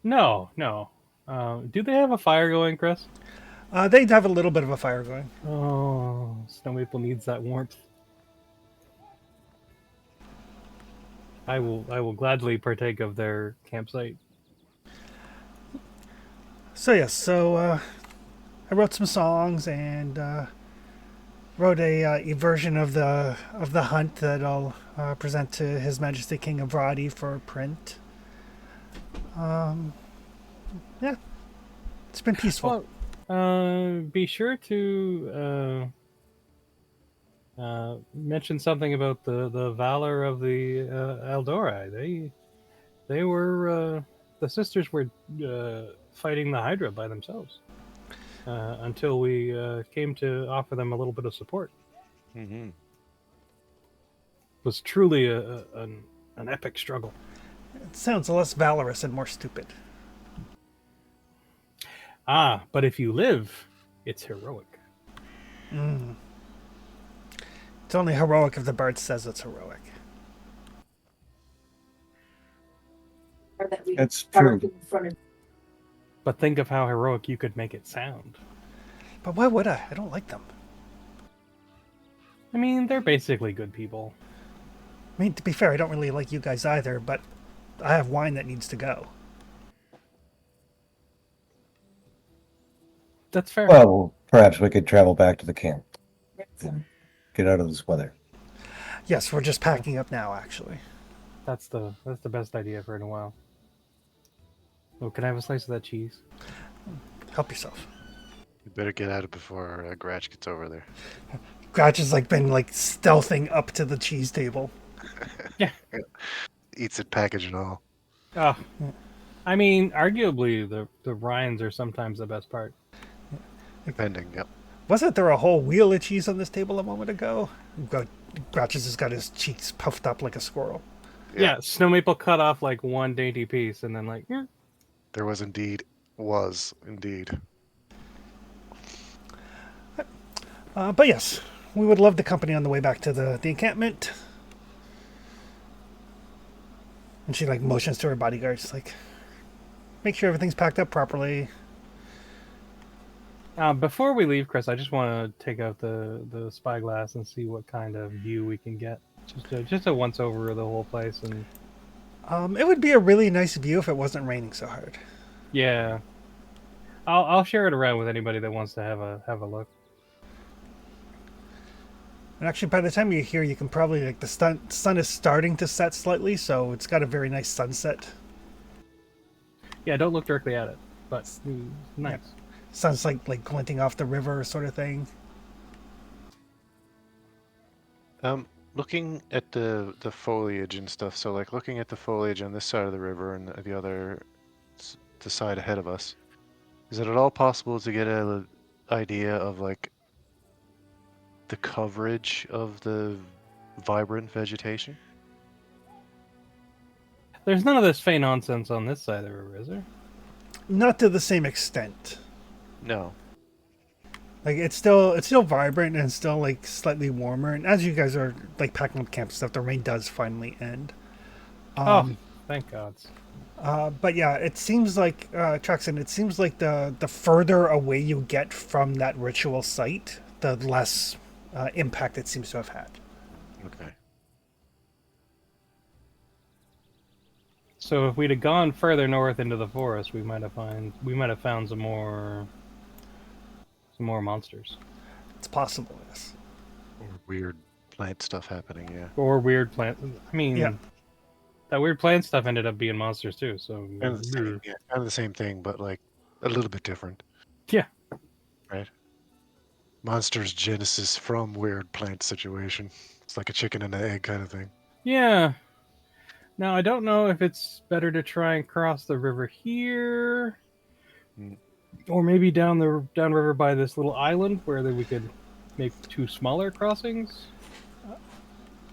No, no. Do they have a fire going, Chris? They have a little bit of a fire going. Oh, Snow Maple needs that warmth. I will gladly partake of their campsite. So yes, I wrote some songs and wrote a version of the hunt that I'll present to His Majesty King of Vradi for print. Yeah, it's been peaceful. Well, be sure to mention something about the valor of the Eldori. They were the sisters were fighting the Hydra by themselves until we came to offer them a little bit of support. Mm-hmm. It was truly an epic struggle. It sounds less valorous and more stupid. Ah, but if you live, it's heroic. It's only heroic if the bard says it's heroic. Or that we That's park true. in front of. But think of how heroic you could make it sound. But why would I? I don't like them. I mean, they're basically good people. I mean, to be fair, I don't really like you guys either, but I have wine that needs to go. That's fair. Well, perhaps we could travel back to the camp. Get out of this weather. Yes, we're just packing up now, actually. That's the best idea for in a while. Oh, can I have a slice of that cheese? Help yourself. You better get at it before Gratch gets over there. Gratch has been stealthing up to the cheese table. Yeah. Eats it package and all. Oh, I mean, arguably the rinds are sometimes the best part. Depending, yep. Wasn't there a whole wheel of cheese on this table a moment ago? Gratch has just got his cheeks puffed up like a squirrel. Yeah, Snow Maple cut off one dainty piece and then There was indeed. But yes, we would love the company on the way back to the encampment. And she motions to her bodyguards, make sure everything's packed up properly. Before we leave, Chris, I just want to take out the spyglass and see what kind of view we can get. Just a once over of the whole place, and It would be a really nice view if it wasn't raining so hard. yeah, I'll share it around with anybody that wants to have a look. And actually, by the time you're here, you can probably the sun is starting to set slightly, so it's got a very nice sunset. Yeah, don't look directly at it, but nice. Sun's glinting off the river, sort of thing. Looking at the foliage and stuff. So looking at the foliage on this side of the river and the other, the side ahead of us. Is it at all possible to get an idea of the coverage of the vibrant vegetation? There's none of this fey nonsense on this side of the river, is there? Not to the same extent. No. Like it's still vibrant and still like slightly warmer. And as you guys are like packing up camp stuff, the rain does finally end. Oh, thank God. But yeah, it seems like Traxon. It seems like the further away you get from that ritual site, the less impact it seems to have had. Okay. So if we'd have gone further north into the forest, we might have found some more monsters It's possible, yes. Or weird plant stuff happening, yeah. or weird plant. I Yeah. mean, that weird plant stuff ended up being monsters too. So Kind of the same, yeah. Kind of the same thing, but like a little bit different, yeah. right? Monsters genesis from weird plant situation. It's like a chicken and an egg kind of thing. Yeah. Now I don't know if it's better to try and cross the river here, Mm. or maybe downriver by this little island where we could make two smaller crossings.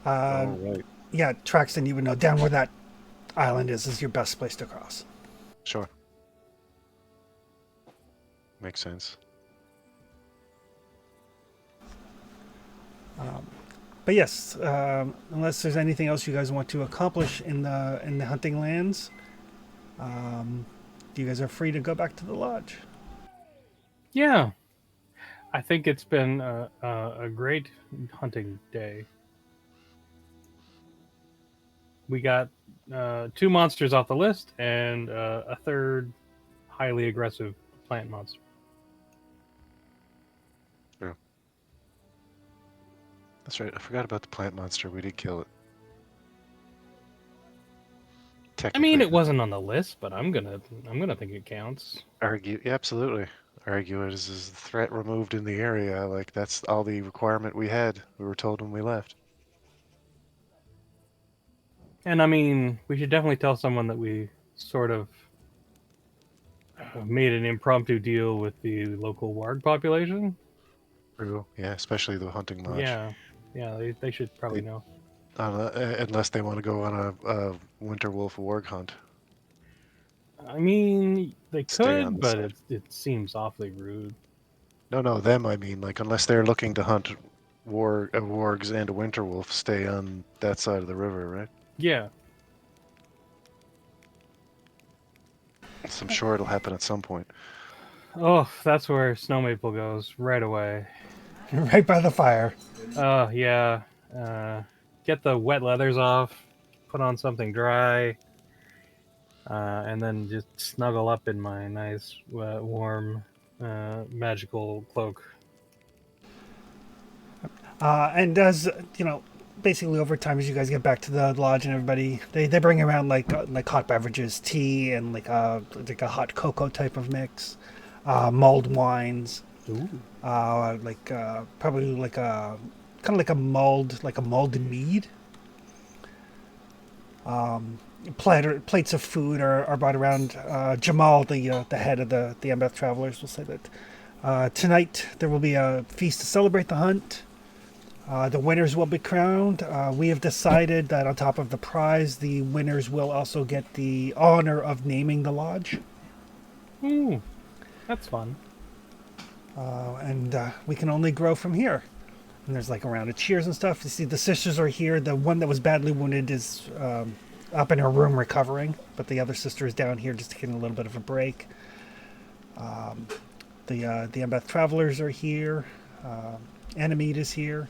Oh, right. Yeah, Traxton, you would know down where that island is your best place to cross. Sure. Makes sense. But yes, unless there's anything else you guys want to accomplish in the hunting lands, you guys are free to go back to the lodge. Yeah, I think it's been a great hunting day. We got two monsters off the list and a third highly aggressive plant monster. True. That's right. I forgot about the plant monster. We did kill it. I mean, Technically, it wasn't on the list, but I'm gonna think it counts. argue. Yeah, absolutely. Argue it as the threat removed in the area. Like that's all the requirement we had. We were told when we left. And I mean, we should definitely tell someone that we sort of made an impromptu deal with the local warg population. True. Yeah, especially the hunting lodge. Yeah, yeah, they should probably They, know. unless they want to go on a winter wolf warg hunt. I mean, they Stay on could, this but side. it seems awfully rude. No, them I mean. Like unless they're looking to hunt wargs and a winter wolf, stay on that side of the river, right? Yeah. So I'm sure it'll happen at some point. Oh, that's where Snow Maple goes right away. Right by the fire. Oh yeah. Uh, get the wet leathers off, put on something dry, and then just snuggle up in my nice, warm, magical cloak. And as you know, basically over time, as you guys get back to the lodge and everybody, they bring around like hot beverages, tea, and like a hot cocoa type of mix, mulled wines, Ooh. probably like a kind of like a mulled mead. Plates of food are brought around. Jamal, the head of the Embeth Travelers, will say that tonight there will be a feast to celebrate the hunt. The winners will be crowned. We have decided that on top of the prize, the winners will also get the honor of naming the lodge. Ooh, that's fun. And we can only grow from here. And there's like a round of cheers and stuff. You see, the sisters are here. The one that was badly wounded is up in her room recovering, but the other sister is down here just taking a little bit of a break. The Embeth Travelers are here. Animede is here.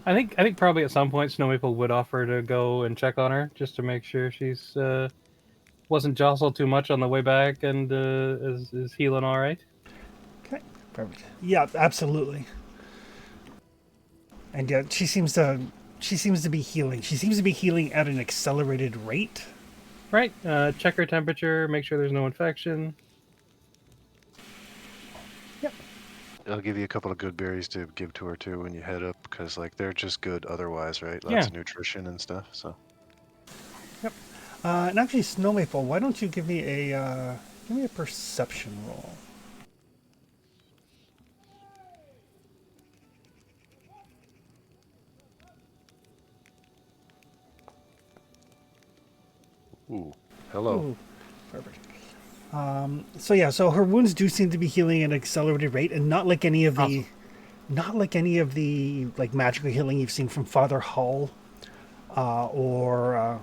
I think probably at some point Snow Maple would offer to go and check on her just to make sure she's wasn't jostled too much on the way back and is healing all right. Okay, perfect. Yeah, absolutely. And yeah, she seems to be healing. She seems to be healing at an accelerated rate. Right. Check her temperature, make sure there's no infection. Yep. I'll give you a couple of good berries to give to her too when you head up, because like they're just good otherwise, right? Lots Yeah. of nutrition and stuff. So Yep. And actually, Snow Maple, why don't you give me a perception roll? ooh, hello. Ooh, perfect. So yeah, so her wounds do seem to be healing at an accelerated rate, and not like any of the, Awesome. not like any of the like magical healing you've seen from Father Hull, or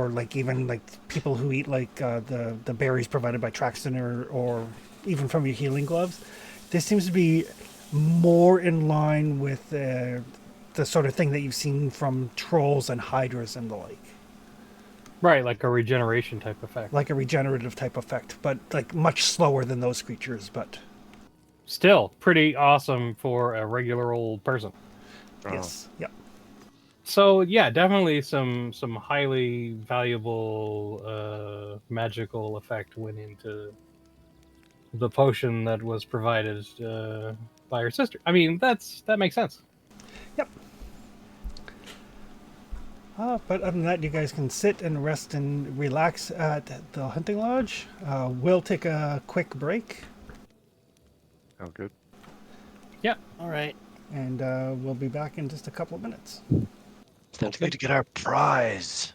like even like people who eat like the berries provided by Traxton, or even from your healing gloves. This seems to be more in line with the sort of thing that you've seen from trolls and hydras and the Right, like a regeneration type effect. like a regenerative type effect, but like much slower than those creatures. But Still pretty awesome for a regular old person. Oh. yes, yeah. So yeah, definitely some highly valuable magical effect went into the potion that was provided by her sister. I mean, that makes sense. Yep. But other than that, you guys can sit and rest and relax at the hunting lodge. We'll take a quick break, Oh, good. Yeah. All right. and we'll be back in just a couple of minutes. Sounds We need good. to get our prize.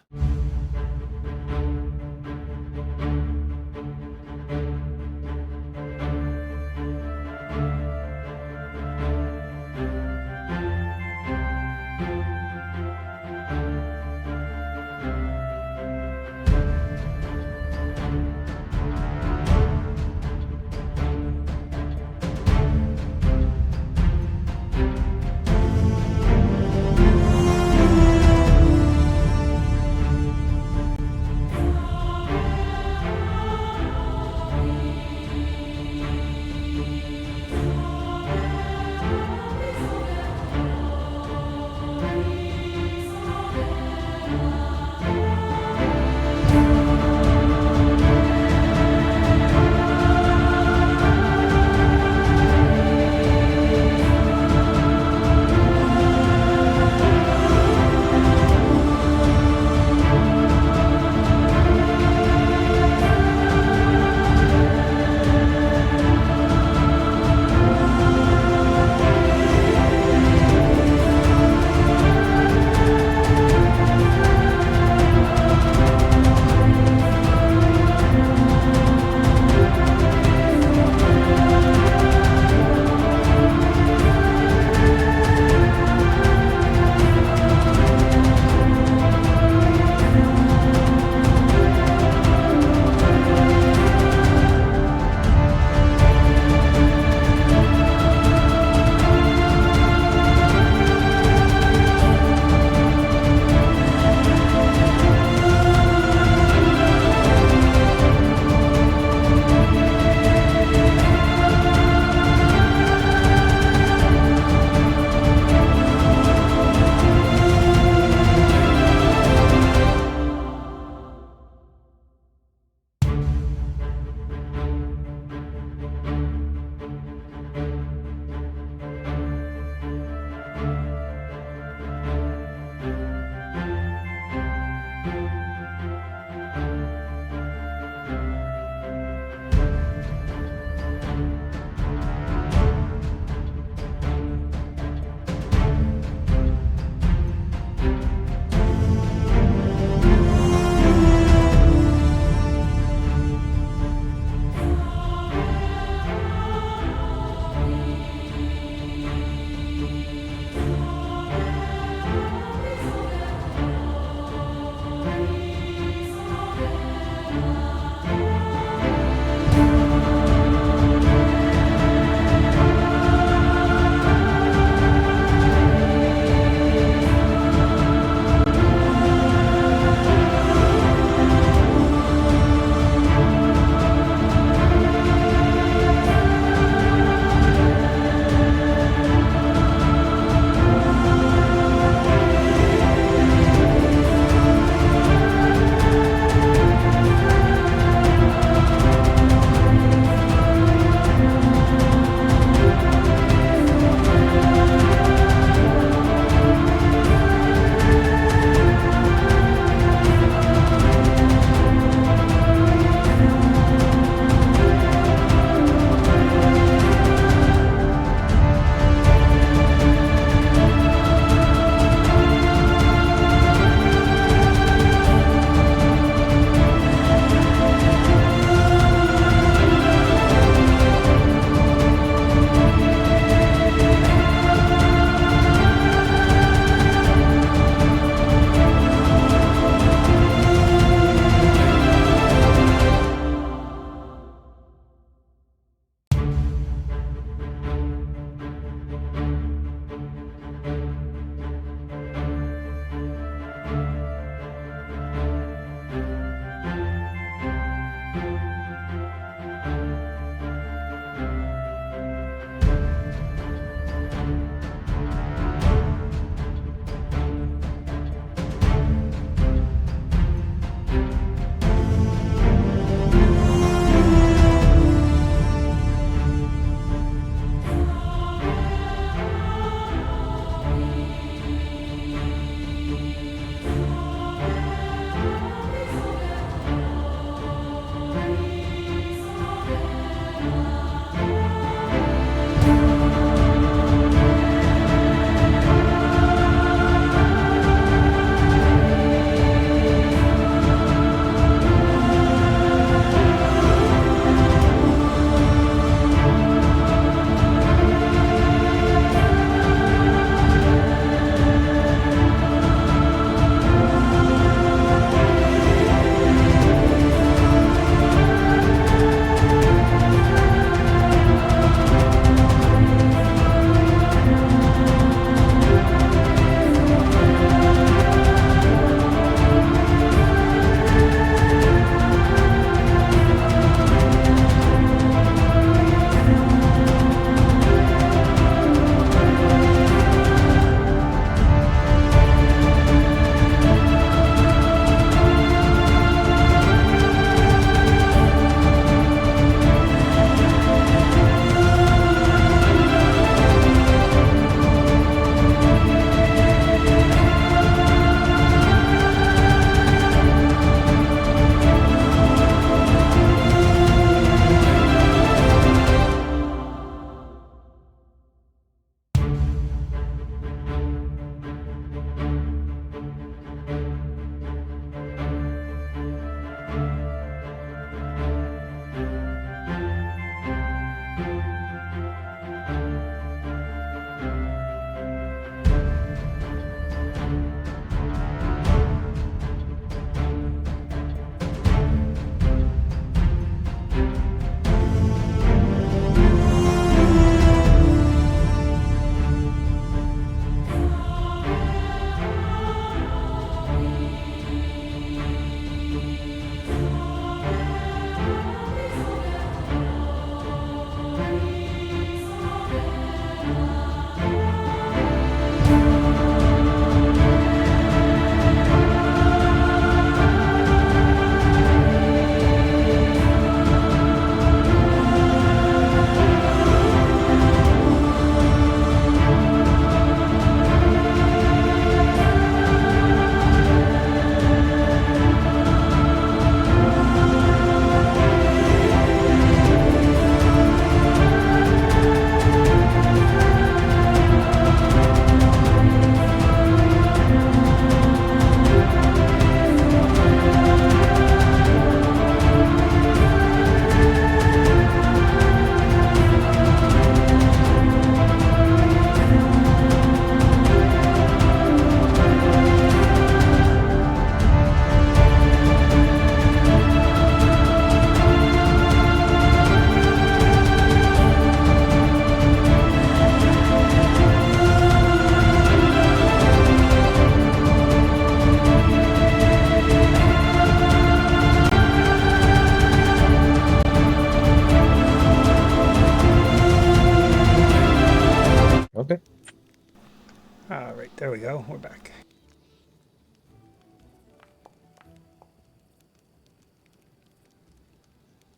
go. We're back.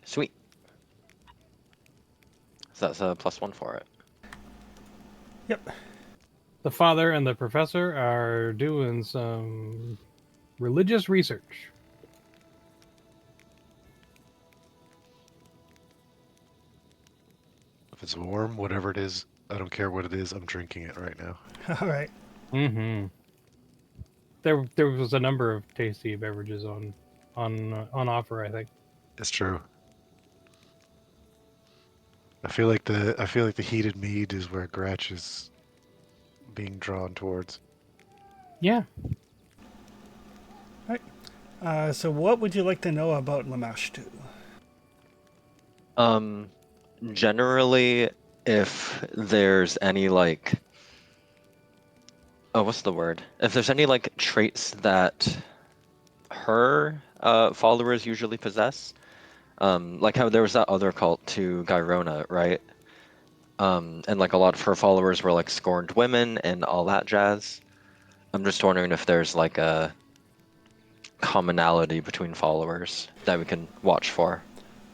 Sweet. So that's a +1 for it. Yep. The father and the professor are doing some religious research. If it's warm, whatever it is, I don't care what it is, I'm drinking it right now. All right. Mm-hmm. There was a number of tasty beverages on offer, I think. It's true. I feel like the heated mead is where Gratch is being drawn towards. Yeah. So what would you like to know about Lamashtu? Generally, if there's any like, oh, what's the word? If there's any like traits that her followers usually possess, like how there was that other cult to Gyrona, right? And like a lot of her followers were like scorned women and all that jazz. I'm just wondering if there's like a commonality between followers that we can watch for.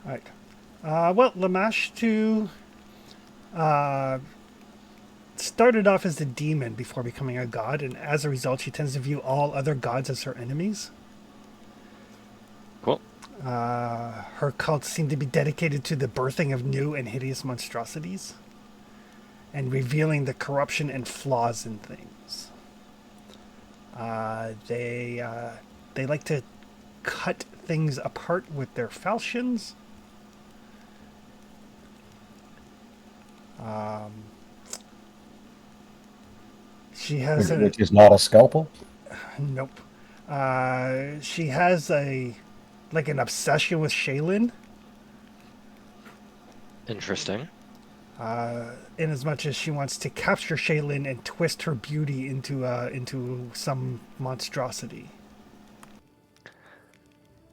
All right. Well, Lamashtu started off as a demon before becoming a god, and as a result, she tends to view all other gods as her enemies. Cool. Her cults seem to be dedicated to the birthing of new and hideous monstrosities and revealing the corruption and flaws in things. They like to cut things apart with their falchions. She has Which is not a scalpel. nope. She has an obsession with Shaylin. Interesting. In as much as she wants to capture Shaylin and twist her beauty into some monstrosity.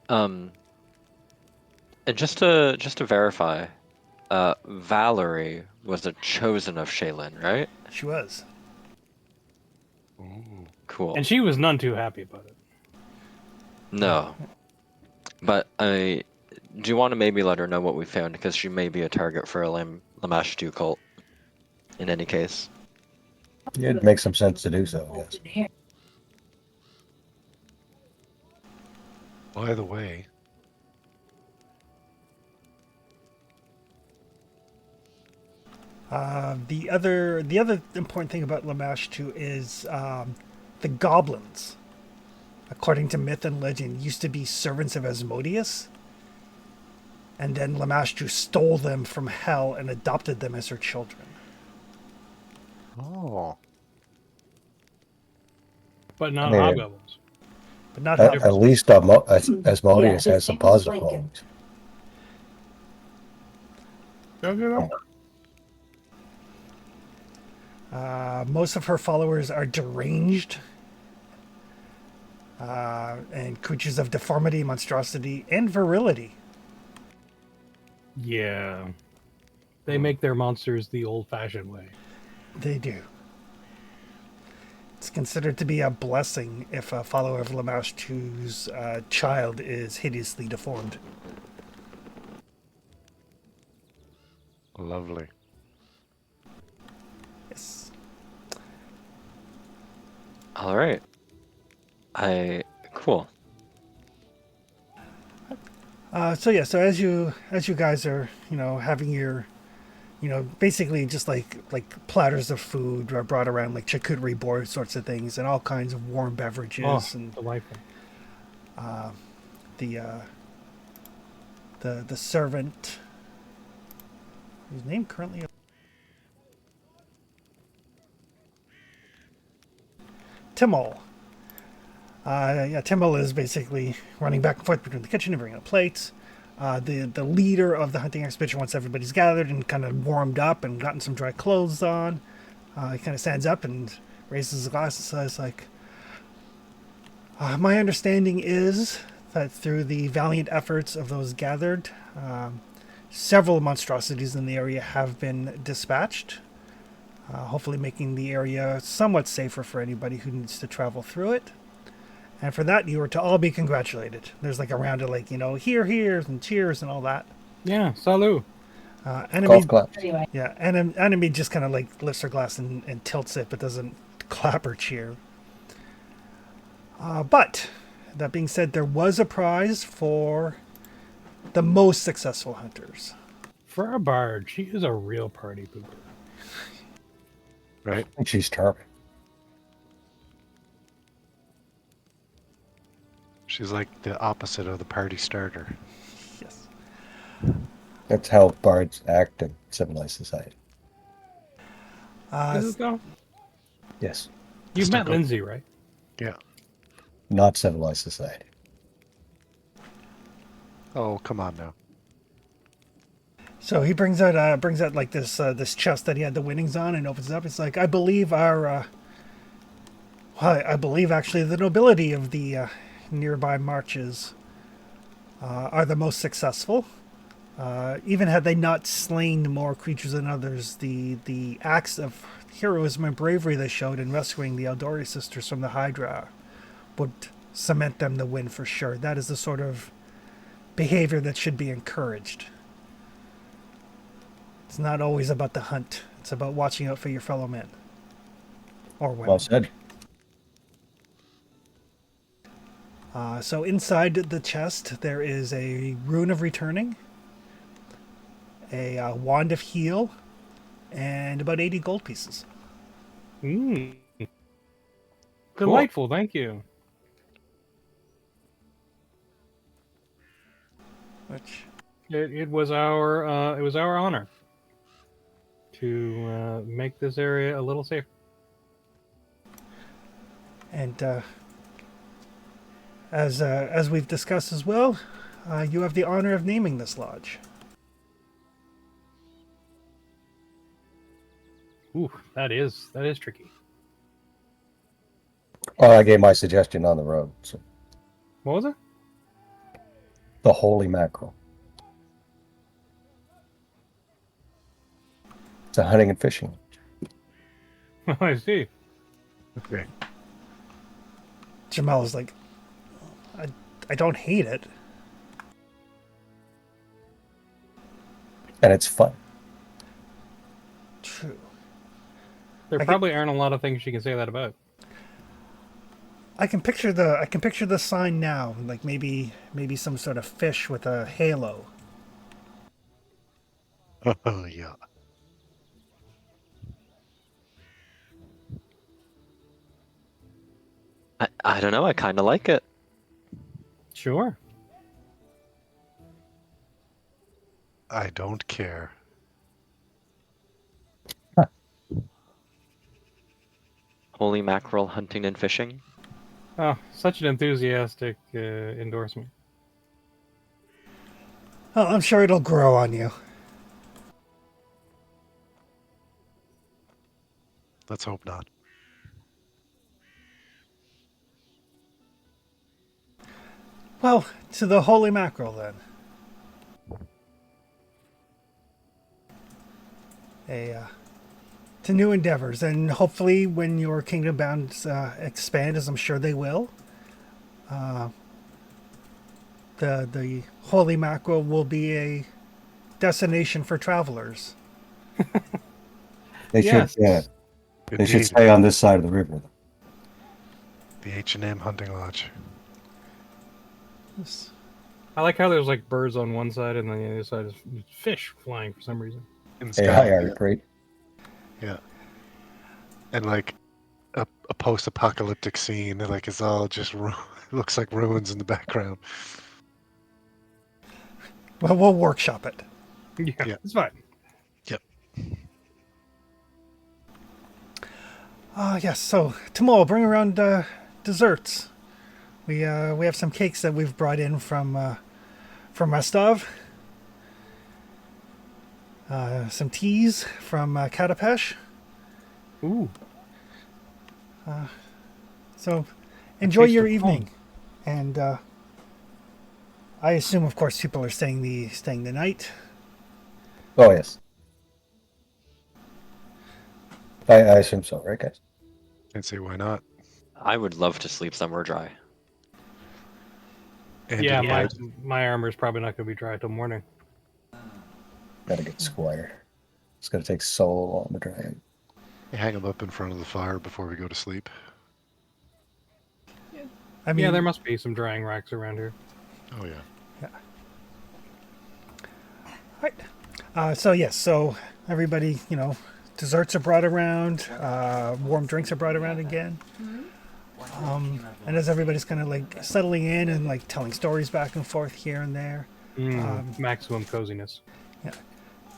And just to verify, Valerie was a chosen of Shaylin, right? She was. Ooh. Cool. And she was none too happy about it. No. But do you want to maybe let her know what we found? Because she may be a target for a Lamashtu cult. In any case. It makes some sense to do so, yes. By the way, The other important thing about Lamashtu is the goblins, according to myth and legend, used to be servants of Asmodeus, and then Lamashtu stole them from hell and adopted them as her children. oh, But not I mean, hobgoblins. But not At hell. least Asmodeus has some positive qualities. Most of her followers are deranged and creatures of deformity, monstrosity, and virility. Yeah. They make their monsters the old-fashioned way. They do. It's considered to be a blessing if a follower of Lamashtu's child is hideously deformed. lovely. Yes. All right. Cool. So as you guys are having your basically just like platters of food are brought around, like charcuterie board sorts of things, and all kinds of warm beverages, Oh, and delightful. the servant, whose name currently Timmel. Timmel is basically running back and forth between the kitchen and bringing up plates. The leader of the hunting expedition, once everybody's gathered and kind of warmed up and gotten some dry clothes on, he kind of stands up and raises his glass and says, like, my understanding is that through the valiant efforts of those gathered, several monstrosities in the area have been dispatched. hopefully making the area somewhat safer for anybody who needs to travel through it. And for that, you are to all be congratulated. There's like a round of like, here's and cheers and all that. Yeah, salut. Golf Enemy, claps. Anyway, yeah, enemy just kind of like lifts her glass and tilts it, but doesn't clap or cheer. But that being said, there was a prize for the most successful hunters. For a bard, she is a real party pooper. Right? I think she's charming. She's like the opposite of the party starter. Yes. That's how bards act in civilized society. Is it though? Yes, You've met Stuck up. Lindsay, right? Yeah. not civilized society. Oh, come on now. So he brings out like this chest that he had the winnings on and opens it up. It's like, I believe I believe actually the nobility of the nearby marches are the most successful. Even had they not slain more creatures than others, the acts of heroism and bravery they showed in rescuing the Eldori sisters from the Hydra would cement them to win for sure. That is the sort of behavior that should be encouraged. It's not always about the hunt. It's about watching out for your fellow men or women. Well said. So inside the chest, there is a rune of returning, a wand of heal, and about 80 gold pieces. Mm. Delightful, thank you. Which, It was our honor to make this area a little safer. and as we've discussed as well, you have the honor of naming this lodge. Ooh, that is tricky. I gave my suggestion on the road. So. What was it? The holy mackerel. It's a hunting and fishing. I see. Okay. Jamal is like, I don't hate it. And it's fun. True. There probably aren't a lot of things she can say that about. I can picture the sign now, like maybe some sort of fish with a halo. Oh, yeah. I don't know. I kind of like it. Sure. I don't care. Holy mackerel hunting and fishing. Oh, such an enthusiastic endorsement. Oh, I'm sure it'll grow on you. Let's hope not. Well, to the holy mackerel then. To new endeavors, and hopefully, when your kingdom bounds expand, as I'm sure they will, the holy mackerel will be a destination for travelers. They Yes. should. Yeah, they should Indeed. stay on this side of the river. The H&M hunting lodge. Yes. I like how there's like birds on one side and then the other side is fish flying for some reason. In the Hey, sky. hi, Harry Crate. Yeah. And like a post-apocalyptic scene, like it's all just looks like ruins in the background. Well, we'll workshop it. Yeah, it's fine. Yep. Yes. So tomorrow, bring around desserts. We have some cakes that we've brought in from Rostov. Some teas from Katapesh. Ooh. So enjoy taste your of evening, and I assume, of course, people are staying the night. Oh yes. I assume so, right, guys? Can't see why not. I would love to sleep somewhere dry. And Yeah, in my bed. my armor's probably not going to be dry till morning. Gotta get Squire. It's gonna take so long to dry it. Hang them up in front of the fire before we go to sleep. I mean, Yeah, there must be some drying racks around here. Oh yeah. right. So yes, so everybody, desserts are brought around, warm drinks are brought around again. And as everybody's kind of like settling in and like telling stories back and forth here and there, Maximum coziness.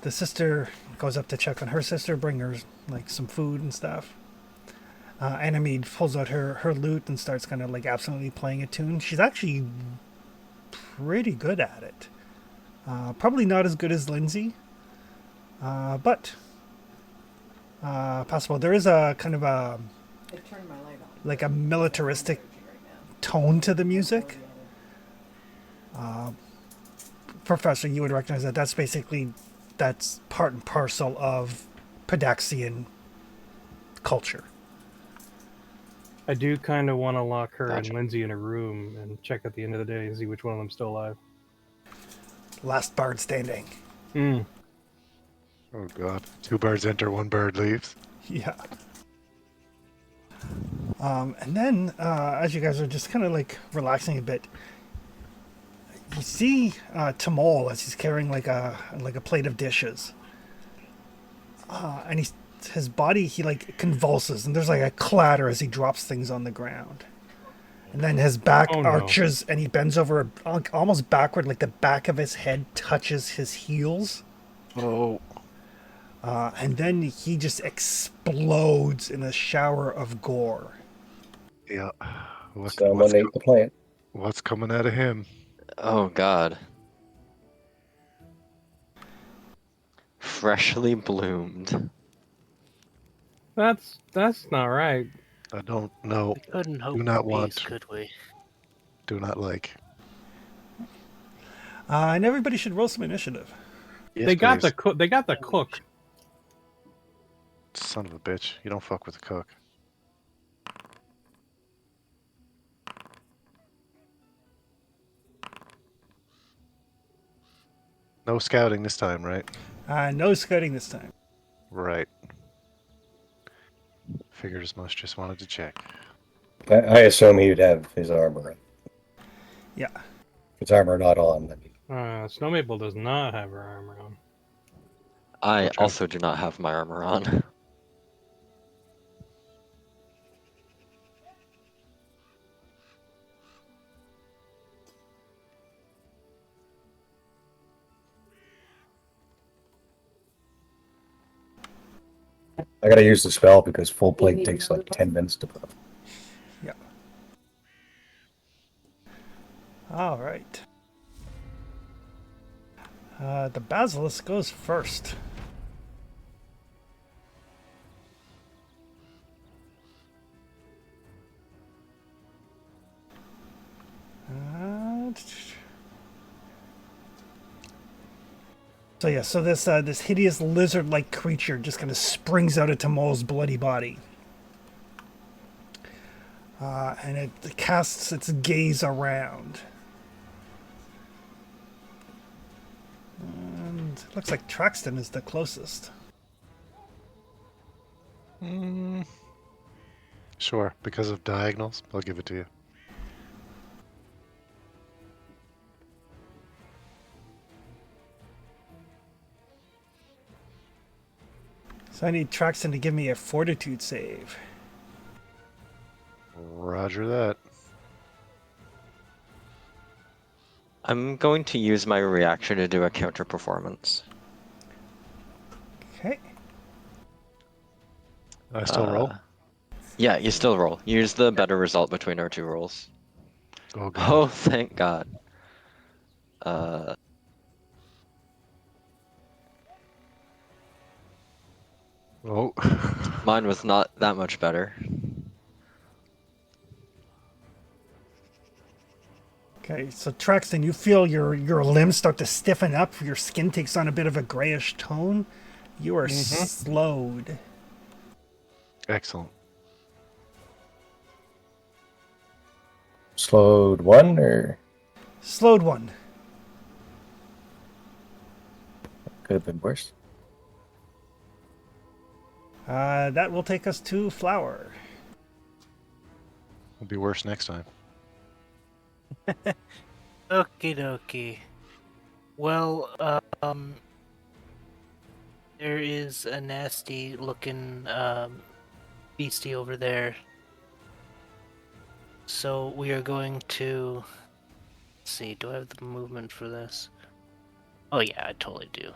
the sister goes up to check on her sister, bring her like some food and stuff. Annamede pulls out her lute and starts kind of like absently playing a tune. She's actually pretty good at it. Probably not as good as Lindsay, but possible. There is a kind of a I turned my light on. like a militaristic tone to the music. Professor, you would recognize that. That's part and parcel of Padaxian culture. I do kind of want to lock her Gotcha. and Lindsay in a room and check at the end of the day and see which one of them's still alive. Last bard standing. Hmm. Oh god. 2 birds enter, 1 bird leaves. Yeah. And then, as you guys are just kind of like relaxing a bit, you see Tamol as he's carrying like a plate of dishes, and his body he like convulses, and there's like a clatter as he drops things on the ground, and then his back Oh, no. arches and he bends over almost backward, like the back of his head touches his heels. Oh. And then he just explodes in a shower of gore. Yeah. Someone ate the plant. What's coming out of him? Oh god. Freshly bloomed. That's not right. I don't know. We couldn't hope Do not for want. peace, could we? Do not like. And everybody should roll some initiative. Yes, They got please. the cook. They got the cook. Son of a bitch. You don't fuck with the cook. No scouting this time, right? No scouting this time. Right. Figured as much, just wanted to check. I assume he'd have his armor on. Yeah. His armor not on, then Snow Maple does not have her armor on. I Okay. also do not have my armor on. I gotta use the spell because full plate takes like 10 minutes to put up. Yeah. All right. The basilisk goes first. So this hideous lizard-like creature just kind of springs out of Tamol's bloody body, and it casts its gaze around. And it looks like Traxton is the closest. Sure, because of diagonals, I'll give it to you. So I need Traxton to give me a fortitude save. Roger that. I'm going to use my reaction to do a counter performance. Okay. I still roll? Yeah, you still roll. Use the better result between our 2 rolls. Oh god. Oh, thank God. Oh. Mine was not that much better. Okay, so Traxton, you feel your limbs start to stiffen up. Your skin takes on a bit of a grayish tone. You are slowed. Excellent. Slowed 1 or Slowed 1. could have been worse. That will take us to Flower. It'll be worse next time. Okie dokie. Well, there is a nasty looking beastie over there. So we are going to. Let's see, do I have the movement for this? Oh, yeah, I totally do.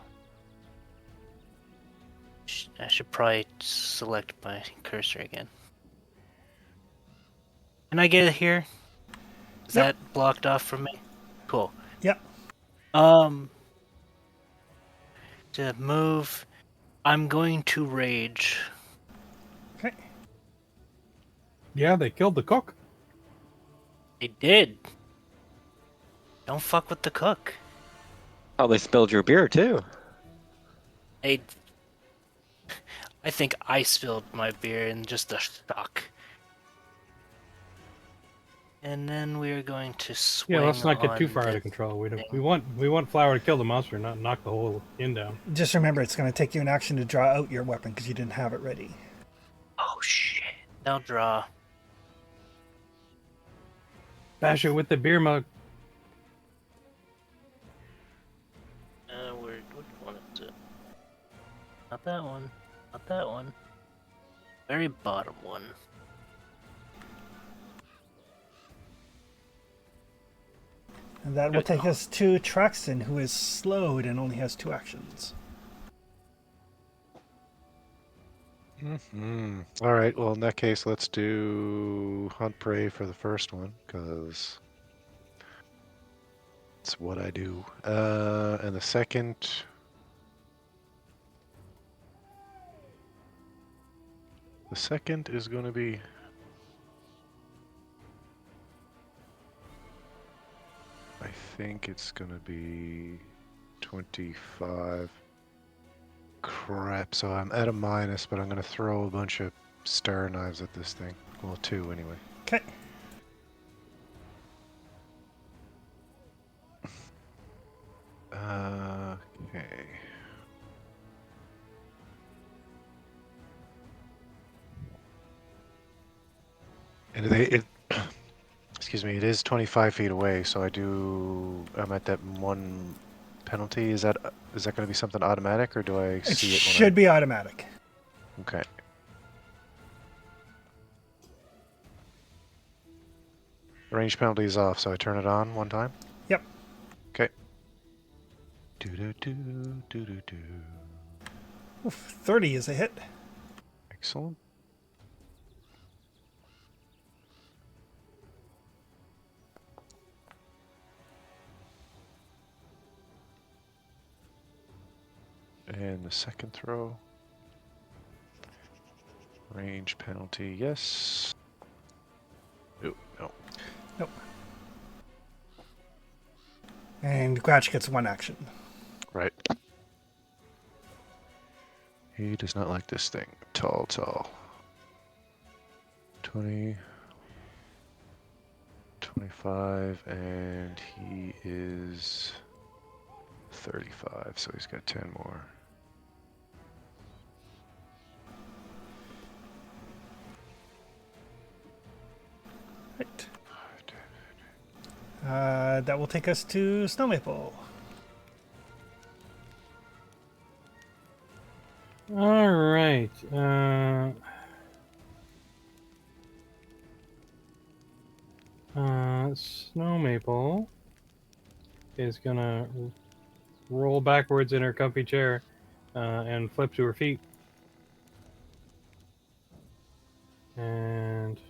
I should probably select my cursor again. Can I get it here? Is Yep. that blocked off from me? Cool. Yep. To move, I'm going to rage. Okay. Yeah, they killed the cook. They did. Don't fuck with the cook. Oh, they spilled your beer too. I think I spilled my beer in just a shock. And then we are going to swing. Yeah, let's not get too on far out this of control. We don't. thing. We want Flower to kill the monster, not knock the whole inn down. Just remember, it's going to take you an action to draw out your weapon because you didn't have it ready. Oh shit! Now draw. Bash it with the beer mug. Which one is it? Not that one. Not that one. Very bottom one. And that will take us to Traxton, who is slowed and only has 2 actions. All right. Well, in that case, let's do hunt prey for the first one because it's what I do. And the second. The second is going to be. I think it's going to be 25. Crap, so I'm at a minus, but I'm going to throw a bunch of star knives at this thing. Well, 2 anyway. Okay. Okay. And excuse me, it is 25 feet away, so I'm at that 1 penalty. Is that going to be something automatic, or do I It see it when should be automatic. Okay. Range penalty is off, so I turn it on 1 time? Yep. Okay. Do-do-do, do-do-do. Oof, 30 is a hit. Excellent. And the second throw. Range penalty, yes. Ooh, no. Nope. And Gratch gets 1 action. Right. He does not like this thing. Tall. 20, 25, and he is 35, so he's got 10 more. Right. That will take us to Snow Maple. All right. Snow Maple is gonna roll backwards in her comfy chair and flip to her feet. And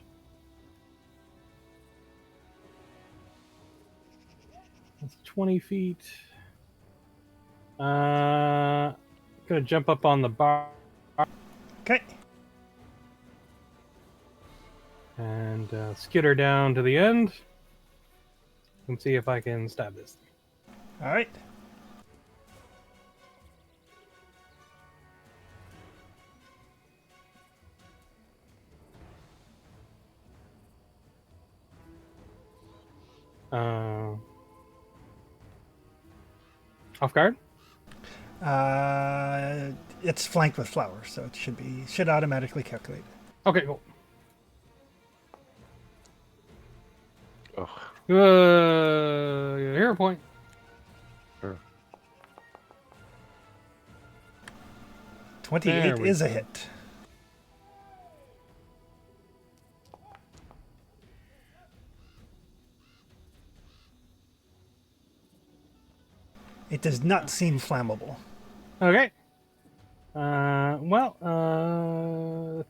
that's 20 feet. Gonna jump up on the bar Okay. and skitter down to the end and see if I can stab this thing. All right. Off guard? It's flanked with flowers, so it should automatically calculate. Okay, cool. Oh, Hero point. sure. 28 There we is a go. hit. It does not seem flammable. Okay.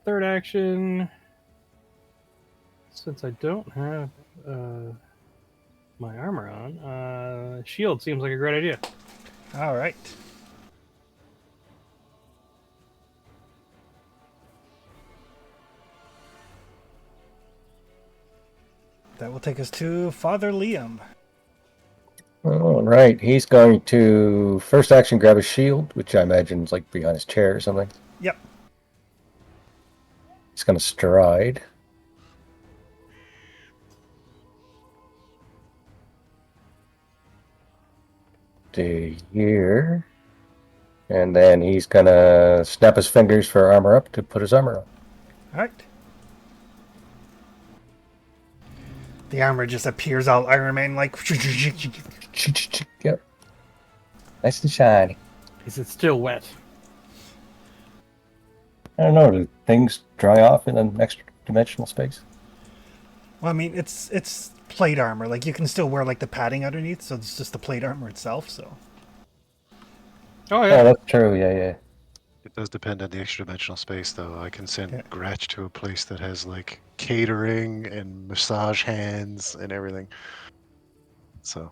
Third action. Since I don't have my armor on, shield seems like a great idea. All right. That will take us to Father Liam. All right, he's going to first action grab a shield, which I imagine is like behind his chair or something. Yep. He's going to stride. To here. And then he's going to snap his fingers for armor up to put his armor on. All right. The armor just appears all Iron Man like. Yep. Nice and shiny. Is it still wet? I don't know, do things dry off in an extra dimensional space? Well, I mean, it's plate armor. Like you can still wear like the padding underneath, so it's just the plate armor itself. So Oh Oh, yeah. that's true, yeah. It does depend on the extra dimensional space, though. I can send Yeah. Gratch to a place that has like catering and massage hands and everything. So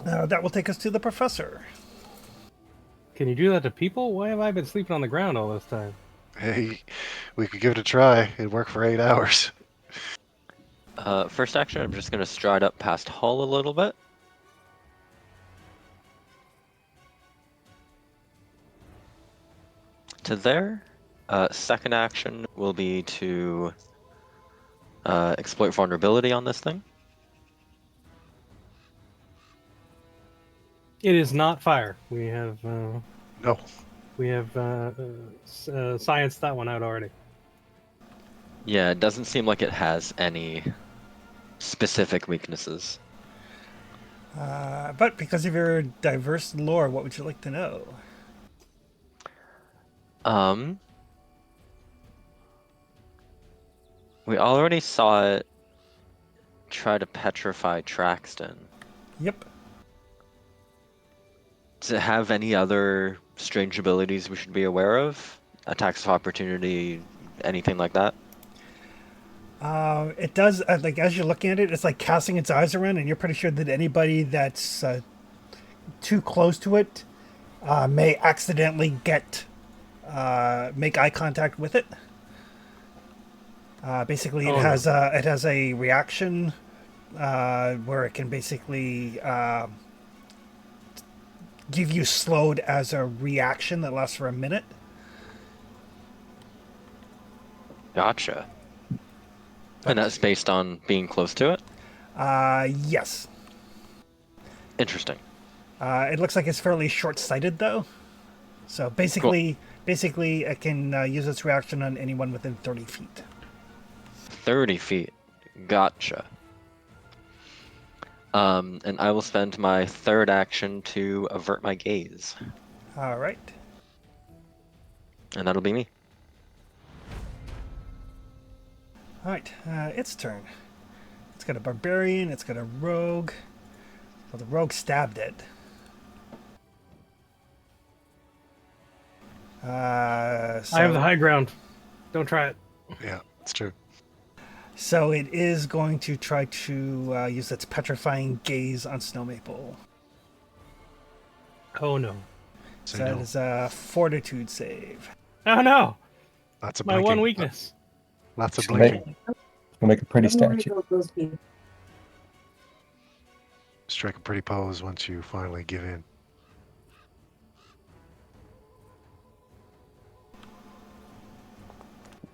that will take us to the professor. Can you do that to people? Why have I been sleeping on the ground all this time? hey, we could give it a try. It'd work for 8 hours. First action, I'm just gonna stride up past Hull a little bit. To there. Second action will be to exploit vulnerability on this thing. It is not fire. We have No. scienced that one out already. Yeah, it doesn't seem like it has any specific weaknesses. But because of your diverse lore, what would you like to know? We already saw it try to petrify Traxton. Yep. Does it have any other strange abilities we should be aware of? Attacks of opportunity, anything like that? It does, like, as you're looking at it, it's like casting its eyes around, and you're pretty sure that anybody that's too close to it may accidentally make eye contact with it. Basically, Oh, no. it has a reaction where it can basically give you slowed as a reaction that lasts for a minute. Gotcha. And that's based on being close to it? Yes. Interesting. It looks like it's fairly short-sighted, though. So basically, it can use its reaction on anyone within 30 feet. 30 feet. Gotcha. And I will spend my third action to avert my gaze. All right. And that'll be me. All right. Its turn. It's got a barbarian. It's got a rogue. Well, the rogue stabbed it. So, I have the high ground. Don't try it. Yeah, it's true. So it is going to try to use its petrifying gaze on Snow Maple. Oh no. So Say that no. is a fortitude save. Oh no. Lots of My blinking. one weakness. Lots of It's gonna blinking. make a pretty Don't worry statue. about those people. Strike a pretty pose once you finally give in.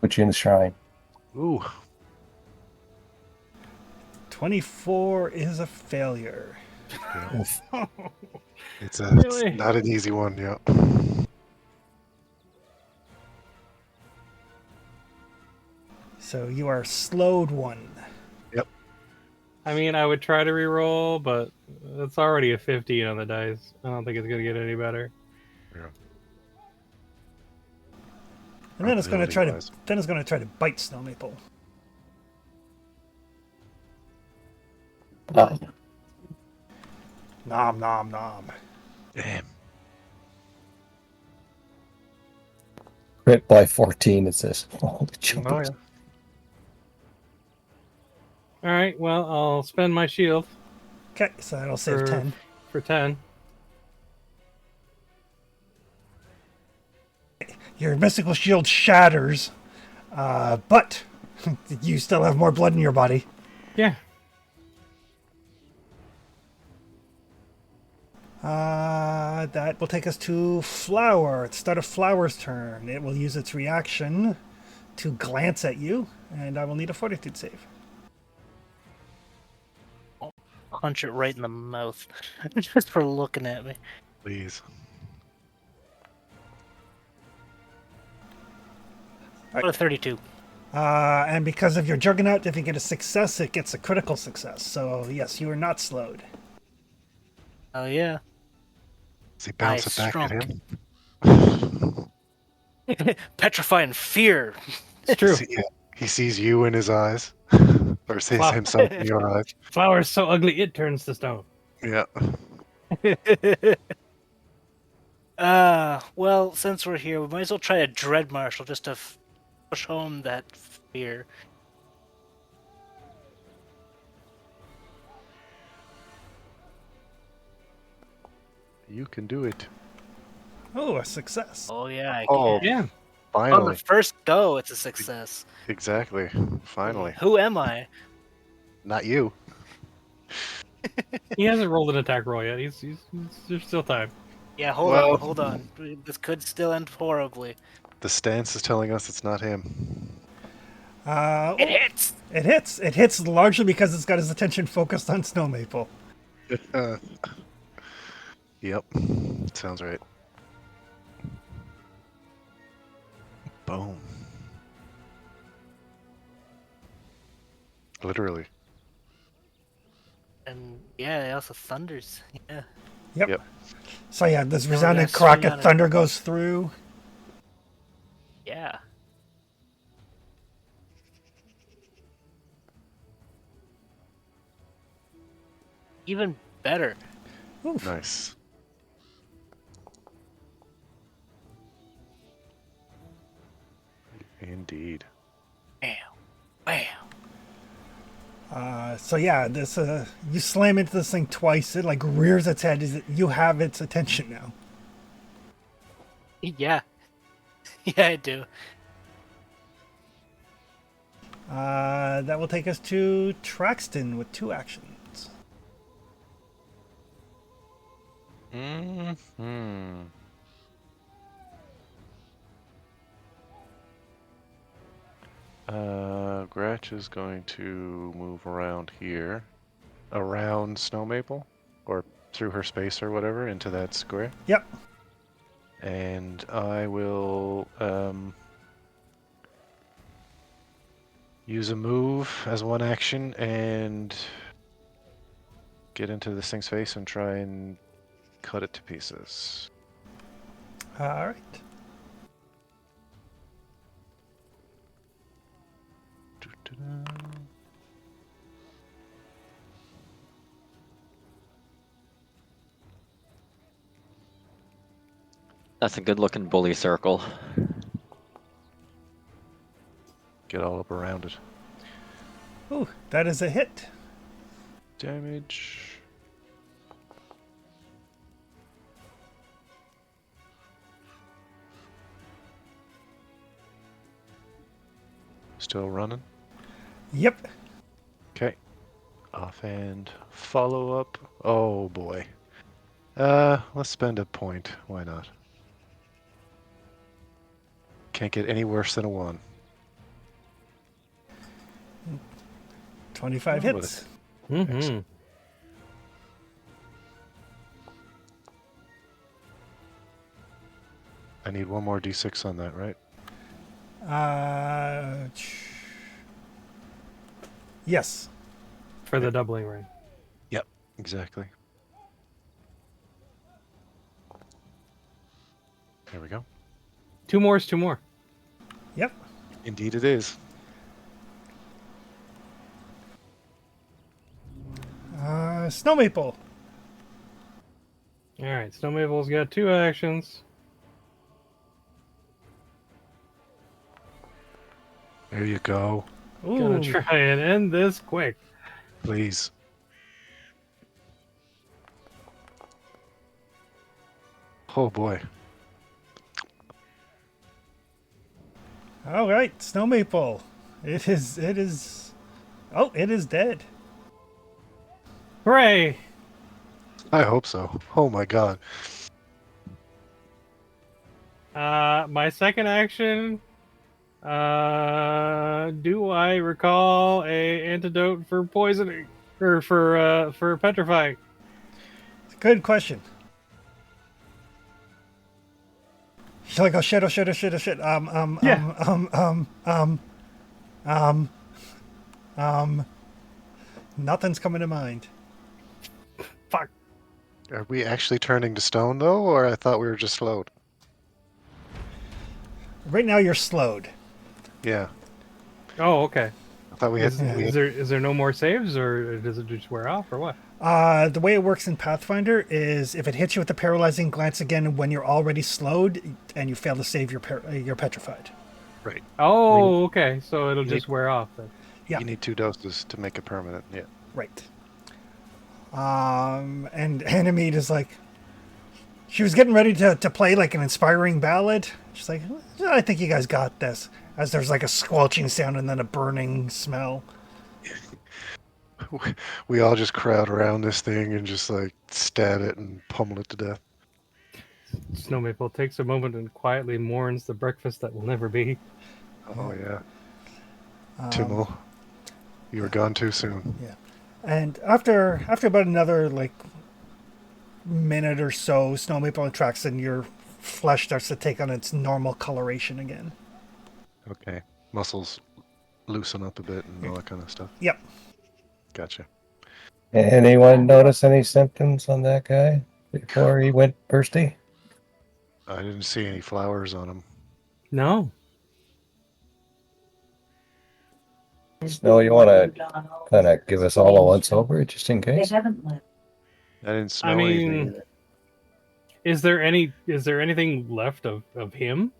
Put you in the shrine. Ooh, 24 is a failure. Yeah. It's Really? not an easy one. Yeah. So you are slowed 1. I mean, I would try to re-roll, but it's already a 15 on the dice. I don't think it's gonna get any better. Yeah. And then it's going to try to Probability-wise. bite Snow Maple. Nom nom nom. Damn. Crit by 14, it says. Holy jumpers. Oh, yeah. All right. Well, I'll spend my shield Okay, so that'll save for 10. for 10. Your mystical shield shatters, but you still have more blood in your body. Yeah. That will take us to Flower. At the start of Flower's turn, it will use its reaction to glance at you, and I will need a Fortitude save. Punch it right in the mouth just for looking at me. Please. What a 32. And because of your Juggernaut, if you get a success, it gets a critical success. So yes, you are not slowed. Oh yeah. Does he bounce Nice, it back strong. at him? Petrifying fear. It's true. Yeah. He sees you in his eyes. Or sees Wow. himself in your eyes. Flower is so ugly it turns to stone. Yeah. Well, since we're here, we might as well try a Dread Marshal just to push home that fear. You can do it. Oh, a success. Oh yeah, I Oh, can. Yeah. On finally. the first go, it's a success. Exactly. Finally. Who am I? Not you. He hasn't rolled an attack roll yet. There's still time. Yeah, Well- hold on. This could still end horribly. The stance is telling us it's not him. It hits! It hits. It hits largely because it's got his attention focused on Snow Maple. Yep. Sounds right. Boom. Literally. And yeah, it also thunders. Yeah. Yep. So yeah, this No, resounding that's crack swing of on it. thunder goes through. Yeah. Even better. Nice. Indeed. Bam. Bam. So yeah, this you slam into this thing twice. It like rears its head. You have its attention now. Yeah. Yeah, I do. That will take us to Traxton with 2 actions. Hmm. Gretch is going to move around here, around Snow Maple, or through her space or whatever, into that square. Yep. And I will use a move as one action and get into this thing's face and try and cut it to pieces. All right. Doo-doo-doo. That's a good looking bully circle. Get all up around it. Ooh, that is a hit. Damage. Still running. Yep. Okay. Offhand follow up. Oh boy. Let's spend a point. Why not? Can't get any worse than a 1. 25 Oh, what hits. Mm-hmm. I need one more d6 on that, right? Uh, yes. For the doubling ring. Yep, exactly. There we go. 2 more is 2 more. Yep. Indeed, it is. Snow Maple. All right, Snow Maple's got 2 actions. There you go. Gonna Ooh. try and end this quick. Please. Oh boy. All right, Snow Maple. It is. It is. Oh, it is dead. Hooray! I hope so. Oh my god. My second action. Do I recall a antidote for poisoning or for petrifying? Good question. She's like, oh shit, oh shit, oh shit, oh shit. Yeah. Nothing's coming to mind. Fuck. Are we actually turning to stone though, or I thought we were just slowed? Right now, you're slowed. Yeah. Oh, okay. I thought we had Is there no more saves, or does it just wear off, or what? The way it works in Pathfinder is if it hits you with the paralyzing glance again when you're already slowed and you fail to save, you're petrified. right. Oh, okay. So it'll you just need- wear off then. Yeah, You need 2 doses to make it permanent. Yeah. right. And Animede is like, she was getting ready to play like an inspiring ballad. She's like, I think you guys got this. As there's like a squelching sound and then a burning smell. We all just crowd around this thing and just like stab it and pummel it to death. Snow Maple takes a moment and quietly mourns the breakfast that will never be. Oh yeah. Timo, you were gone too soon. Yeah. And after about another like minute or so, Snow Maple attracts and your flesh starts to take on its normal coloration again. Okay. Muscles loosen up a bit and all that kind of stuff. Yep. Gotcha. Anyone notice any symptoms on that guy before he went bursty? I didn't see any flowers on him. No. Snow, you want to kind of give us all a once over just in They case? haven't left. I didn't smell I anything mean, either. is there anything left of him?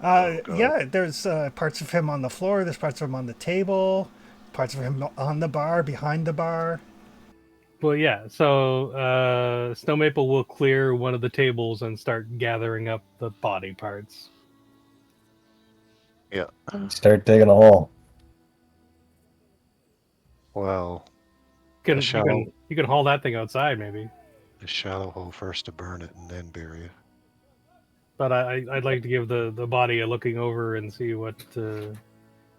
Oh, God. Yeah, there's parts of him on the floor, there's parts of him on the table, parts of him on the bar, behind the bar. Well, yeah. So Snow Maple will clear one of the tables and start gathering up the body parts. Yeah. Start digging a hole. Well, You can haul that thing outside maybe. a shallow hole first to burn it and then bury it. But I'd like to give the body a looking over and see what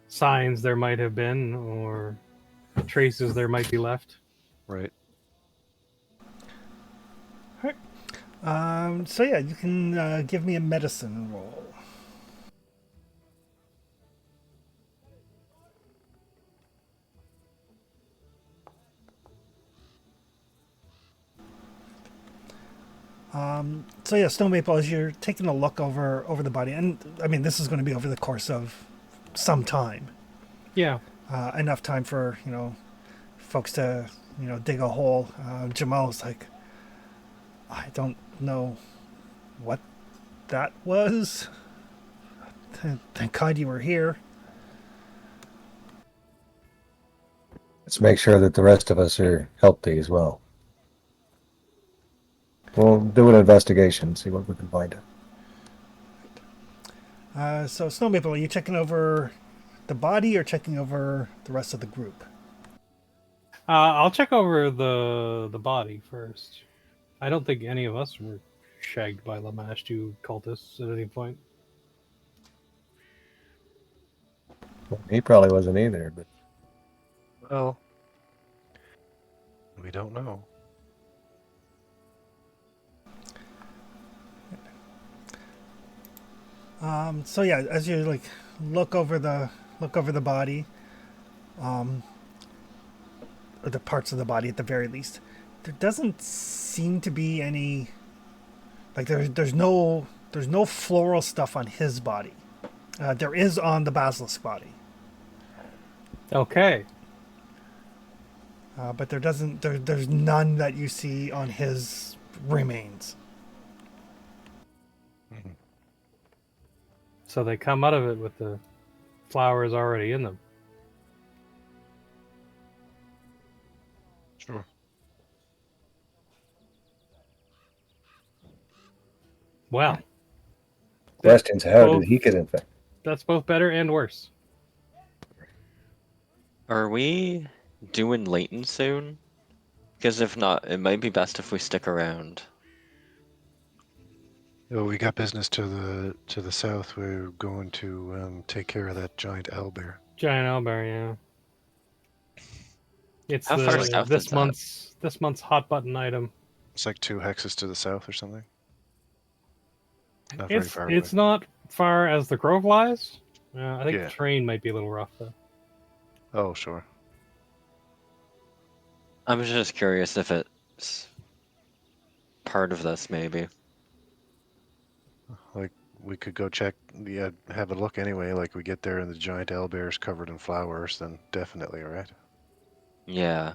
signs there might have been or traces there might be left. Right. So yeah, you can give me a medicine roll. So yeah, Snow Maple, as you're taking a look over the body, and I mean this is going to be over the course of some time, Yeah. enough time for folks to dig a hole. Jamal's like, I don't know what that was. Thank God you were here. Let's make sure that the rest of us are healthy as well. We'll do an investigation, see what we can find out. So Snow Maple, are you checking over the body or checking over the rest of the group? I'll check over the body first. I don't think any of us were shagged by Lamashtu cultists at any point. He probably wasn't either, but Well, We don't know. So yeah, as you like look over the body, or the parts of the body at the very least, there doesn't seem to be any like there's no floral stuff on his body. There is on the basilisk body, Okay. but there's none that you see on his remains. Mhm. So they come out of it with the flowers already in them. Sure. Well, Questions: how did both he get infected? that's both better and worse. Are we doing Leighton soon? Because if not, it might be best if we stick around. Oh, we got business to the south. We're going to take care of that giant owlbear. Giant owlbear, yeah. It's How far south is that? this month's hot button item. It's like 2 hexes to the south or something. Not very far away. It's not far as the crow flies. I think Yeah. the train might be a little rough though. Oh, sure. I was just curious if it's part of this, maybe. Like, we could go check, yeah, have a look anyway. Like, we get there and the giant owlbear's covered in flowers, then definitely, all right? Yeah.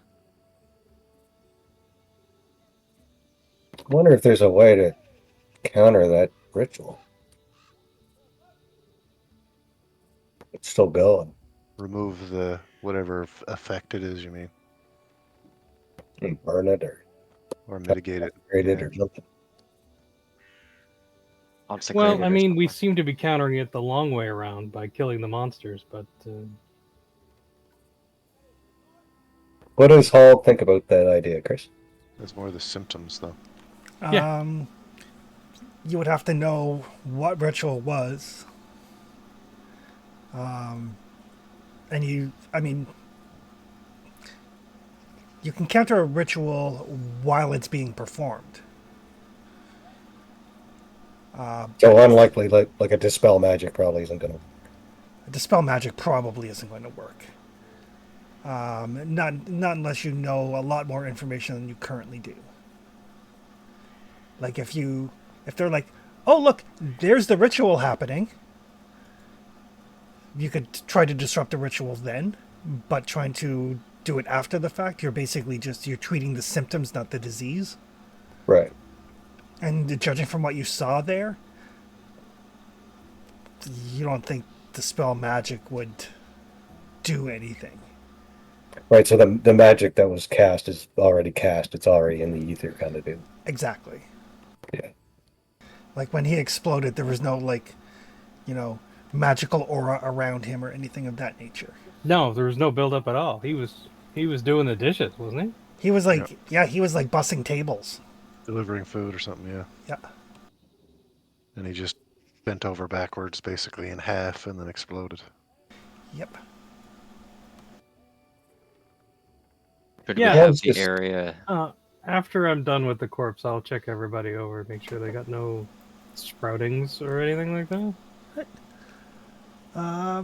I wonder if there's a way to counter that ritual. It's still going. Remove the whatever effect it is, you mean, And burn it or mitigate it. upgrade it Yeah. or something. Well, I Consecrated or mean, we something. seem to be countering it the long way around by killing the monsters, but What does Hall think about that idea, Chris? That's more the symptoms, though. Yeah. You would have to know what ritual was. And I mean, you can counter a ritual while it's being performed. So unlikely, like a dispel magic probably isn't going to. Dispel magic probably isn't going to work. Not unless you know a lot more information than you currently do. Like if they're like, oh look, there's the ritual happening. You could try to disrupt the ritual then, but trying to do it after the fact, you're treating the symptoms, not the disease. Right. And judging from what you saw there, you don't think dispel magic would do anything. Right. So the magic that was cast is already cast. It's already in the ether, kind of deal. Exactly. Yeah. Like when he exploded, there was no magical aura around him or anything of that nature. no, there was no build up at all. He was doing the dishes, wasn't he? He was like, he was like bussing tables. Delivering food or something, yeah. Yeah. And he just bent over backwards, basically in half, and then exploded. Yep. Should Yeah. we have It's the just- area? After I'm done with the corpse, I'll check everybody over, make sure they got no sproutings or anything like that.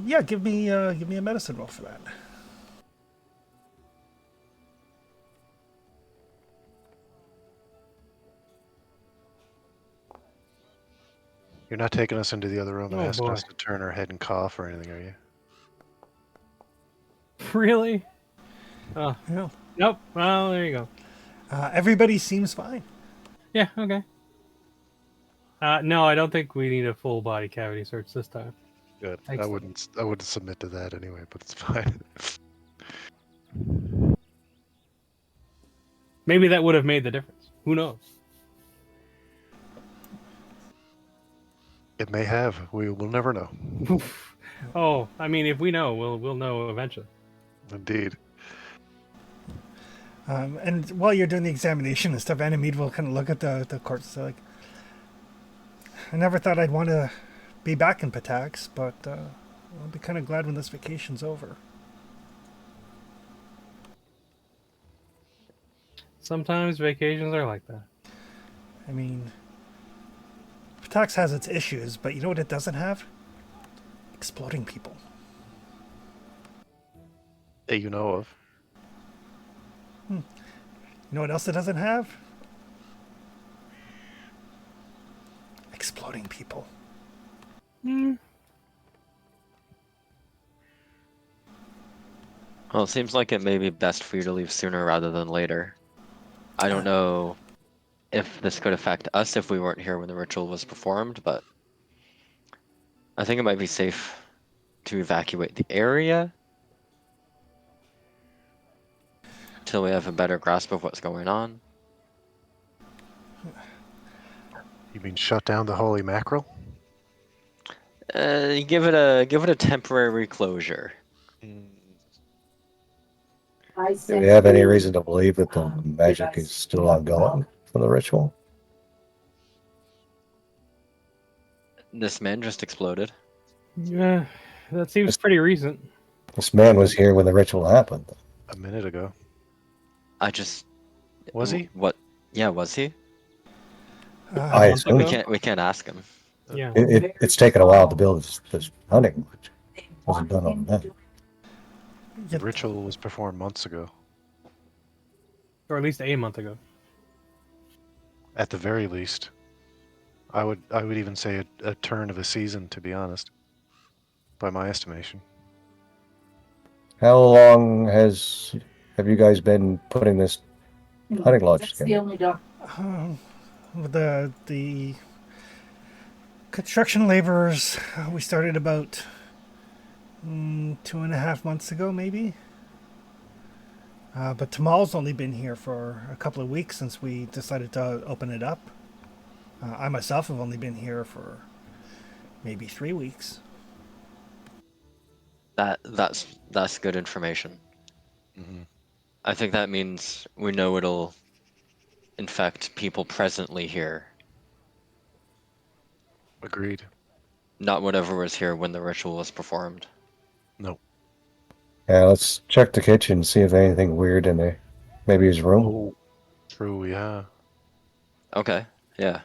Yeah. Give me a medicine roll for that. You're not taking us into the other room and Oh, asking boy. us to turn our head and cough or anything, are you? Really? Oh, Yeah. nope. Well, there you go. Everybody seems fine. Yeah, okay. No, I don't think we need a full body cavity search this time. Good. I Excellent. wouldn't submit to that anyway, but it's fine. Maybe that would have made the difference. Who knows? It may have. We will never know. Oh, I mean, if we know, we'll know eventually. Indeed. And while you're doing the examination and stuff, Anamid will kind of look at the corpse. Like, I never thought I'd want to be back in Patax, but I'll be kind of glad when this vacation's over. Sometimes vacations are like that. I mean, Patax has its issues, but you know what it doesn't have? Exploding people. That you know of. You know what else it doesn't have? Exploding people. Hmm. Well, it seems like it may be best for you to leave sooner rather than later. I don't know if this could affect us if we weren't here when the ritual was performed, but I think it might be safe to evacuate the area till we have a better grasp of what's going on. You mean shut down the holy mackerel? Give it a temporary closure. Mm, Do we have any reason to believe that the magic is still ongoing from the ritual? This man just exploded. Yeah, that seems pretty recent. This man was here when the ritual happened. a minute ago. I just Was he? what? Yeah, was he? A I month assume We ago? can't ask him. Yeah, it's taken a while to build this hunting, which wasn't done overnight. The ritual was performed months ago. or at least a month ago. At the very least. I would even say a turn of a season, to be honest. By my estimation. How long have you guys been putting this hunting lodge That's the together? only doc. The construction laborers, we started about 2.5 months ago, maybe. But Tamal's only been here for a couple of weeks since we decided to open it up. I myself have only been here for maybe 3 weeks. That's good information. Hmm. I think that means we know it'll infect people presently here, Agreed. not whatever was here when the ritual was performed. No. Yeah, let's check the kitchen, see if anything weird in there. Maybe his room. Oh, true, yeah. Okay, yeah.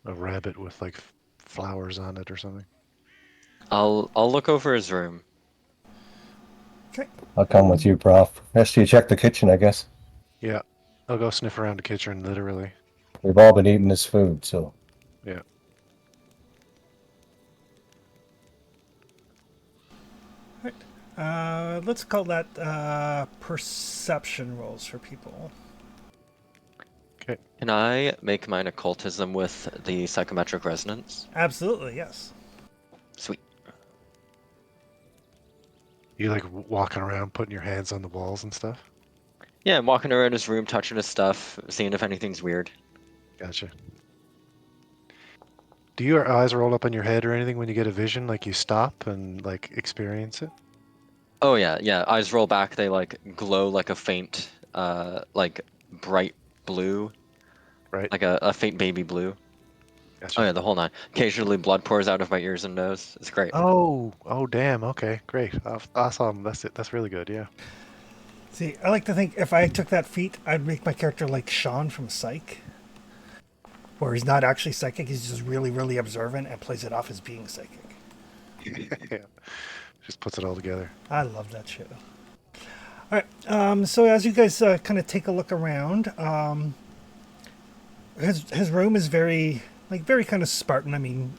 A rabbit with like flowers on it or something. I'll look over his room. Okay. I'll come with you, Prof. Rest of you check the kitchen, I guess. Yeah. I'll go sniff around the kitchen, literally. We've all been eating this food, so Yeah. Let's call that perception rolls for people. Okay. Can I make mine occultism with the psychometric resonance? Absolutely, yes. Sweet. You like walking around, putting your hands on the walls and stuff? Yeah, I'm walking around his room, touching his stuff, seeing if anything's weird. Gotcha. Do your eyes roll up on your head or anything when you get a vision? Like you stop and like experience it? Oh yeah, yeah. Eyes roll back. They like glow like a faint, like bright blue, Right? like a faint baby blue. Gotcha. Oh yeah, the whole nine. Occasionally, blood pours out of my ears and nose. It's great. Oh, damn. Okay, great. Awesome. That's it. That's really good. Yeah. See, I like to think if I took that feat, I'd make my character like Sean from Psych, where he's not actually psychic, he's just really, really observant and plays it off as being psychic. Yeah. Just puts it all together. I love that show. All right, so as you guys kind of take a look around, his room is very kind of Spartan. I mean,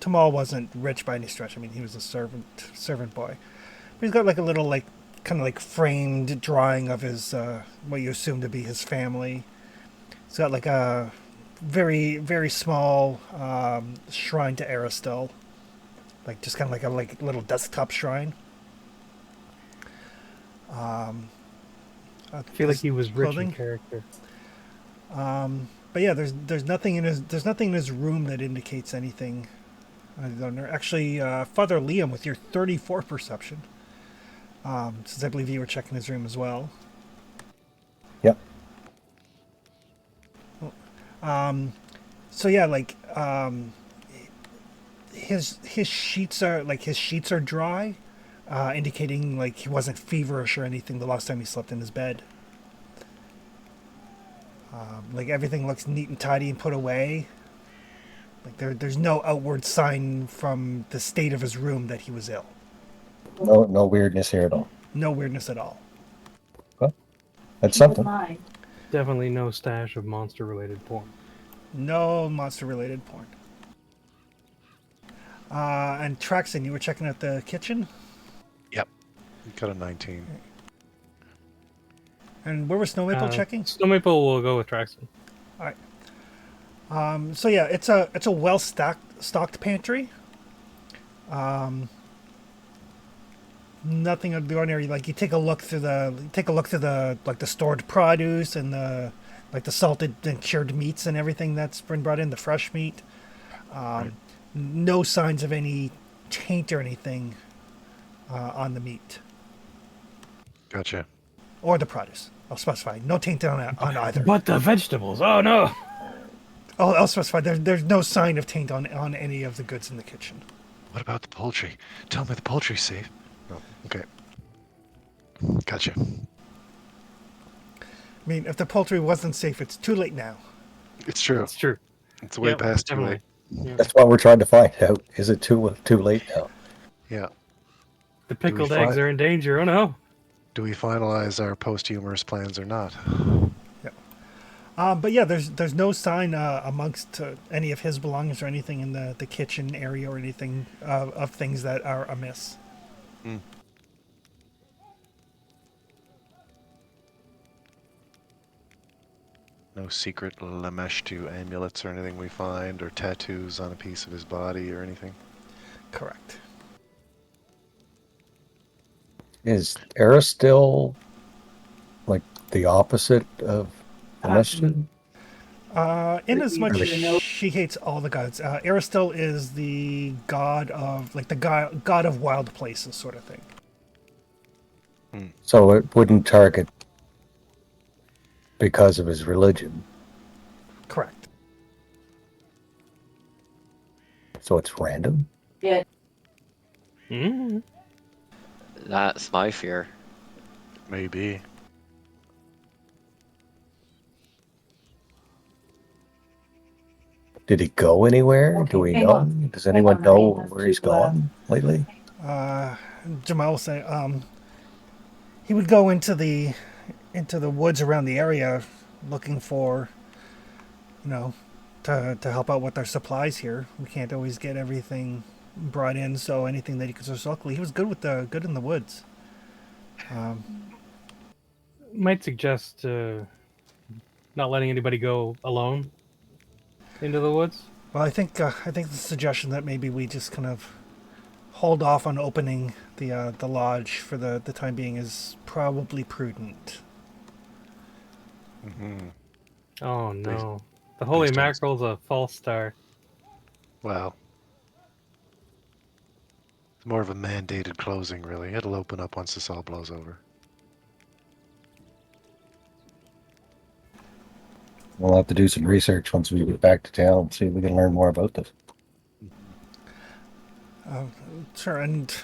Tamal wasn't rich by any stretch. I mean, he was a servant boy. But he's got like a little like kind of like framed drawing of his what you assume to be his family. He's got like a very small shrine to Aristel, like just kind of like a little desktop shrine. I feel like he was rich Clothing. in character. But yeah, there's nothing in his room that indicates anything. I don't know. Actually, Father Liam, with your 34 perception, since I believe you were checking his room as well. yep. So yeah, like his sheets are dry, indicating like he wasn't feverish or anything the last time he slept in his bed. Like everything looks neat and tidy and put away. Like there's no outward sign from the state of his room that he was ill. No weirdness here at all. No weirdness at all. That's something. Definitely no stash of monster-related porn. No monster-related porn. And Traxon, you were checking out the kitchen? Yep. Got a 19. And where was Snow Maple checking? Snow Maple will go with Traxon. All right. So yeah, it's a well stocked pantry. Nothing out of the ordinary. Like you take a look through the like the stored produce and the like the salted and cured meats and everything that's been brought in, the fresh meat. Right. No signs of any taint or anything on the meat Gotcha. or the produce. I'll specify no taint on either. But the vegetables, oh no! I'll specify there's no sign of taint on any of the goods in the kitchen. What about the poultry? Tell me the poultry's safe. Oh, okay. Gotcha. I mean, if the poultry wasn't safe, it's too late now. It's true. It's true. It's way Yep, past too definitely. late. Yeah. That's what we're trying to find out. Is it too late now? Yeah. The pickled fi- eggs are in danger, oh no! Do we finalize our posthumous plans or not? But yeah, there's no sign amongst any of his belongings or anything in the kitchen area or anything of things that are amiss. No secret Lameshtu amulets or anything we find, or tattoos on a piece of his body or anything? Correct. Is Era still like the opposite of Mission? In as much Really? as she hates all the gods, Aristil is the god of like the god of wild places, sort of thing. So it wouldn't target because of his religion. Correct. So it's random. Yeah. Mm. That's my fear. Maybe. Did he go anywhere? Do we hang know? on. Does anyone Hang on, know hang on. where he's gone lately? Jamal will say he would go into the woods around the area looking for, to help out with their supplies here. We can't always get everything brought in, so anything that he could source locally. He was good in the woods. Might suggest not letting anybody go alone into the woods. Well, I think the suggestion that maybe we just kind of hold off on opening the lodge for the time being is probably prudent. Mm-hmm. Oh no. The holy Based on- mackerel's a false star. Wow. It's more of a mandated closing, really. It'll open up once this all blows over. We'll have to do some research once we get back to town, see if we can learn more about this. Sure, and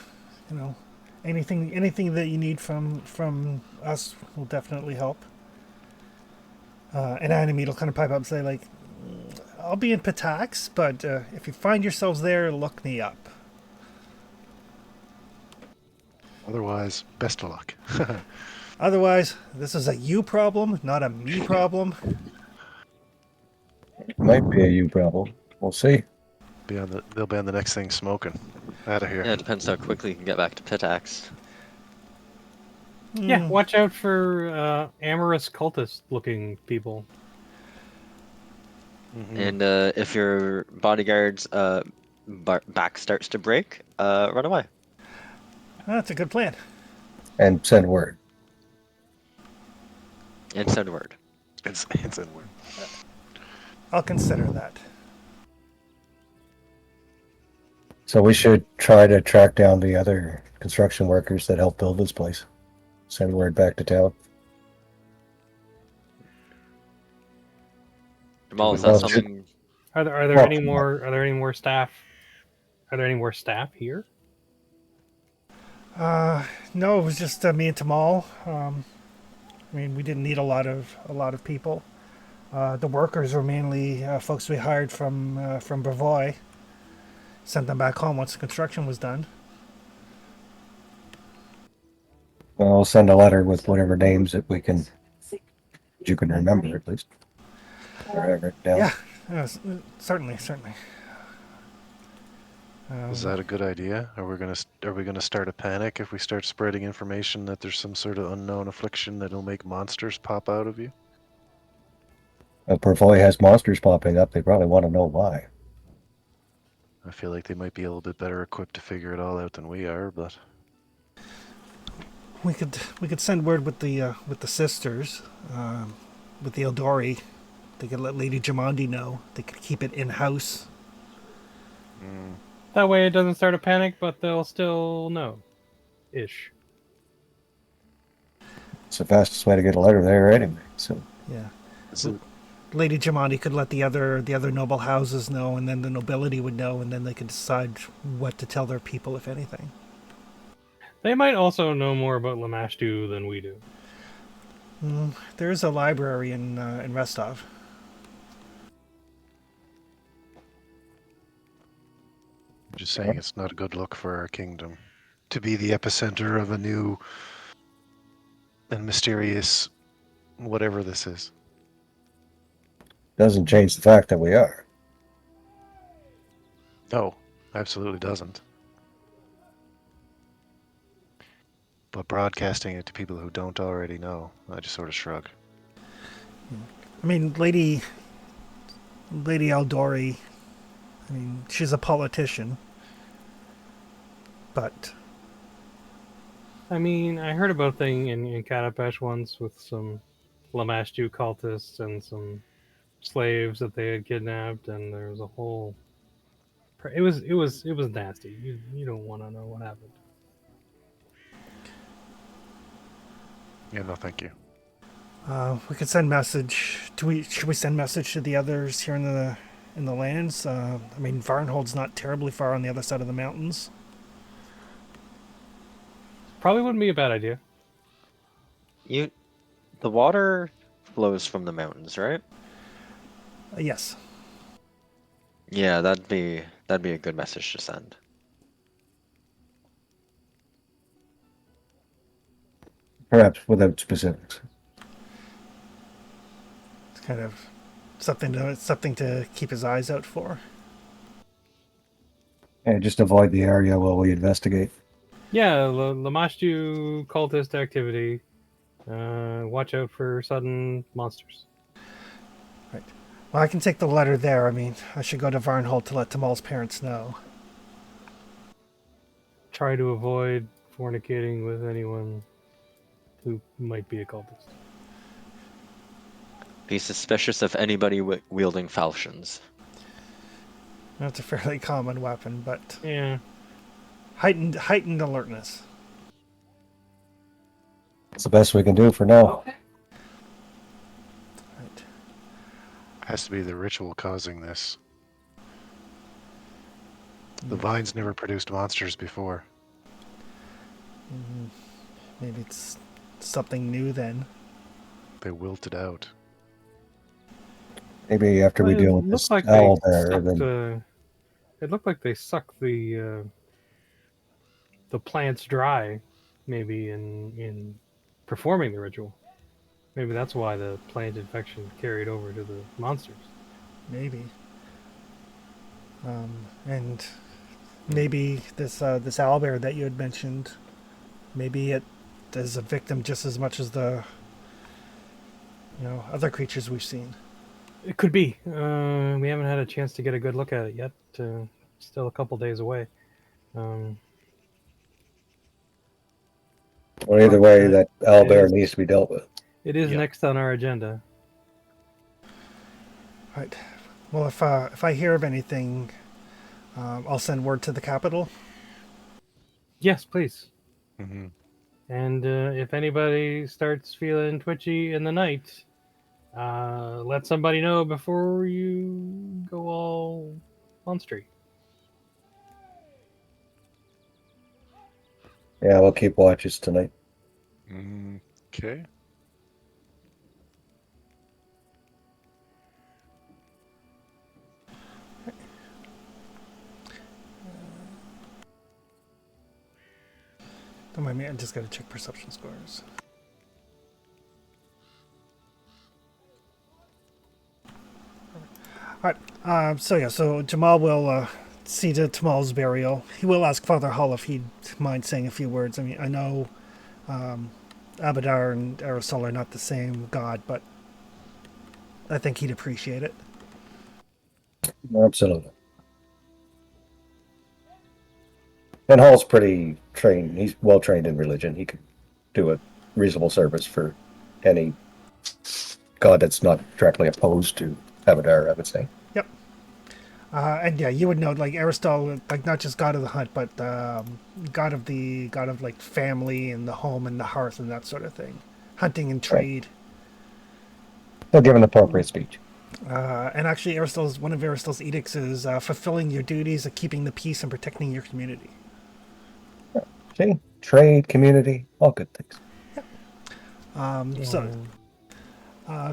anything that you need from us will definitely help. And Animate will kind of pipe up and say like, I'll be in Patax, but if you find yourselves there, look me up. Otherwise, best of luck. Otherwise, this is a you problem, not a me problem. It might be a you problem. We'll see. They'll be on the next thing smoking. Out of here. Yeah, it depends how quickly you can get back to Pitax. Yeah, watch out for amorous cultist-looking people. Mhm. And if your bodyguard's back starts to break, run away. That's a good plan. And send word. And send word. It's inward. I'll consider that. So we should try to track down the other construction workers that helped build this place. Send word back to town. Jamal, is Well, that something? Are there Well, any more staff? Are there any more staff here? No, it was just me and Tamal. I mean, we didn't need a lot of people. The workers were mainly folks we hired from Brevoy. Sent them back home once the construction was done. Well, I'll send a letter with whatever names that you can remember at least. Or have it down. Yeah, certainly. Is that a good idea? Are we gonna start a panic if we start spreading information that there's some sort of unknown affliction that'll make monsters pop out of you? If Perfoy has monsters popping up, they probably want to know why. I feel like they might be a little bit better equipped to figure it all out than we are, but We could send word with the sisters, with the Eldori. They could let Lady Jamandi know. They could keep it in house. That way it doesn't start a panic, but they'll still know. Ish. It's the fastest way to get a letter there anyway. So Yeah. is it, Lady Jamandi could let the other noble houses know, and then the nobility would know, and then they could decide what to tell their people, if anything. They might also know more about Lamashtu than we do. There is a library in Rostov. I'm just saying it's not a good look for our kingdom to be the epicenter of a new and mysterious whatever this is. doesn't change the fact that we are. No, absolutely doesn't. But broadcasting it to people who don't already know, I just sort of shrug. I mean, Lady Eldori. I mean, she's a politician, but I mean, I heard about a thing in Katapesh once with some Lamashtu cultists and some slaves that they had kidnapped, and there was a whole. It was nasty. You don't want to know what happened. Yeah, no, thank you. we could send message. Should we send message to the others here in the lands? I mean, Varnhold's not terribly far on the other side of the mountains. Probably wouldn't be a bad idea. The water flows from the mountains, right? Yes. Yeah, that'd be a good message to send. Perhaps without specifics. It's kind of something to keep his eyes out for. And just avoid the area while we investigate. Yeah, Lamashtu cultist activity. Watch out for sudden monsters. Right. Well, I can take the letter there. I mean, I should go to Varnhold to let Tamal's parents know. Try to avoid fornicating with anyone who might be a cultist. Be suspicious of anybody wielding falchions. That's a fairly common weapon, but Yeah. heightened alertness. It's the best we can do for now. Right. Has to be the ritual causing this. The vines never produced monsters before. Maybe it's something new then. They wilted out. Maybe after we Well, deal it with looked this like owl they there, sucked. then It looked like they sucked the plants dry, maybe in performing the ritual. Maybe that's why the plant infection carried over to the monsters. Maybe. And maybe this owlbear that you had mentioned, maybe it is a victim just as much as the other creatures we've seen. It could be. We haven't had a chance to get a good look at it yet. Still a couple days away. well, either way, But, that owl bear is- needs to be dealt with. It is Yeah. next on our agenda. Right. Well, if I hear of anything, I'll send word to the capital. Yes, please. Mm-hmm. And if anybody starts feeling twitchy in the night, let somebody know before you go all monstery. Yeah, we'll keep watches tonight. Okay. Don't mind me, I just gotta check perception scores. Alright, so Jamal will see to Tamal's burial. He will ask Father Hall if he'd mind saying a few words. I mean, I know Abadar and Aerosol are not the same god, but I think he'd appreciate it. Absolutely. And Hall's pretty trained. He's well trained in religion. He could do a reasonable service for any god that's not directly opposed to Abadar, I would say. Yep. And yeah, you would know, like Aristotle, like not just god of the hunt, but god of like family and the home and the hearth and that sort of thing, hunting and trade. They'll give an appropriate speech. And actually, one of Aristotle's edicts is fulfilling your duties of keeping the peace and protecting your community. See, trade, community, all good things.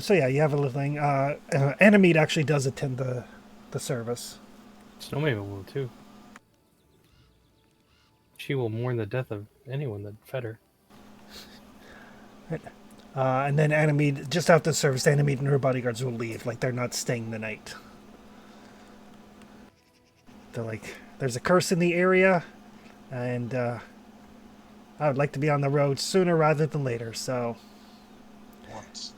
So yeah, you have a little thing. Animede actually does attend the service. Snowmaven will too. She will mourn the death of anyone that fed her. And then Animede, just after the service, Animede and her bodyguards will leave. Like, they're not staying the night. They're like, there's a curse in the area, and I would like to be on the road sooner rather than later, so... Once.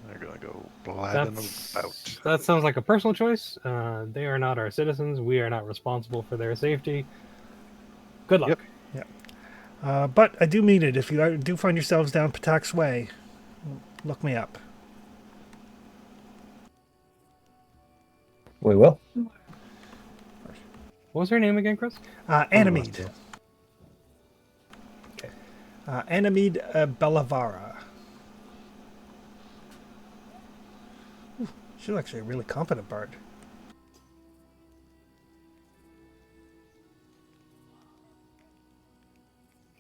They're gonna go blabbing about. That sounds like a personal choice. They are not our citizens. We are not responsible for their safety. Good luck. Yep. But I do mean it. If you do find yourselves down Patak's Way, look me up. We will. What was her name again, Chris? Animede. Okay. Animede Bellavara. She's actually a really competent bard.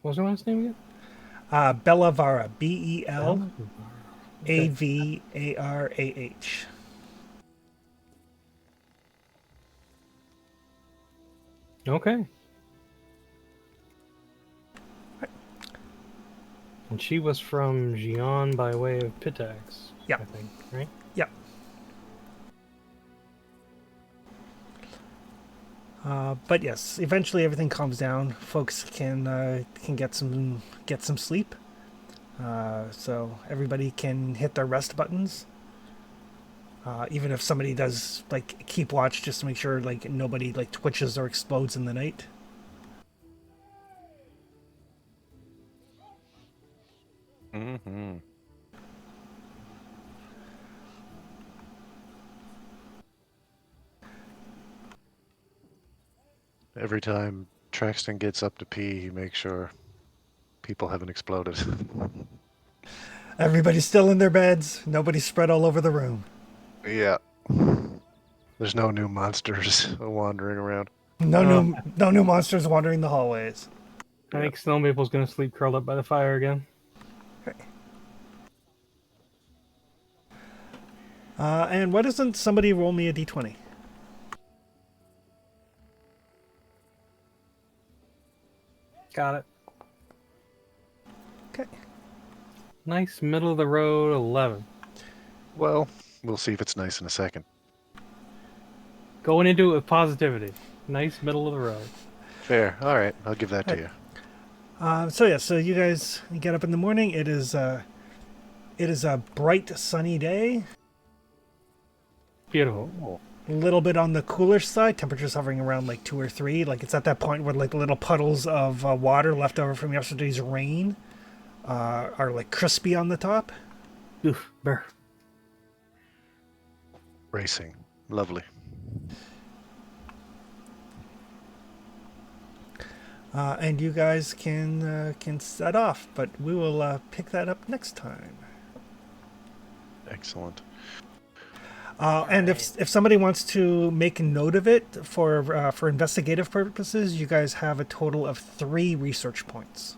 What was her last name again? Bellavara. Bellavarah. Okay. And she was from Xi'an by way of Pitax. Yeah. I think, right? Yeah. But yes, eventually everything calms down. Folks can get some sleep. So everybody can hit their rest buttons. Even if somebody does like keep watch, just to make sure like nobody like twitches or explodes in the night. Mm-hmm. Every time Traxton gets up to pee, he makes sure people haven't exploded. Everybody's still in their beds. Nobody's spread all over the room. Yeah. There's no new monsters wandering around. No new monsters wandering the hallways. I think Snowmaple's gonna sleep curled up by the fire again. And why doesn't somebody roll me a d20? Got it. Okay. Nice middle of the road 11. Well, we'll see if it's nice in a second. Going into it with positivity. Nice middle of the road. Fair. All right, I'll give that to you. So you guys get up in the morning. It is a bright sunny day. Beautiful. A little bit on the cooler side. Temperatures hovering around like 2 or 3. Like it's at that point where like the little puddles of water left over from yesterday's rain are like crispy on the top. Oof, brr. Racing. Lovely. And you guys can set off, but we will pick that up next time. Excellent. And if somebody wants to make a note of it for investigative purposes, you guys have a total of 3 research points.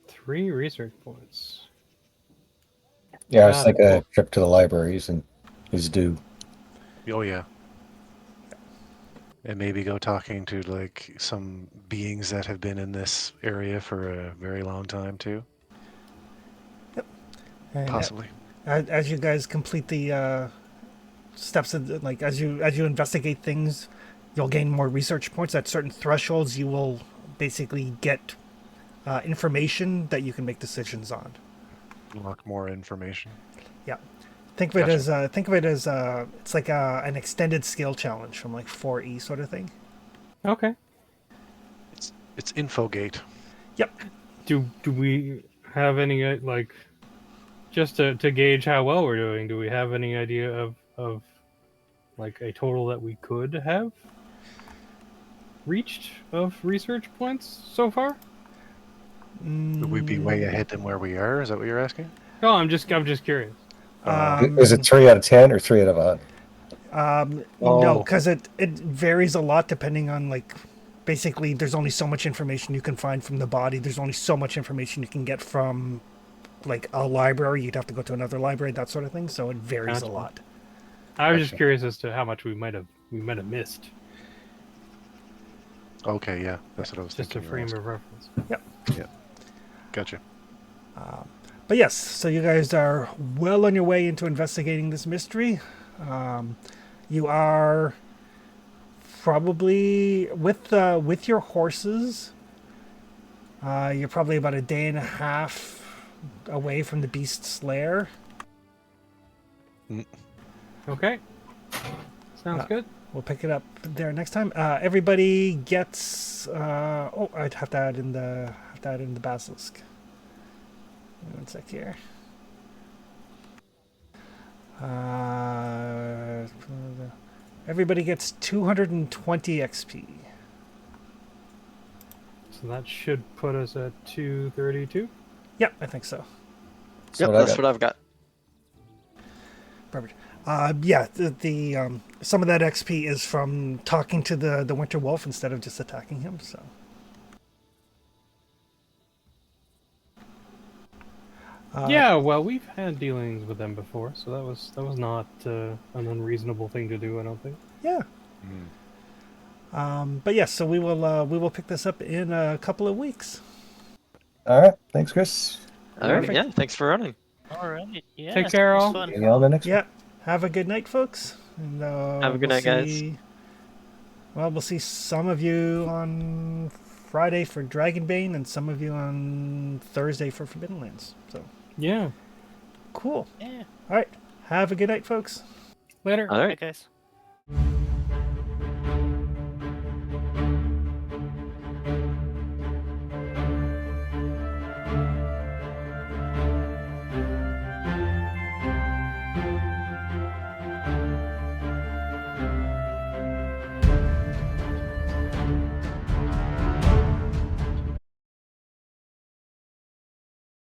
3 research points. Yeah, it's like a trip to the libraries and is due. Oh, yeah. And maybe go talking to like some beings that have been in this area for a very long time too. And Possibly. as you guys complete the steps, like as you investigate things, you'll gain more research points. At certain thresholds, you will basically get information that you can make decisions on. Unlock more information. Yeah. Think of it Gotcha. as it's like an extended skill challenge from like 4E sort of thing. Okay. It's Infogate. Yep. Do we have any like just to gauge how well we're doing? Do we have any idea of like a total that we could have reached of research points so far? Would we be way ahead than where we are? Is that what you're asking? Oh, I'm just curious. Is it 3 out of 10 or 3 out of 100? No, Oh. because it varies a lot depending on like basically there's only so much information you can find from the body. There's only so much information you can get from like a library. You'd have to go to another library, that sort of thing. So it varies a Gotcha. lot. I was just Gotcha. curious as to how much we might have missed. Okay, yeah, that's what I was Just a thinking. frame of reference. Gotcha. But yes, so you guys are well on your way into investigating this mystery. You are probably with your horses. You're probably about a day and a half away from the beast's lair. Okay. Sounds good. We'll pick it up there next time. Everybody gets. I'd have to add in the basilisk. One sec here. Everybody gets 220 XP. So that should put us at 232. Yep, I think so. So Yep, what I that's got. what I've got. Perfect. Yeah, the some of that XP is from talking to the Winter Wolf instead of just attacking him. So. Yeah, well, we've had dealings with them before, so that was not an unreasonable thing to do. I don't think. Yeah. But yes, so we will pick this up in a couple of weeks. All right. Thanks, Chris. All right, Perfect. yeah, thanks for running. All right. Yeah. Take care, it was all. fun. See you on the next one. Yeah. Have a good night, folks. And Have a good night, guys. Well, we'll see some of you on Friday for Dragonbane, and some of you on Thursday for Forbidden Lands. So Yeah. cool. Yeah. All right. Have a good night, folks. Later. All Bye, right. guys.